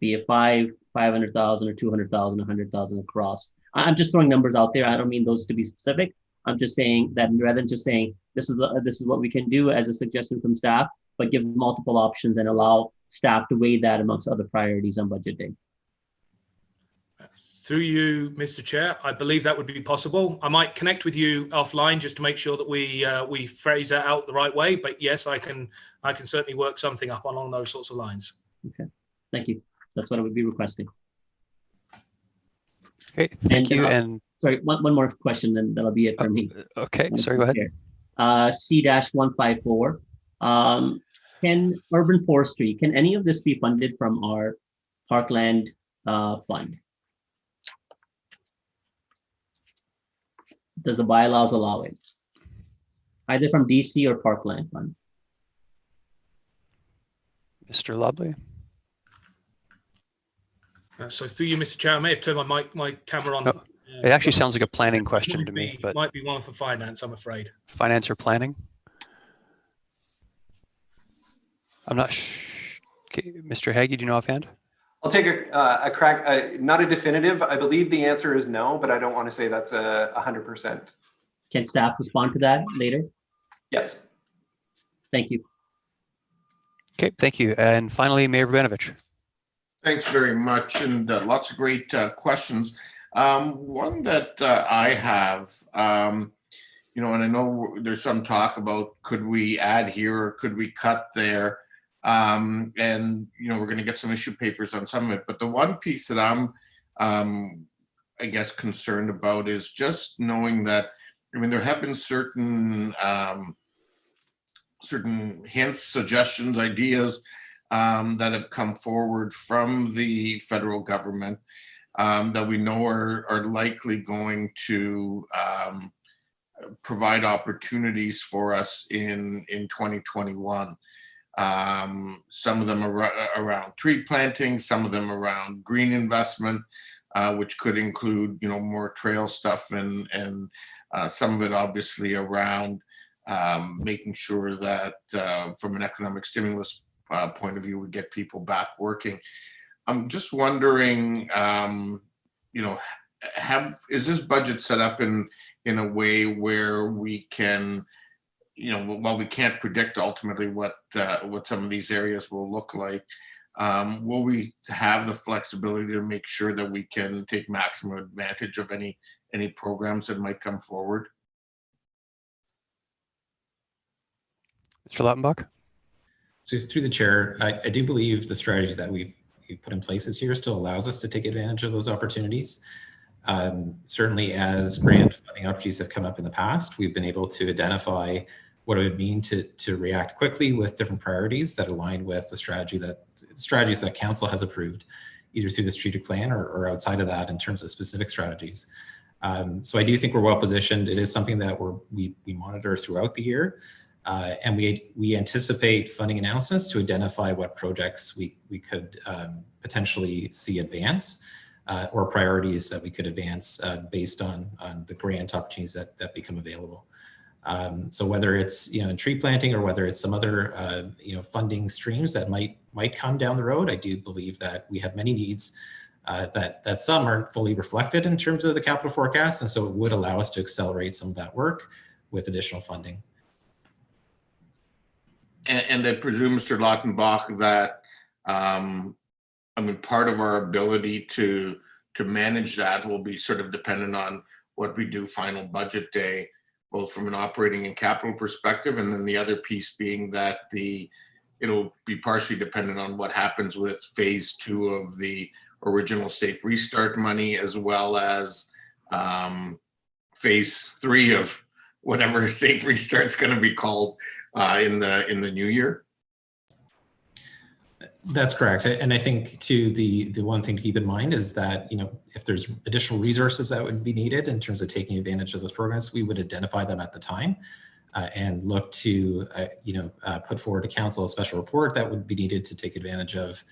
be it 500,000 or 200,000, 100,000 across? I'm just throwing numbers out there. I don't mean those to be specific. I'm just saying that rather than just saying this is what we can do as a suggestion from staff, but give multiple options and allow staff to weigh that amongst other priorities on budget day. Through you, Mr. Chair, I believe that would be possible. I might connect with you offline just to make sure that we phrase that out the right way. But yes, I can certainly work something up along those sorts of lines. Okay, thank you. That's what I would be requesting. Okay, thank you. And sorry, one more question, and that'll be it for me. Okay, sorry, go ahead. C-154. Can urban forestry, can any of this be funded from our parkland fund? Does the bylaws allow it? Either from DC or parkland fund? Mr. Lobley. So through you, Mr. Chair, I may have turned my camera on. Oh, it actually sounds like a planning question to me, but might be one for finance, I'm afraid. Finance or planning? I'm not okay, Mr. Haggie, do you know offhand? I'll take a crack. Not a definitive. I believe the answer is no, but I don't want to say that's 100%. Can staff respond to that later? Yes. Thank you. Okay, thank you. And finally, Mayor Rabinovich. Thanks very much, and lots of great questions. One that I have, you know, and I know there's some talk about could we add here or could we cut there, and you know we're going to get some issue papers on some of it. But the one piece that I'm, I guess, concerned about is just knowing that. I mean, there have been certain hints, suggestions, ideas that have come forward from the federal government. that we know are likely going to provide opportunities for us in 2021. Some of them are around tree planting, some of them around green investment, which could include, more trail stuff, and some of it obviously around making sure that from an economic stimulus point of view, we get people back working. I'm just wondering, is this budget set up in a way where we can, while we can't predict ultimately what some of these areas will look like, will we have the flexibility to make sure that we can take maximum advantage of any programs that might come forward? Mr. Lautenbach? So through the chair, I do believe the strategy that we've put in place this year still allows us to take advantage of those opportunities. Certainly as grant funding opportunities have come up in the past, we've been able to identify what it would mean to react quickly with different priorities that align with the strategies that council has approved, either through the strategic plan or outside of that in terms of specific strategies. So I do think we're well positioned. It is something that we monitor throughout the year. And we anticipate funding announcements to identify what projects we could potentially see advance or priorities that we could advance based on the grant opportunities that become available. So whether it's in tree planting or whether it's some other funding streams that might come down the road, I do believe that we have many needs that some aren't fully reflected in terms of the capital forecast, and so it would allow us to accelerate some of that work with additional funding. And I presume, Mr. Lautenbach, that part of our ability to manage that will be sort of dependent on what we do final budget day, both from an operating and capital perspective, and then the other piece being that it'll be partially dependent on what happens with phase 2 of the original Safe Restart money, as well as phase 3 of whatever Safe Restart's going to be called in the new year. That's correct. And I think too, the one thing to keep in mind is that, if there's additional resources that would be needed in terms of taking advantage of those programs, we would identify them at the time and look to, put forward to council a special report that would be needed to take advantage of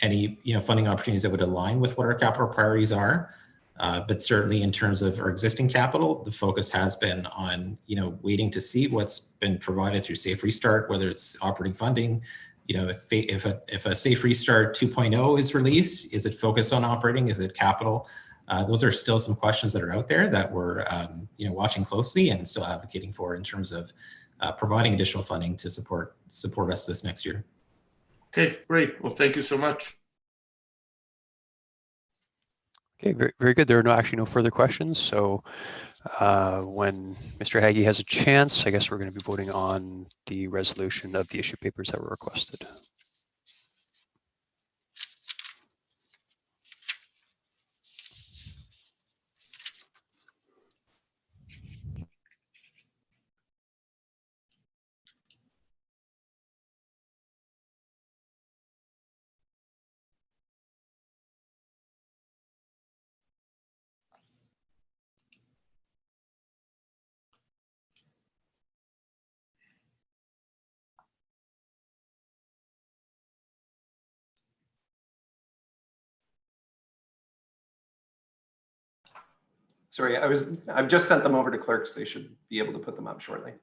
any, funding opportunities that would align with what our capital priorities are. But certainly in terms of our existing capital, the focus has been on, waiting to see what's been provided through Safe Restart, whether it's operating funding. If a Safe Restart 2.0 is released, is it focused on operating? Is it capital? Those are still some questions that are out there that we're watching closely and still advocating for in terms of providing additional funding to support us this next year. Okay, great. Well, thank you so much. Okay, very, very good. There are actually no further questions. So when Mr. Haggie has a chance, I guess we're going to be voting on the resolution of the issue papers that were requested. Sorry, I've just sent them over to clerks. They should be able to put them up shortly.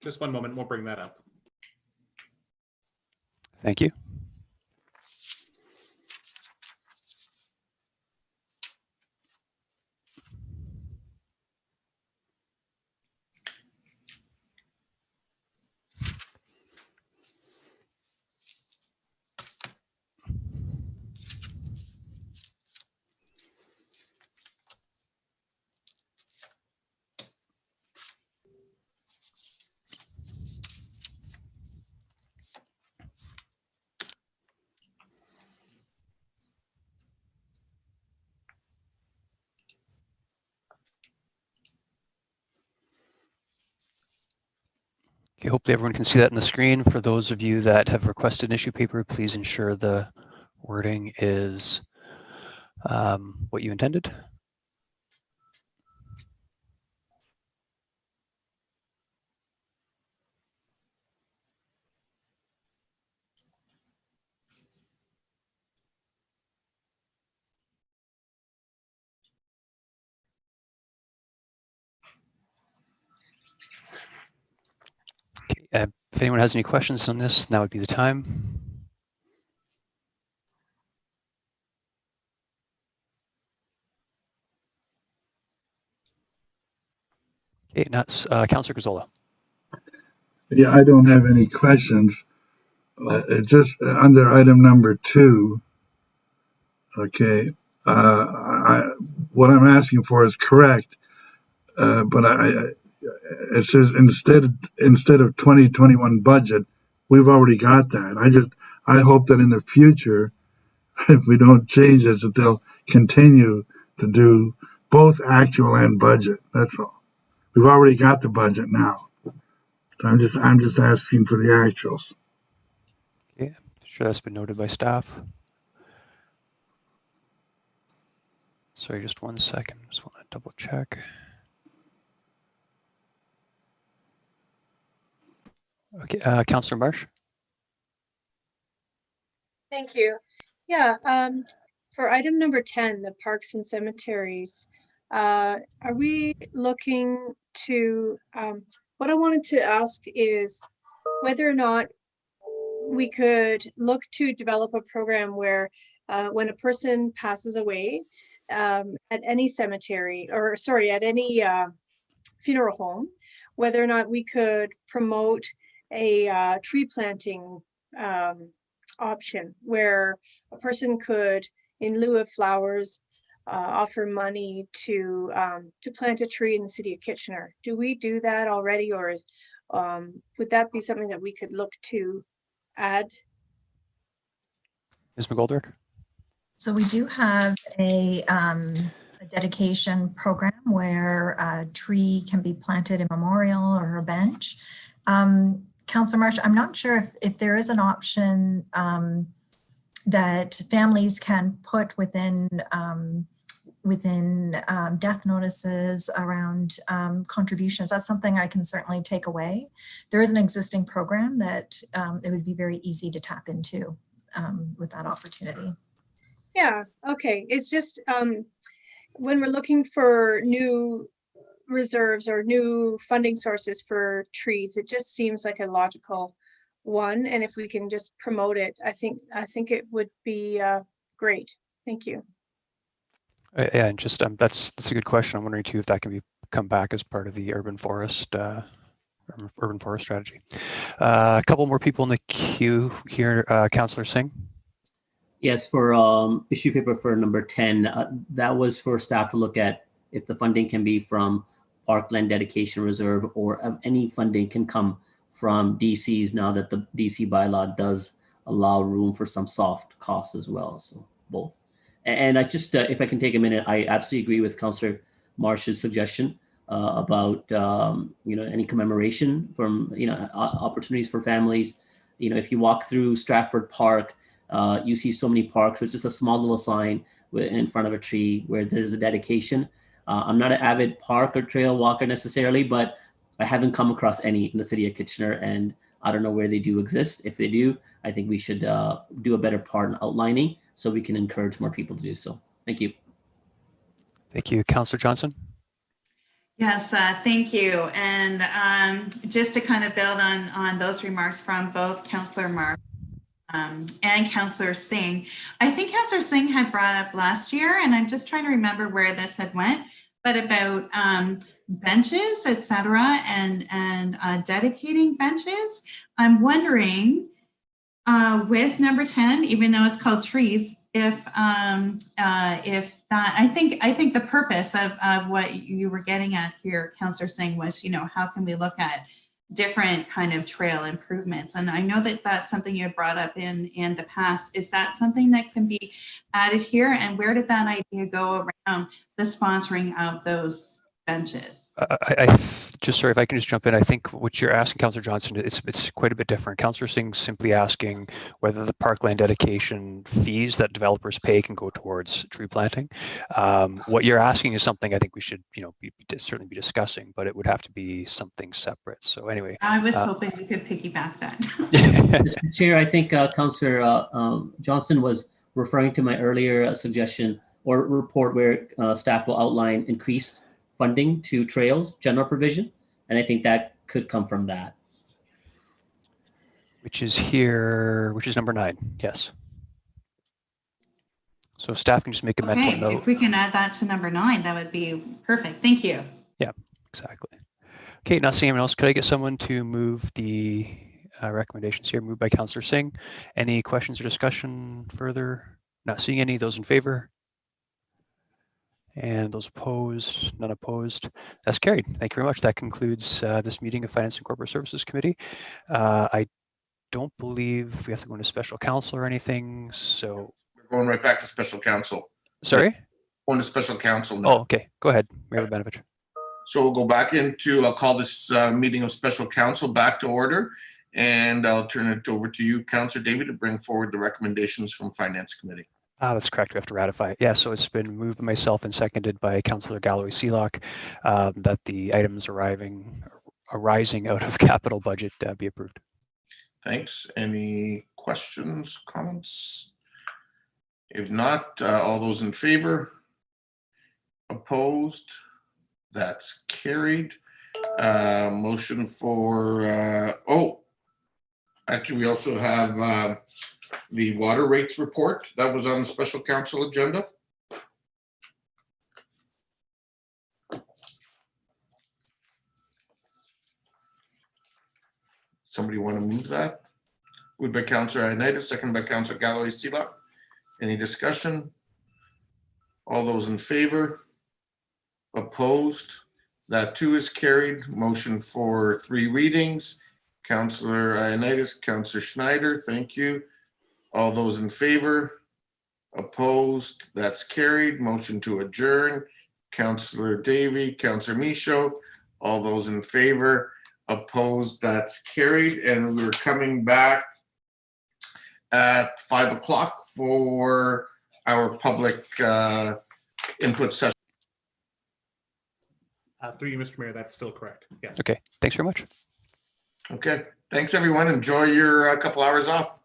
Just one moment, we'll bring that up. Thank you. Okay, hopefully everyone can see that on the screen. For those of you that have requested an issue paper, please ensure the wording is what you intended. Okay, if anyone has any questions on this, now would be the time. Okay, that's Councillor Gazzola. Yeah, I don't have any questions. It's just under item number 2. Okay. What I'm asking for is correct, but it says instead of 2021 budget, we've already got that. I hope that in the future, if we don't change this, that they'll continue to do both actual and budget. That's all. We've already got the budget now. So I'm just asking for the actuals. Okay, sure that's been noted by staff. Sorry, just 1 second. Just want to double check. Okay, Councillor Marsh. Thank you. Yeah, for item number 10, the parks and cemeteries, are we looking to, what I wanted to ask is whether or not we could look to develop a program where when a person passes away at any cemetery, or sorry, at any funeral home, whether or not we could promote a tree planting option where a person could, in lieu of flowers, offer money to plant a tree in the city of Kitchener. Do we do that already, or would that be something that we could look to add? Ms. McGoldrick? So we do have a dedication program where a tree can be planted in memorial or a bench. Councillor Marsh, I'm not sure if there is an option that families can put within death notices around contributions. That's something I can certainly take away. There is an existing program that it would be very easy to tap into with that opportunity. Yeah, okay. It's just when we're looking for new reserves or new funding sources for trees, it just seems like a logical one. And if we can just promote it, I think it would be great. Thank you. Yeah, and just that's a good question. I'm wondering too if that can come back as part of the urban forest strategy. A couple more people in the queue here. Councillor Singh. Yes, for issue paper for number 10, that was for staff to look at if the funding can be from Parkland Dedication Reserve or any funding can come from DCs now that the DC bylaw does allow room for some soft costs as well. So both. And I just, if I can take a minute, I absolutely agree with Councillor Marsh's suggestion about, any commemoration from, opportunities for families. If you walk through Stratford Park, you see so many parks with just a small little sign in front of a tree where there's a dedication. I'm not an avid park or trail walker necessarily, but I haven't come across any in the city of Kitchener, and I don't know where they do exist. If they do, I think we should do a better part in outlining so we can encourage more people to do so. Thank you. Thank you. Councillor Johnson. Yes, thank you. And just to kind of build on those remarks from both Councillor Mark and Councillor Singh, I think Councillor Singh had brought up last year, and I'm just trying to remember where this had went, but about benches, etc., and dedicating benches. I'm wondering with number 10, even though it's called trees, if that, I think the purpose of what you were getting at here, Councillor Singh, was, how can we look at different kind of trail improvements? And I know that that's something you had brought up in the past. Is that something that can be added here? And where did that idea go around the sponsoring of those benches? Just sorry if I can just jump in. I think what you're asking, Councillor Johnston, it's quite a bit different. Councillor Singh's simply asking whether the parkland dedication fees that developers pay can go towards tree planting. What you're asking is something I think we should, certainly be discussing, but it would have to be something separate. So anyway, I was hoping we could piggyback that. Mr. Chair, I think Councillor Johnston was referring to my earlier suggestion or report where staff will outline increased funding to trails, general provision, and I think that could come from that. Which is here, which is number 9, yes. So if staff can just make a mental Okay, note. if we can add that to number 9, that would be perfect. Thank you. Yeah, exactly. Okay, not seeing anyone else. Could I get someone to move the recommendations here? Moved by Councillor Singh. Any questions or discussion further? Not seeing any. Those in favor? And those opposed? None opposed. That's carried. Thank you very much. That concludes this meeting of Finance and Corporate Services Committee. I don't believe we have to go into special counsel or anything, so. We're going right back to special counsel. Sorry? Going to special counsel now. Oh, okay. Go ahead, Mayor Benovich. So we'll go back into, I'll call this meeting of special counsel back to order, and I'll turn it over to you, Councillor David, to bring forward the recommendations from Finance Committee. That's correct. We have to ratify it. Yeah, so it's been moved by myself and seconded by Councillor Galloway-Sealock that the items arising out of capital budget be approved. Thanks. Any questions, comments? If not, all those in favor? Opposed? That's carried. Motion for, actually, we also have the water rates report that was on the special council agenda. Somebody want to move that? Moved by Councillor Ioannidis, second by Councillor Galloway-Sealock. Any discussion? All those in favor? Opposed? That too is carried. Motion for 3 readings. Councillor Ioannidis, Councillor Schneider, thank you. All those in favor? Opposed? That's carried. Motion to adjourn. Councillor Davey, Councillor Michaud, all those in favor? Opposed? That's carried. And we're coming back at 5 o'clock for our public input session. Through you, Mr. Mayor, that's still correct. Yes. Okay, thanks very much. Okay, thanks everyone. Enjoy your couple hours off.